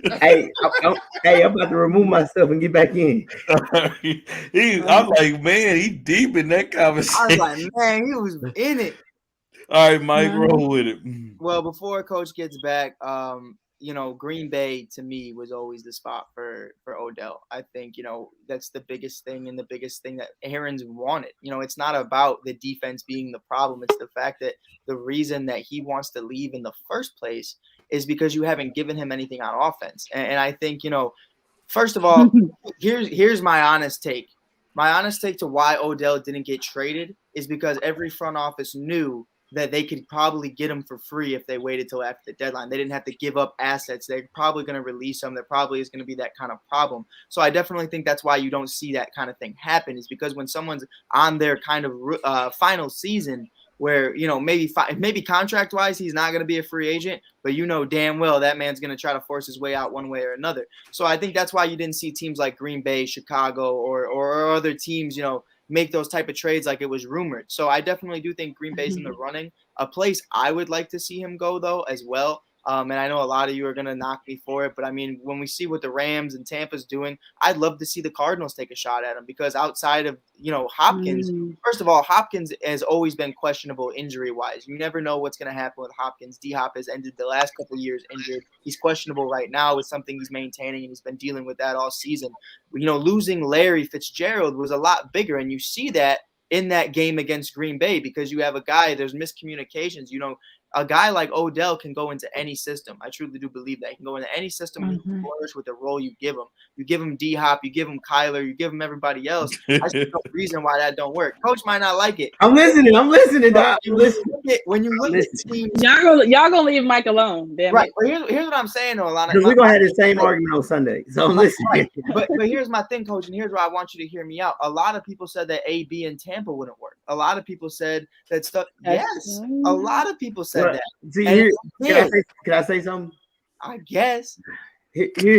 I'm about to remove myself and get back in. I'm like, man, he deep in that conversation. I was like, man, he was in it. All right, Mike, roll with it. Well, before Coach gets back, Green Bay to me was always the spot for Odell. I think, that's the biggest thing and the biggest thing that Aaron's wanted. It's not about the defense being the problem. It's the fact that the reason that he wants to leave in the first place is because you haven't given him anything on offense. And I think, first of all, here's my honest take. My honest take to why Odell didn't get traded is because every front office knew that they could probably get him for free if they waited till after the deadline. They didn't have to give up assets. They're probably going to release them. There probably is going to be that kind of problem. So I definitely think that's why you don't see that kind of thing happen, is because when someone's on their kind of final season where, maybe contract-wise he's not going to be a free agent, but damn well that man's going to try to force his way out one way or another. So I think that's why you didn't see teams like Green Bay, Chicago, or other teams, make those type of trades like it was rumored. So I definitely do think Green Bay's in the running. A place I would like to see him go, though, as well. And I know a lot of you are going to knock me for it, but I mean, when we see what the Rams and Tampa's doing, I'd love to see the Cardinals take a shot at him, because outside of, Hopkins, first of all, Hopkins has always been questionable injury-wise. You never know what's going to happen with Hopkins. D-Hop has ended the last couple of years injured. He's questionable right now. It's something he's maintaining, and he's been dealing with that all season. Losing Larry Fitzgerald was a lot bigger, and you see that in that game against Green Bay, because you have a guy, there's miscommunications. A guy like Odell can go into any system. I truly do believe that. He can go into any system and flourish with the role you give him. You give him D-Hop, you give him Kyler, you give him everybody else. I see no reason why that don't work. Coach might not like it. I'm listening. Doc. When you look at teams, y'all gonna leave Mike alone, damn right? It. But here's what I'm saying, though, Alana. Because we're gonna have the same argument on Sunday. So I'm listening. Right. But here's my thing, Coach, and here's why I want you to hear me out. A lot of people said that AB in Tampa wouldn't work. A lot of people said that stuff. Yes, a lot of people said that. See, can I say something? I guess. Here's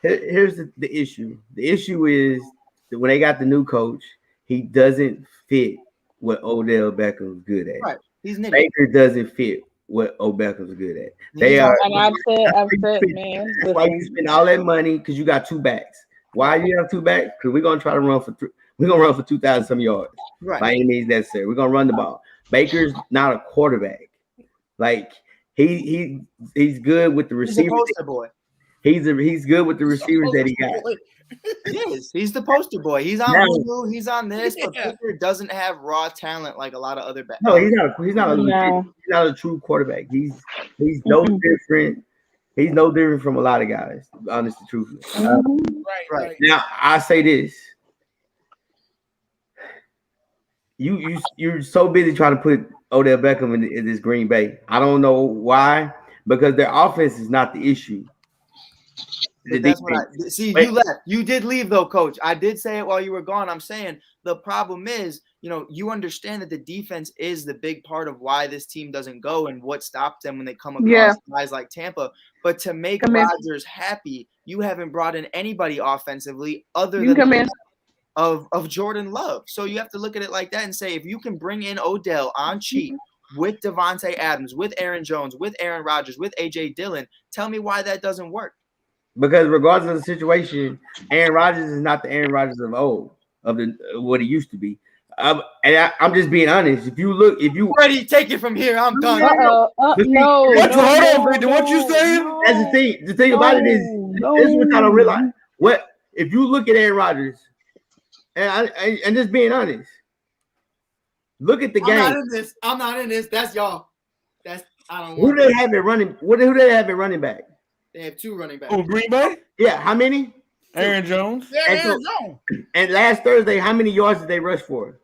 the issue. The issue is that when they got the new coach, he doesn't fit what Odell Beckham's good at. Right. He's Baker doesn't fit what Odell Beckham's good at. And I've said, man. That's why you spend all that money, because you got 2 backs. Why do you have 2 backs? Because we're gonna try to run for we're gonna run for 2,000 some yards. Right. By any means necessary. We're gonna run the ball. Baker's not a quarterback. Like he's good with the receivers. He's a poster boy. He's good with the receivers that he got. He's the poster boy. He's on Hulu, he's on this, but Baker doesn't have raw talent like a lot of other backs. No, he's not a true quarterback. He's no different. He's no different from a lot of guys, honestly, truthfully. Right. Now I say this. You're so busy trying to put Odell Beckham in this Green Bay. I don't know why, because their offense is not the issue. That's what you left. You did leave though, Coach. I did say it while you were gone. I'm saying the problem is you understand that the defense is the big part of why this team doesn't go and what stops them when they come across guys like Tampa. But to make Rodgers happy, you haven't brought in anybody offensively other than of Jordan Love. So you have to look at it like that and say, if you can bring in Odell on cheap with Devontae Adams, with Aaron Jones, with Aaron Rodgers, with A.J. Dillon, tell me why that doesn't work. Because regardless of the situation, Aaron Rodgers is not the Aaron Rodgers of old, of what he used to be. I'm just being honest. If you ready, take it from here. I'm done. No. What you saying? That's the thing. The thing about it is, this is what I don't realize. What if you look at Aaron Rodgers, and just being honest, look at the game. I'm not in this. That's y'all. I don't. Who they have it running? Who they have it running back? They have 2 running backs. Oh, Green Bay? Yeah. How many? Aaron Jones. Yeah, Aaron Jones. And last Thursday, how many yards did they rush for?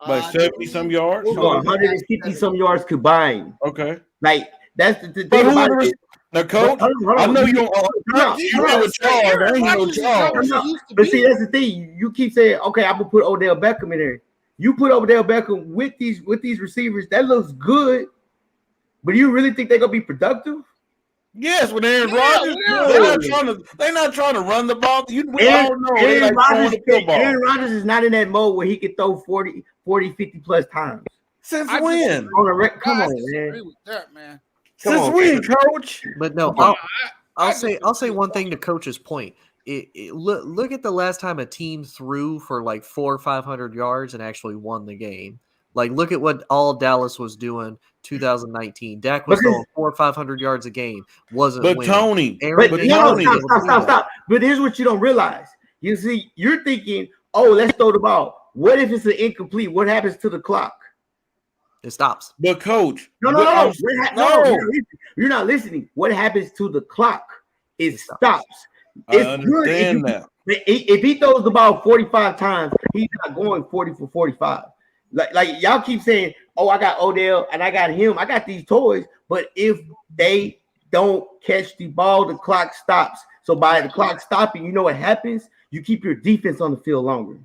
Like 70 some yards. So 150 some yards combined. Okay. Like that's the thing about it. Now, coach, I know you don't. You know what Charles. But see, that's the thing. You keep saying, okay, I'm gonna put Odell Beckham in there. You put Odell Beckham with these receivers. That looks good. But do you really think they're gonna be productive? Yes, with Aaron Rodgers, they're not trying to run the ball. Aaron Rodgers is not in that mode where he can throw 40, 50 plus times. Since when? Come on, man. That, man. Since when, coach? But no, I'll say one thing to Coach's point. Look at the last time a team threw for like 400 or 500 yards and actually won the game. Like, look at what all Dallas was doing 2019. Dak was throwing 400 or 500 yards a game. Wasn't but winning. Tony. Stop. But here's what you don't realize. You see, you're thinking, oh, let's throw the ball. What if it's an incomplete? What happens to the clock? It stops. But coach, no. You're not listening. What happens to the clock? It stops. I understand that. If he throws the ball 45 times, he's not going 40 for 45. Like y'all keep saying, oh, I got Odell and I got him. I got these toys. But if they don't catch the ball, the clock stops. So by the clock stopping, you know what happens? You keep your defense on the field longer.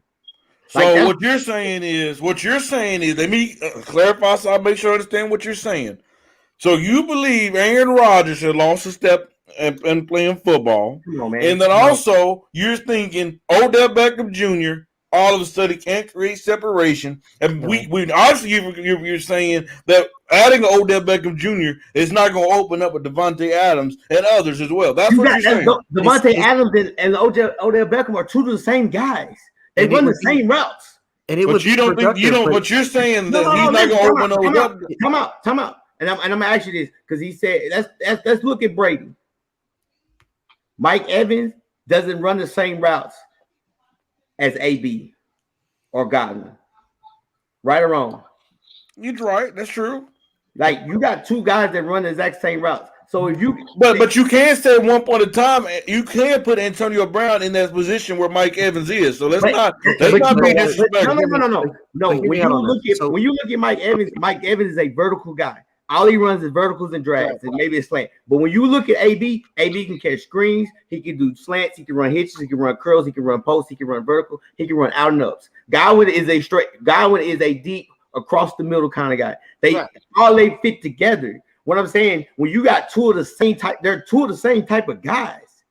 So what you're saying is, let me clarify so I make sure I understand what you're saying. So you believe Aaron Rodgers has lost a step in playing football. And then also you're thinking Odell Beckham Jr. all of a sudden can't create separation. And we obviously you're saying that adding Odell Beckham Jr. is not going to open up with Devontae Adams and others as well. That's what you're saying. Devontae Adams and Odell Beckham are two of the same guys. They run the same routes. And it but you don't think but you're saying that he's not going to open up. Come out. And I'm gonna ask you this because he said let's look at Brady. Mike Evans doesn't run the same routes as AB or Godwin. Right or wrong? You're right. That's true. Like you got 2 guys that run the exact same routes. So if you but you can't say at one point in time you can't put Antonio Brown in that position where Mike Evans is. So let's not be disrespectful. No. When you look at Mike Evans is a vertical guy. All he runs is verticals and drags and maybe a slant. But when you look at AB can catch screens. He can do slants. He can run hitches. He can run curls. He can run posts. He can run vertical. He can run out and ups. Godwin is a deep across the middle kind of guy. They fit together. What I'm saying, when you got 2 of the same type, they're 2 of the same type of guys.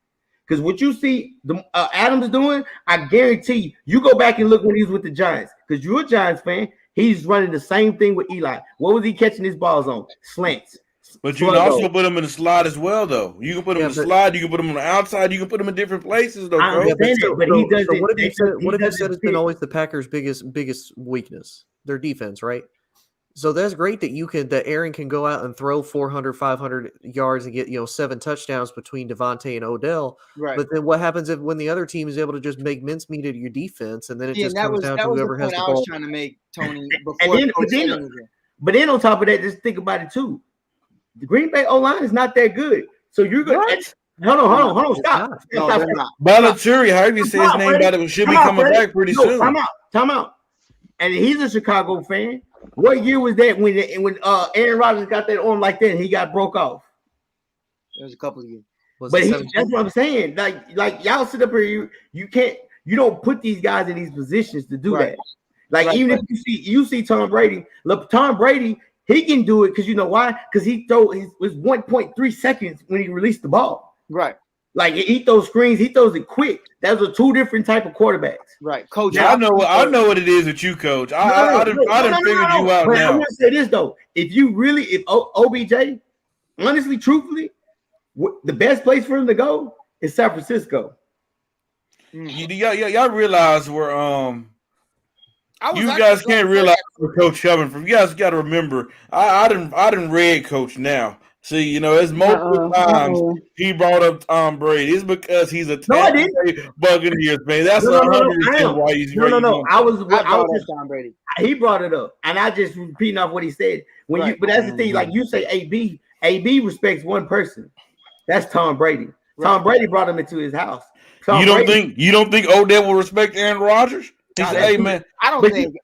Because what you see Adams doing, I guarantee you go back and look when he was with the Giants. Because you're a Giants fan. He's running the same thing with Eli. What was he catching his balls on? Slants. But you can also put him in the slot as well, though. You can put him in the slot. You can put him on the outside. You can put him in different places, though. But he does. So what have you said has been always the Packers' biggest weakness? Their defense, right? So that's great that Aaron can go out and throw 400, 500 yards and get 7 touchdowns between Devontae and Odell. Right. But then what happens when the other team is able to just make mincemeat of your defense, and then it just comes down to whoever has the ball. I was trying to make, Tony. But then on top of that, just think about it too. The Green Bay O-line is not that good. So you're going to hold on, stop. Balaturi, however you say his name, should be coming back pretty soon. Time out. And he's a Chicago fan. What year was that when Aaron Rodgers got that arm like that and he got broke off? It was a couple of years. That's what I'm saying. Like y'all sit up here, you don't put these guys in these positions to do that. Like even if you see Tom Brady, look, Tom Brady, he can do it because you know why? Because he was 1.3 seconds when he released the ball. Right. Like he throws screens, he throws it quick. Those are two different type of quarterbacks. Right, Coach. Yeah, I know what it is with you, Coach. I done figured you out but now. I'm gonna say this though: if OBJ, honestly, truthfully, the best place for him to go is San Francisco. Y'all realize where you guys can't realize where Coach coming from. You guys got to remember, I didn't read Coach now. See, you know, it's multiple times he brought up Tom Brady. It's because he's a Buccaneers fan. That's 100% why he's no. I was Tom Brady. He brought it up, and I just repeating off what he said. But that's the thing. Like you say, AB respects one person. That's Tom Brady. Tom Brady brought him into his house. You don't think Odell will respect Aaron Rodgers? He said, "Hey man, I don't think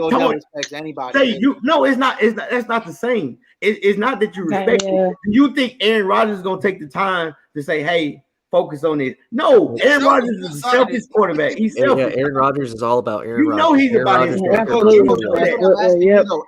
Odell respects anybody." It's not. That's not the same. It's not that you respect it. You think Aaron Rodgers is gonna take the time to say, "Hey, focus on this"? No, Aaron Rodgers is a selfish quarterback. He's selfish. Aaron Rodgers is all about Aaron Rodgers. You know he's about his.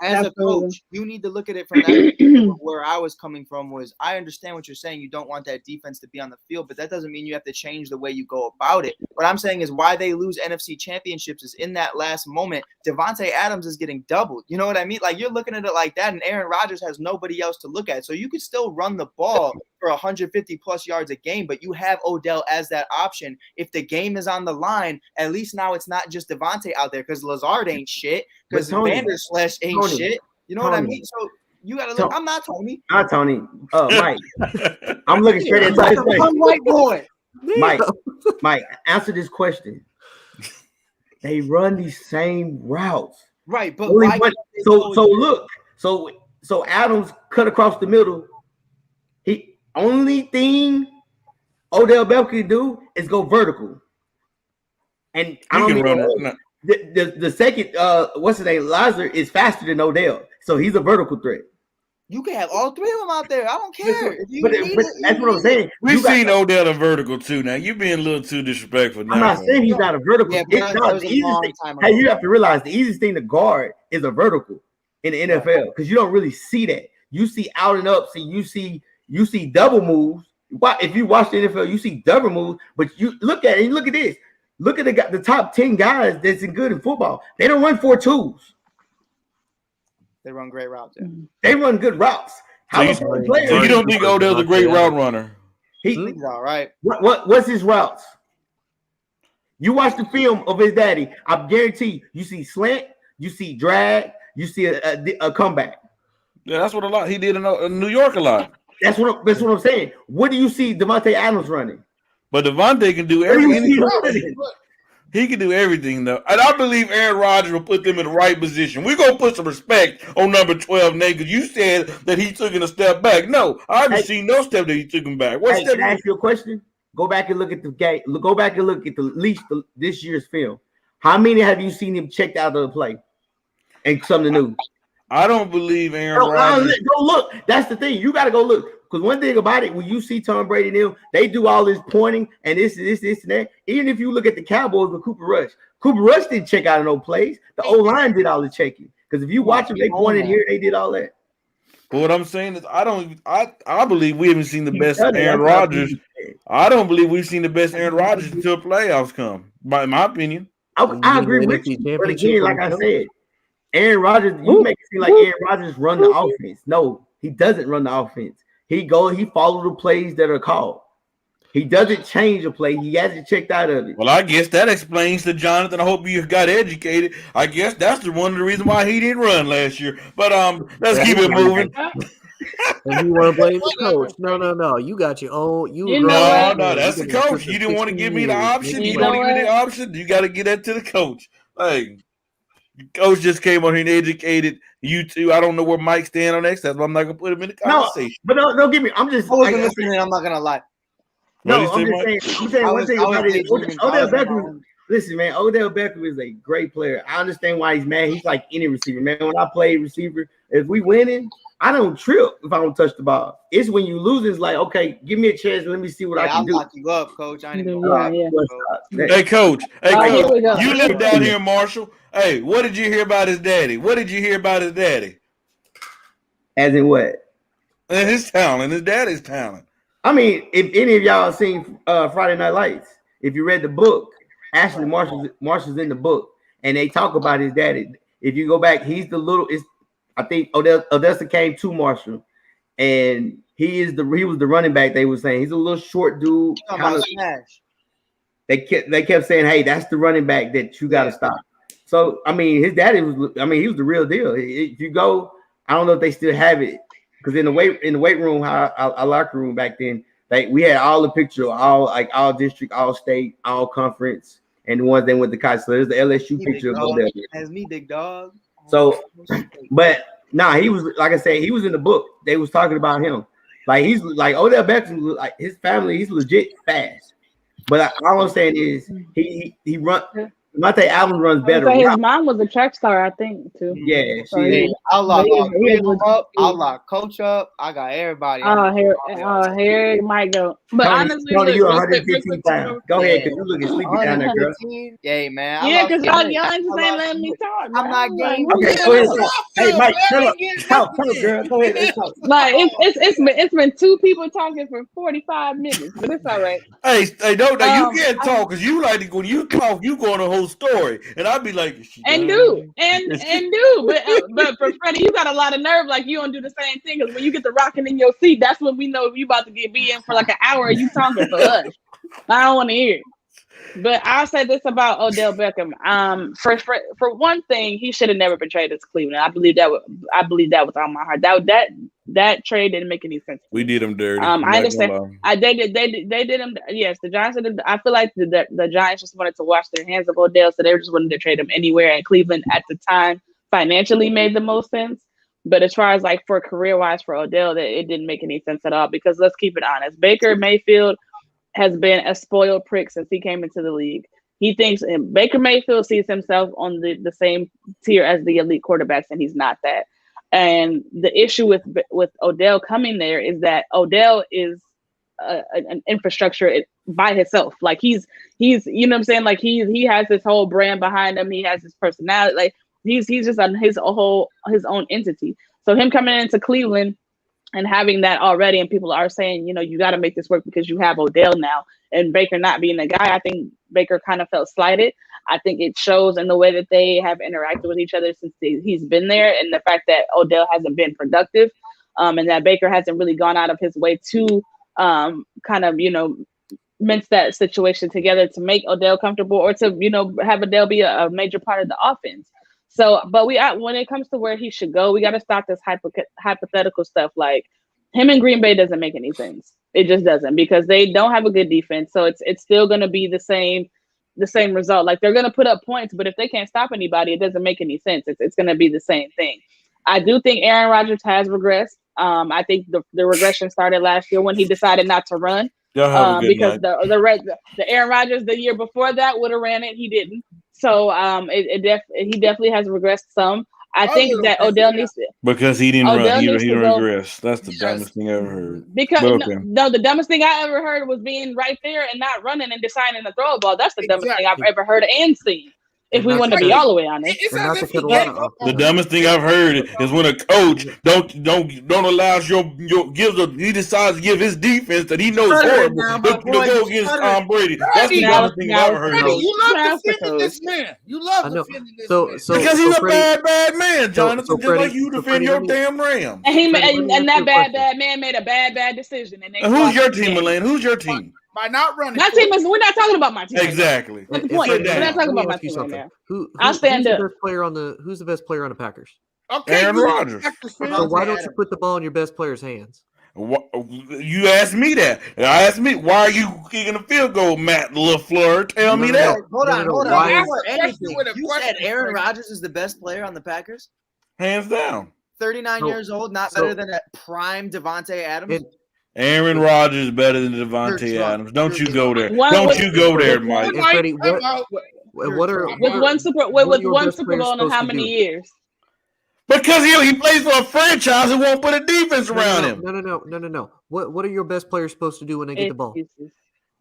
As a coach, you need to look at it from that where I was coming from. Was I understand what you're saying? You don't want that defense to be on the field, but that doesn't mean you have to change the way you go about it. What I'm saying is why they lose NFC championships is in that last moment. Devontae Adams is getting doubled. You know what I mean? Like you're looking at it like that, and Aaron Rodgers has nobody else to look at. So you could still run the ball for 150 plus yards a game, but you have Odell as that option. If the game is on the line, at least now it's not just Devontae out there because Lazard ain't shit, because Vanderslesh ain't shit. You know what I mean? So you got to look. I'm not Tony. Not Tony. Mike. I'm looking straight at his face. I'm white boy. Mike, answer this question. They run these same routes. Right, but so Adams cut across the middle. Only thing Odell Beckham can do is go vertical. And I don't even the second what's his name? Lazar is faster than Odell. So he's a vertical threat. You can have all three of them out there. I don't care. But that's what I'm saying. We've seen Odell in vertical too. Now you're being a little too disrespectful. I'm not saying he's not a vertical. Hey, you have to realize the easiest thing to guard is a vertical in the NFL because you don't really see that. You see out and ups, and you see double moves. If you watch the NFL, you see double moves. But you look at it. And look at this. Look at the top 10 guys that's good in football. They don't run 4-2s. They run great routes. Yeah. They run good routes. So you don't think Odell's a great route runner? He's all right. What's his routes? You watch the film of his daddy. I guarantee you see slant, you see drag, you see a comeback. Yeah, that's what a lot he did in New York a lot. That's what I'm saying. What do you see Devontae Adams running? But Devontae can do everything. He can do everything, though. And I believe Aaron Rodgers will put them in the right position. We're going to put some respect on number 12, Nate, because you said that he took a step back. No, I haven't seen no step that he took him back. What step? Can I ask you a question? Go back and look at the game. Go back and look at this year's film. How many have you seen him checked out of the play and something new? I don't believe Aaron Rodgers. Go look. That's the thing. You got to go look. Because one thing about it, when you see Tom Brady and them, they do all this pointing and this and that. Even if you look at the Cowboys with Cooper Rush didn't check out of no plays. The O-line did all the checking. Because if you watch them, they pointed here, they did all that. But what I'm saying is, I believe we haven't seen the best Aaron Rodgers. I don't believe we've seen the best Aaron Rodgers until playoffs come. In my opinion, I agree with you. But again, like I said, Aaron Rodgers, you make it seem like Aaron Rodgers run the offense. No, he doesn't run the offense. He follow the plays that are called. He doesn't change a play. He hasn't checked out of it. Well, I guess that explains to Jonathan. I hope you got educated. I guess that's one of the reasons why he didn't run last year. But let's keep it moving. And you want to blame the coach? No. You got your own. No, that's the coach. You didn't want to give me the option. You don't give me the option. You got to get that to the coach. Hey, coach just came on here and educated you two. I don't know where Mike stand on that. That's why I'm not gonna put him in the conversation. No, but don't get me. I'm just listening. I'm not gonna lie. No, I'm saying one thing about it. Odell Beckham. Listen, man, Odell Beckham is a great player. I understand why he's mad. He's like any receiver, man. When I play receiver, if we winning, I don't trip if I don't touch the ball. It's when you lose, it's like, okay, give me a chance. Let me see what I can do. I'll lock you up, coach. I ain't even Hey, coach. You live down here in Marshall. Hey, what did you hear about his daddy? What did you hear about his daddy? As in what? And his talent, his daddy's talent. I mean, if any of y'all seen Friday Night Lights, if you read the book, Ashley Marshall's in the book, and they talk about his daddy. If you go back, he's the little. I think Odessa came to Marshall, and he was the running back. They were saying he's a little short dude. They kept saying, "Hey, that's the running back that you got to stop." So I mean, his daddy was. I mean, he was the real deal. If you go, I don't know if they still have it, because in the weight room, our locker room back then, like we had all the picture, all district, all state, all conference, and the ones that went to college. So there's the LSU picture of Odell. That's me, big dog. So, but he was, like I said, he was in the book. They was talking about him. Like he's like Odell Beckham, like his family, he's legit fast. But all I'm saying is he run. Monte Allen runs better. His mom was a track star, I think, too. Yeah, I'll lock up. I'll lock Coach up. I got everybody. Here it might go. But honestly, Tony, you 115 pounds. Go ahead, because you looking sleepy down there, girl. Yeah, man. Yeah, because y'all just ain't letting me talk. I'm not game. Okay, go ahead. Hey, Mike, talk, girl. Go ahead, let's talk. Like it's been two people talking for 45 minutes, but it's all right. Hey, no, you can't talk, because you like when you talk, you go on a whole story, and I'd be like, but for Freddie, you got a lot of nerve. Like you don't do the same thing, because when you get the rocking in your seat, that's when we know if you about to be in for like an hour. You talking for us? I don't want to hear it. But I'll say this about Odell Beckham. For one thing, he should have never been traded to Cleveland. I believe that with all my heart. That trade didn't make any sense. We did him dirty. I understand. They did him. Yes, the Giants did. I feel like the Giants just wanted to wash their hands of Odell, so they just wanted to trade him anywhere. And Cleveland at the time financially made the most sense. But as far as like for career wise for Odell, that it didn't make any sense at all. Because let's keep it honest, Baker Mayfield has been a spoiled prick since he came into the league. He thinks Baker Mayfield sees himself on the same tier as the elite quarterbacks, and he's not that. And the issue with Odell coming there is that Odell is an infrastructure by himself. Like he's you know what I'm saying? Like he has this whole brand behind him. He has his personality. Like he's just on his own entity. So him coming into Cleveland and having that already, and people are saying, you got to make this work because you have Odell now, and Baker not being the guy. I think Baker kind of felt slighted. I think it shows in the way that they have interacted with each other since he's been there, and the fact that Odell hasn't been productive, and that Baker hasn't really gone out of his way to kind of, mince that situation together to make Odell comfortable, or to, have Odell be a major part of the offense. So, but when it comes to where he should go, we got to stop this hypothetical stuff. Like him in Green Bay doesn't make any sense. It just doesn't, because they don't have a good defense. So it's still going to be the same result. Like they're going to put up points, but if they can't stop anybody, it doesn't make any sense. It's going to be the same thing. I do think Aaron Rodgers has regressed. I think the regression started last year when he decided not to run. Because the Aaron Rodgers the year before that would have ran it. He didn't. So he definitely has regressed some. I think that Odell needs to, because he didn't run. He didn't regress. That's the dumbest thing I ever heard. Because no, the dumbest thing I ever heard was being right there and not running and deciding to throw a ball. That's the dumbest thing I've ever heard and seen. If we want to be all the way honest, the dumbest thing I've heard is when a coach don't allow he decides to give his defense that he knows horrible to go against Tom Brady. That's the dumbest thing I've ever heard. You love defending this man. You love defending this man. Because he's a bad man, Jonathan. Just like you defend your damn Rams. And that bad man made a bad decision. And who's your team, Elaine? Who's your team? By not running. My team is. We're not talking about my team. Exactly. That's the point. We're not talking about my team right now. I'll stand up. Who's the best player on the Packers? Okay, Aaron Rodgers. So why don't you put the ball in your best player's hands? You asked me that. I asked me, why are you kicking a field goal, Matt LaFleur? Tell me that. Hold on. You said Aaron Rodgers is the best player on the Packers? Hands down. 39 years old, not better than a prime Devontae Adams? Aaron Rodgers is better than Devontae Adams. Don't you go there. Don't you go there, Mike. With one Super Bowl in how many years? Because he plays for a franchise who won't put a defense around him. No. What are your best players supposed to do when they get the ball?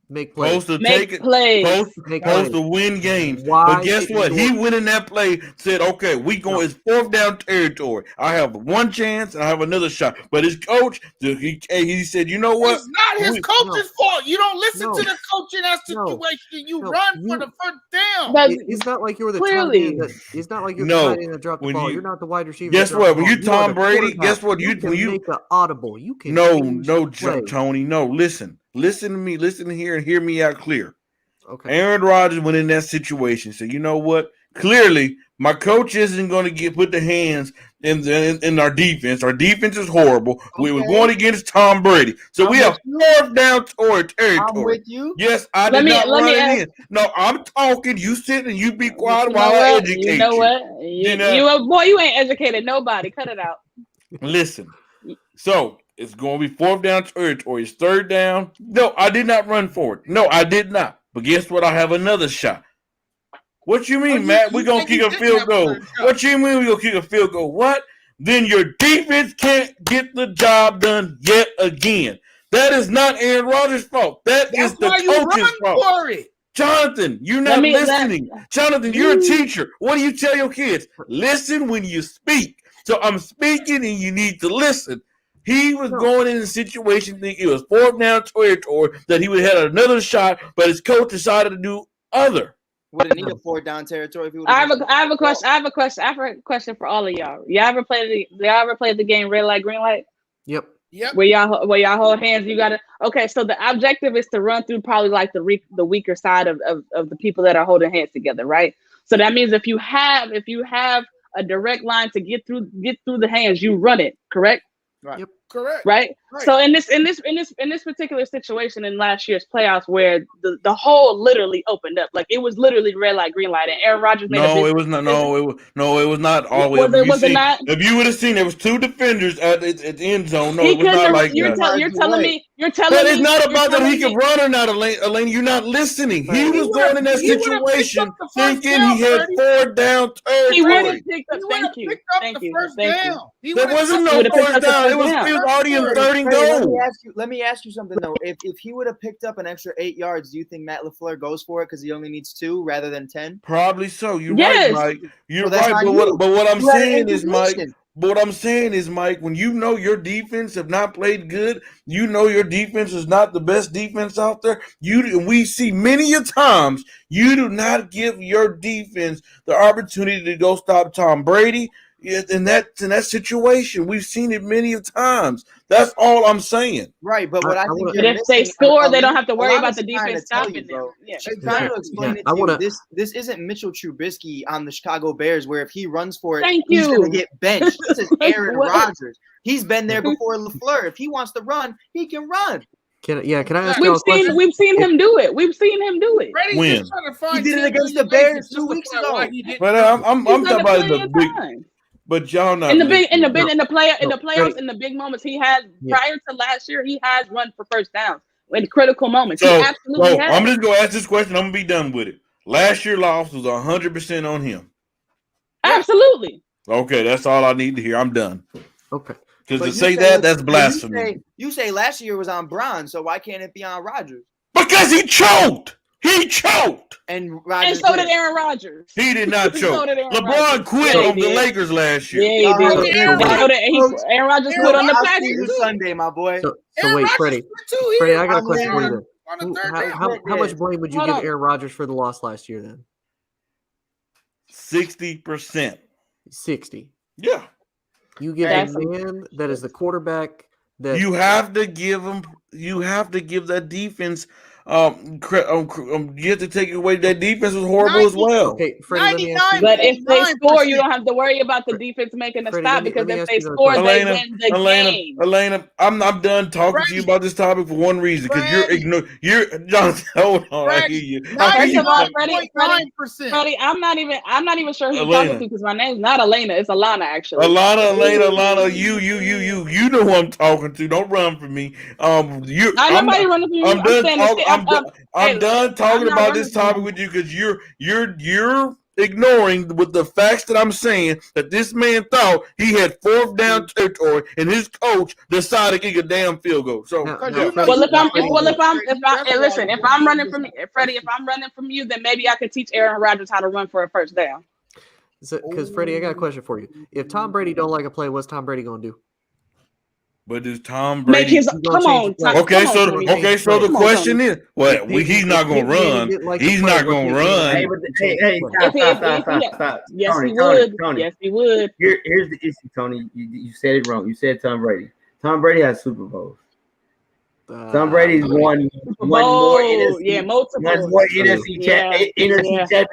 Make plays. Supposed to Make take it. plays. Supposed to win games. Why But guess what? He went in that play, said, okay, we going, it's fourth down territory. I have one chance and I have another shot. But his coach, he said, you know what? It's not his coach's fault. You don't listen to the coach in that situation. You run for the first down. It's not like you were the Clearly. tight end. It's not like you're the tight end that dropped the ball. You're not the wide receiver. Guess what? When you Tom Brady, guess what? You can make an audible. You can No, Tony, no. Listen to me. Listen here and hear me out clear. Okay. Aaron Rodgers went in that situation. Said, you know what? Clearly, my coach isn't going to put the hands in our defense. Our defense is horrible. Okay. We were going against Tom Brady, so we have fourth down territory. I'm with you. Yes, I did not run it in. No, I'm talking. You sit and you be quiet while I educate you. You know what? You ain't educated nobody. Cut it out. Listen. So it's going to be fourth down territory. It's third down. No, I did not run for it. No, I did not. But guess what? I have another shot. What you mean, Matt? We're going to kick a field goal. What you mean we're going to kick a field goal? What? Then your defense can't get the job done yet again. That is not Aaron Rodgers' fault. That's the coach's fault. For it. Jonathan, you're not listening. Jonathan, you're a teacher. What do you tell your kids? Listen when you speak. So I'm speaking and you need to listen. He was going in a situation thinking it was fourth down territory, that he would have had another shot, but his coach decided to do other. Would it need a fourth down territory? If he I have a question. I have a question for all of y'all. Y'all ever played the game red light, green light? Yep. Where y'all hold hands. You gotta. Okay, so the objective is to run through probably like the weaker side of the people that are holding hands together, right? So that means if you have a direct line to get through the hands, you run it, correct? Right. Yep. Correct. Right? So in this particular situation in last year's playoffs, where the hole literally opened up, like it was literally red light, green light, and Aaron Rodgers made it was not. No, it was not all the way. Was it not? If you would have seen, there was two defenders at the end zone. No, it was not like that. You're telling me. But it's not about that he could run or not, Elaine. You're not listening. He was going in that situation thinking he had fourth down territory. He would have picked up. Thank you. There wasn't no first down. It was already in third and goal. Let me ask you something though. If he would have picked up an extra 8 yards, do you think Matt LaFleur goes for it because he only needs 2 rather than 10? Probably so. You're right, Mike. You're right. But what I'm saying is, Mike. But what I'm saying is, Mike, when you know your defense have not played good, you know your defense is not the best defense out there. We see many a times you do not give your defense the opportunity to go stop Tom Brady. In that situation, we've seen it many of times. That's all I'm saying. Right, but what I think, but if they score, they don't have to worry about the defense stopping them. Yeah, trying to explain it to you. This isn't Mitchell Trubisky on the Chicago Bears, where if he runs for it, he's going to get benched. This is Aaron Rodgers. He's been there before LaFleur. If he wants to run, he can run. Can I ask you a question? We've seen him do it. When? He did it against the Bears 2 weeks ago. But I'm talking about the big. But y'all not in the playoffs, in the big moments he has prior to last year, he has run for first downs in critical moments. He absolutely has. I'm just gonna ask this question. I'm gonna be done with it. Last year's loss was 100% on him. Absolutely. Okay, that's all I need to hear. I'm done. Okay. Because to say that's blasphemy. You say last year was on Braun, so why can't it be on Rodgers? Because he choked. He choked. And so did Aaron Rodgers. He did not choke. LeBron quit on the Lakers last year. Yeah, he did. Aaron Rodgers quit on the Packers Sunday, my boy. So wait, Freddie, I got a question for you then. How much blame would you give Aaron Rodgers for the loss last year then? 60%. 60. Yeah. You give a man that is the quarterback that you have to give him. You have to give that defense. You have to take away that defense was horrible as well. Okay, Freddie, but if they score, you don't have to worry about the defense making a stop because if they score, they win the game. Elena, I'm done talking to you about this topic for one reason because you're ignoring. Jonathan, hold on, I hear you. First of all, Freddie, I'm not even sure who you're talking to because my name's not Elena, it's Alana actually. Alana, you know who I'm talking to. Don't run from me. Nobody running from you. I'm done talking about this topic with you because you're ignoring with the facts that I'm saying that this man thought he had fourth down territory and his coach decided to kick a damn field goal. So, if I'm running from Freddie, if I'm running from you, then maybe I could teach Aaron Rodgers how to run for a first down. Because Freddie, I got a question for you. If Tom Brady don't like a play, what's Tom Brady gonna do? But does Tom Brady so the question is, well, he's not gonna run. He's not gonna run. Stop. Yes, he would. Yes, he would. Here's the issue, Tony. You said it wrong. You said Tom Brady. Tom Brady has Super Bowls. Tom Brady's won more NFC championship.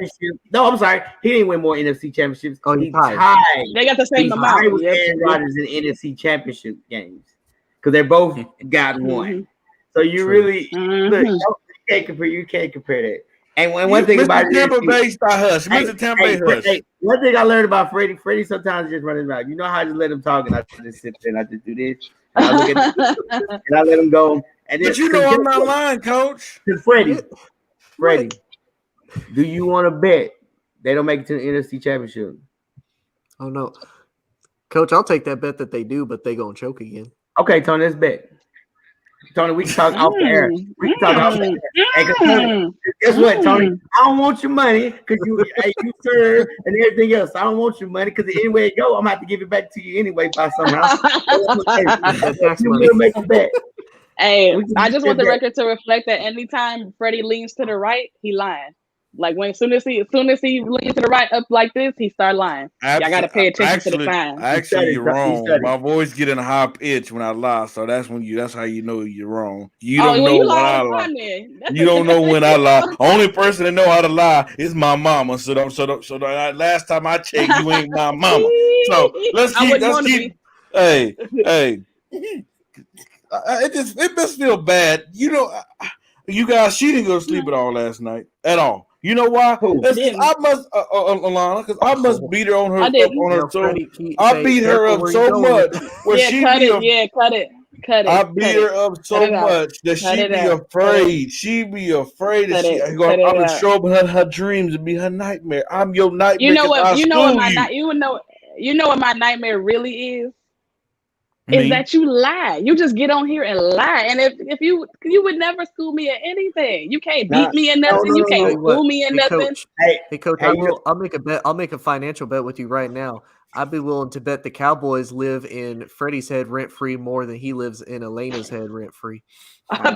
No, I'm sorry. He didn't win more NFC championships. Oh, he tied. They got the same amount. Tied with Aaron Rodgers in NFC championship games because they both got one. So you really look, you can't compare that. And one thing about it, Tampa Bay hush. Mr. Tampa Bay hush. One thing I learned about Freddie sometimes just running around. You know how I just let him talk and I just sit there and I just do this. And I look at and I let him go. And but you know I'm not lying, Coach. Freddie, do you want to bet they don't make it to the NFC Championship? Oh no, Coach, I'll take that bet that they do, but they gonna choke again. Okay, Tony, let's bet. Tony, we can talk off the air. We can talk off the air. Guess what, Tony? I don't want your money because you serve and everything else. I don't want your money because anywhere it go, I'm gonna have to give it back to you anyway by somehow. We'll make a bet. Hey, I just want the record to reflect that anytime Freddie leans to the right, he lying. Like as soon as he leans to the right up like this, he start lying. Y'all gotta pay attention to the signs. Actually, you're wrong. My voice get in a high pitch when I lie, so that's how you know you're wrong. You don't know when I lie. You don't know when I lie. Only person that know how to lie is my mama. So last time I checked, you ain't my mama. So let's keep. Hey. It must feel bad. You know, you guys, she didn't go to sleep at all last night at all. You know why? I must, Alana, because I must beat her on her. I beat her up so much. Cut it. I beat her up so much that she be afraid. She be afraid that I'm gonna show up her dreams and be her nightmare. I'm your nightmare. You know what? You know what my nightmare really is. Is that you lie? You just get on here and lie, and if you would never school me at anything. You can't beat me in nothing. You can't school me in nothing. Hey, Coach, I'll make a bet. I'll make a financial bet with you right now. I'd be willing to bet the Cowboys live in Freddie's head rent free more than he lives in Elena's head rent free.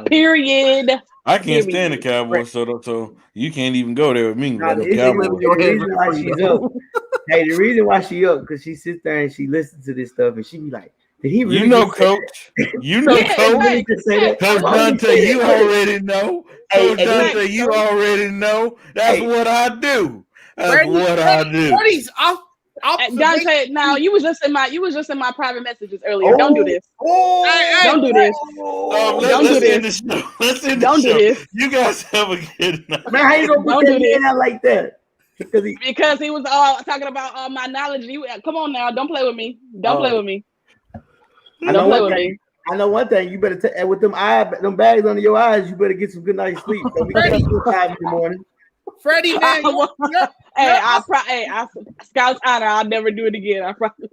Period. I can't stand the Cowboys, so you can't even go there with me. The reason why she up because she sits there and she listens to this stuff and she be like. Did he really Coach. You know, Coach. Coach Dante, you already know. Coach Dante, you already know. That's what I do. That's what I do. Freddie's off. Dante, now you was just in my private messages earlier. Don't do this. Don't do this. Don't do this. Let's end the show. You guys have a good night. Man, how you gonna put that man out like that? Because he was all talking about all my knowledge. Come on now, don't play with me. Don't play with me. I know one thing. You better with them bags under your eyes. You better get some good night's sleep. So we can't do 5 in the morning. Freddie, man. Scout's honor. I'll never do it again. I promise.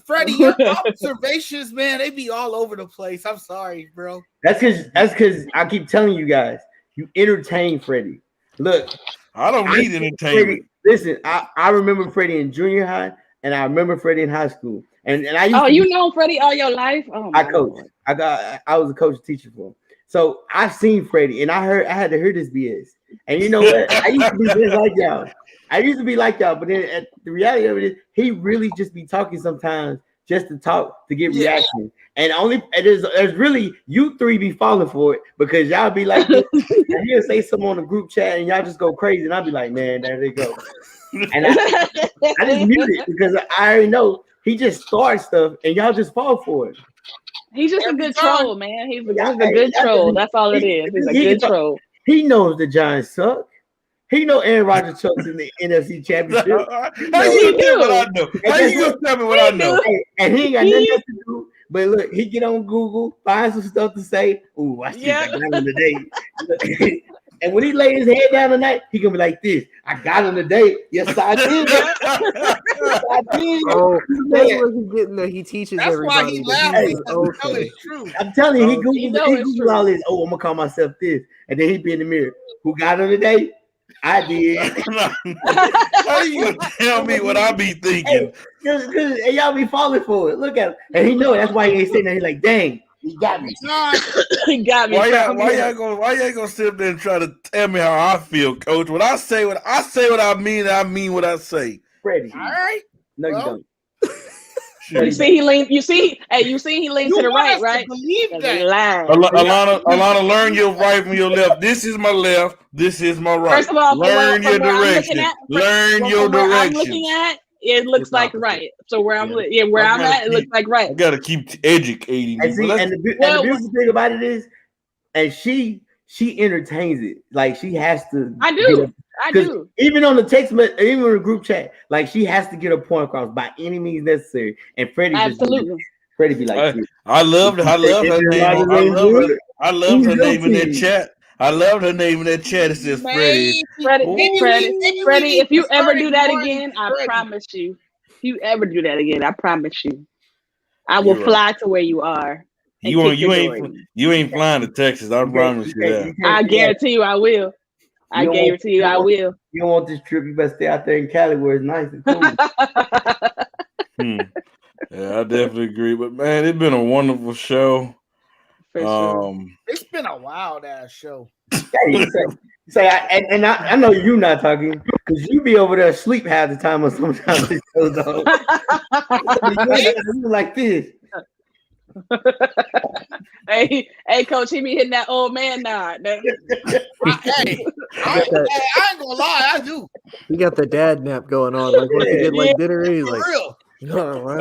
Freddie, your observations, man, they be all over the place. I'm sorry, bro. That's because I keep telling you guys, you entertain Freddie. Look, I don't need entertainment. Listen, I remember Freddie in junior high. And I remember Freddie in high school. And I used to know Freddie all your life? Oh, I coached. I was a coach teacher for him. So I've seen Freddie and I had to hear this BS. And you know what? I used to be just like y'all. But then the reality of it is he really just be talking sometimes just to talk to get reaction. And there's really you three be falling for it because y'all be like and he'll say something on the group chat and y'all just go crazy. And I'll be like, man, there they go. And I just mute it because I already know he just starts stuff and y'all just fall for it. He's just a good troll, man. He's a good troll. That's all it is. He's a good troll. He knows the Giants suck. He know Aaron Rodgers chucks in the NFC Championship. How you gonna tell me what I know? How you gonna tell me what I know? And he ain't got nothing else to do. But look, he get on Google, find some stuff to say. Ooh, I see that guy today. And when he lay his head down tonight, he gonna be like this. I got him today. Yes, I did. Yes, I did. Oh, that's where he's getting that he teaches That's everybody. why he that laughing. he's Okay. It's true. I'm telling you, he You know it's Googled true. all this. Oh, I'm gonna call myself this, and then he be in the mirror. Who got him today? I did. How you gonna tell me what I be thinking? Cause y'all be falling for it. Look at him, and he know it. That's why he ain't sitting there. He's like, dang, he got me. He got me. Why y'all gonna sit up there and try to tell me how I feel, Coach? When I say what I mean, I mean what I say. Freddie. All right. No, you don't. You see, he leaned. You see, he leaned to the right, right? Believe that. Alana, learn your right from your left. This is my left. This is my right. First of all, learn your direction. Learn your direction. I'm looking at it looks like right. So where I'm at, it looks like right. I gotta keep educating. And see, and the beautiful thing about it is, and she entertains it. Like she has to. I do. Even on the text, even in the group chat, like she has to get a point across by any means necessary. And Freddie Freddie be like, I love her name. I love her name in that chat. I love her name in that chat. It says Freddie. Freddie, if you ever do that again, I promise you. If you ever do that again, I promise you, I will fly to where you are. You ain't flying to Texas. I promise you that. I guarantee you, I will. I guarantee you, I will. You don't want this trip? You better stay out there in Cali where it's nice and cool. Yeah, I definitely agree. But man, it's been a wonderful show. It's been a wild ass show. I know you're not talking because you be over there asleep half the time or sometimes it goes on. Like this. Hey, Coach, he be hitting that old man nod. I ain't gonna lie, I do. He got the dad nap going on. Like once he get like dinner, he's like, oh, wow.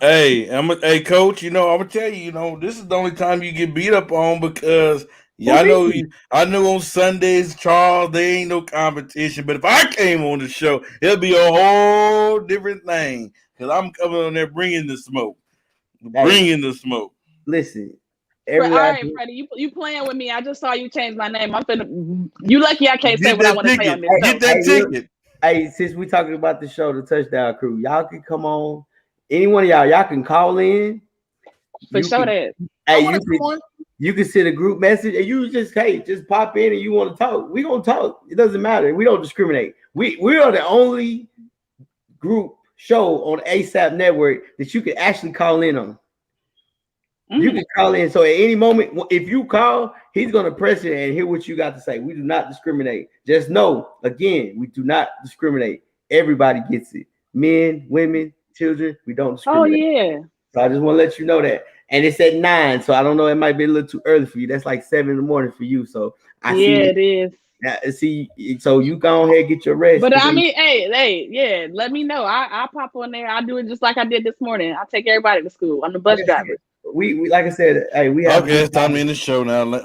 Hey, Coach. I'm gonna tell you. This is the only time you get beat up on because I know on Sundays, Charles, there ain't no competition. But if I came on the show, it'll be a whole different thing because I'm coming on there bringing the smoke. Listen, all right, Freddie, you playing with me? I just saw you change my name. You lucky I can't say what I want to say on this. Get that ticket. Hey, since we talking about the show, the Touchdown Crew, y'all can come on. Any one of y'all can call in. For sure that. Hey, you can send a group message and you just pop in and you want to talk. We gonna talk. It doesn't matter. We don't discriminate. We are the only group show on ASAP Network that you can actually call in on. You can call in. So at any moment, if you call, he's going to press it and hear what you got to say. We do not discriminate. Just know, again, we do not discriminate. Everybody gets it. Men, women, children, we don't discriminate. Oh, yeah. So I just want to let you know that. And it's at 9, so I don't know. It might be a little too early for you. That's like 7 in the morning for you. So it is. See, so you go ahead and get your rest. But I mean, hey, let me know. I'll pop on there. I'll do it just like I did this morning. I'll take everybody to school. I'm the bus driver. We like I said, hey, we have. Okay, it's time to end the show now. Hey,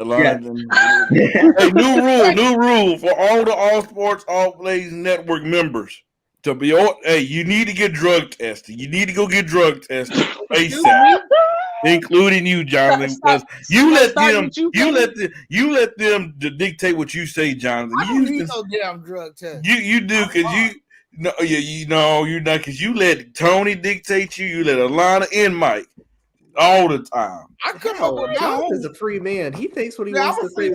new rule for all the All Sports All Plays Network members. You need to get drug tested. You need to go get drug tested ASAP, including you, Jonathan. Because you let them dictate what you say, Jonathan. I don't need no damn drug test. You do because you're not because you let Tony dictate you. You let Alana and Mike. All the time. I come up with Jonathan's a free man. He thinks what he wants to say.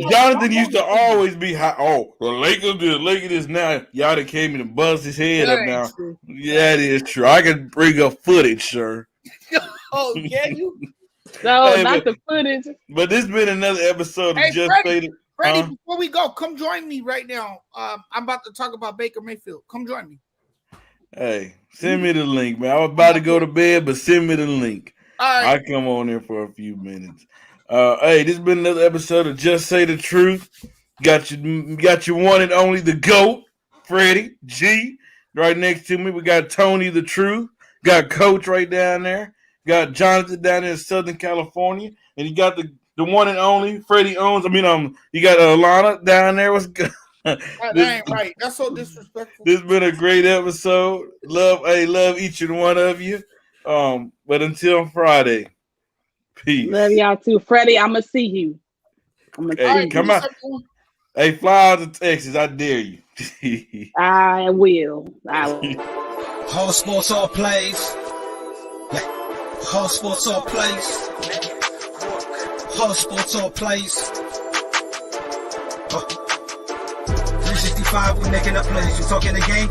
Jonathan used to always be high. Oh, the Lakers is now. Y'all that came in and buzzed his head up now. True. Yeah, it is true. I can bring up footage, sir. Oh, can you? No, not the footage. But this has been another episode of Just Faded. Freddie, before we go, come join me right now. I'm about to talk about Baker Mayfield. Come join me. Hey, send me the link, man. I was about to go to bed, but send me the link. All right. I come on there for a few minutes. Hey, this has been another episode of Just Say the Truth. Got your one and only the GOAT, Freddie G. Right next to me, we got Tony the Truth. Got Coach right down there. Got Jonathan down there in Southern California, and you got the one and only Freddie Owens. You got Alana down there. What's good? That ain't right. That's so disrespectful. This has been a great episode. Love each and one of you. But until Friday, peace. Love y'all too. Freddie, I'm gonna see you. I'm gonna Hey, tease come you. on. Hey, fly out to Texas. I dare you. I will. All sports, all plays. Yeah. All sports, all plays. All sports, all plays. 365, we making a plays. You talking the game?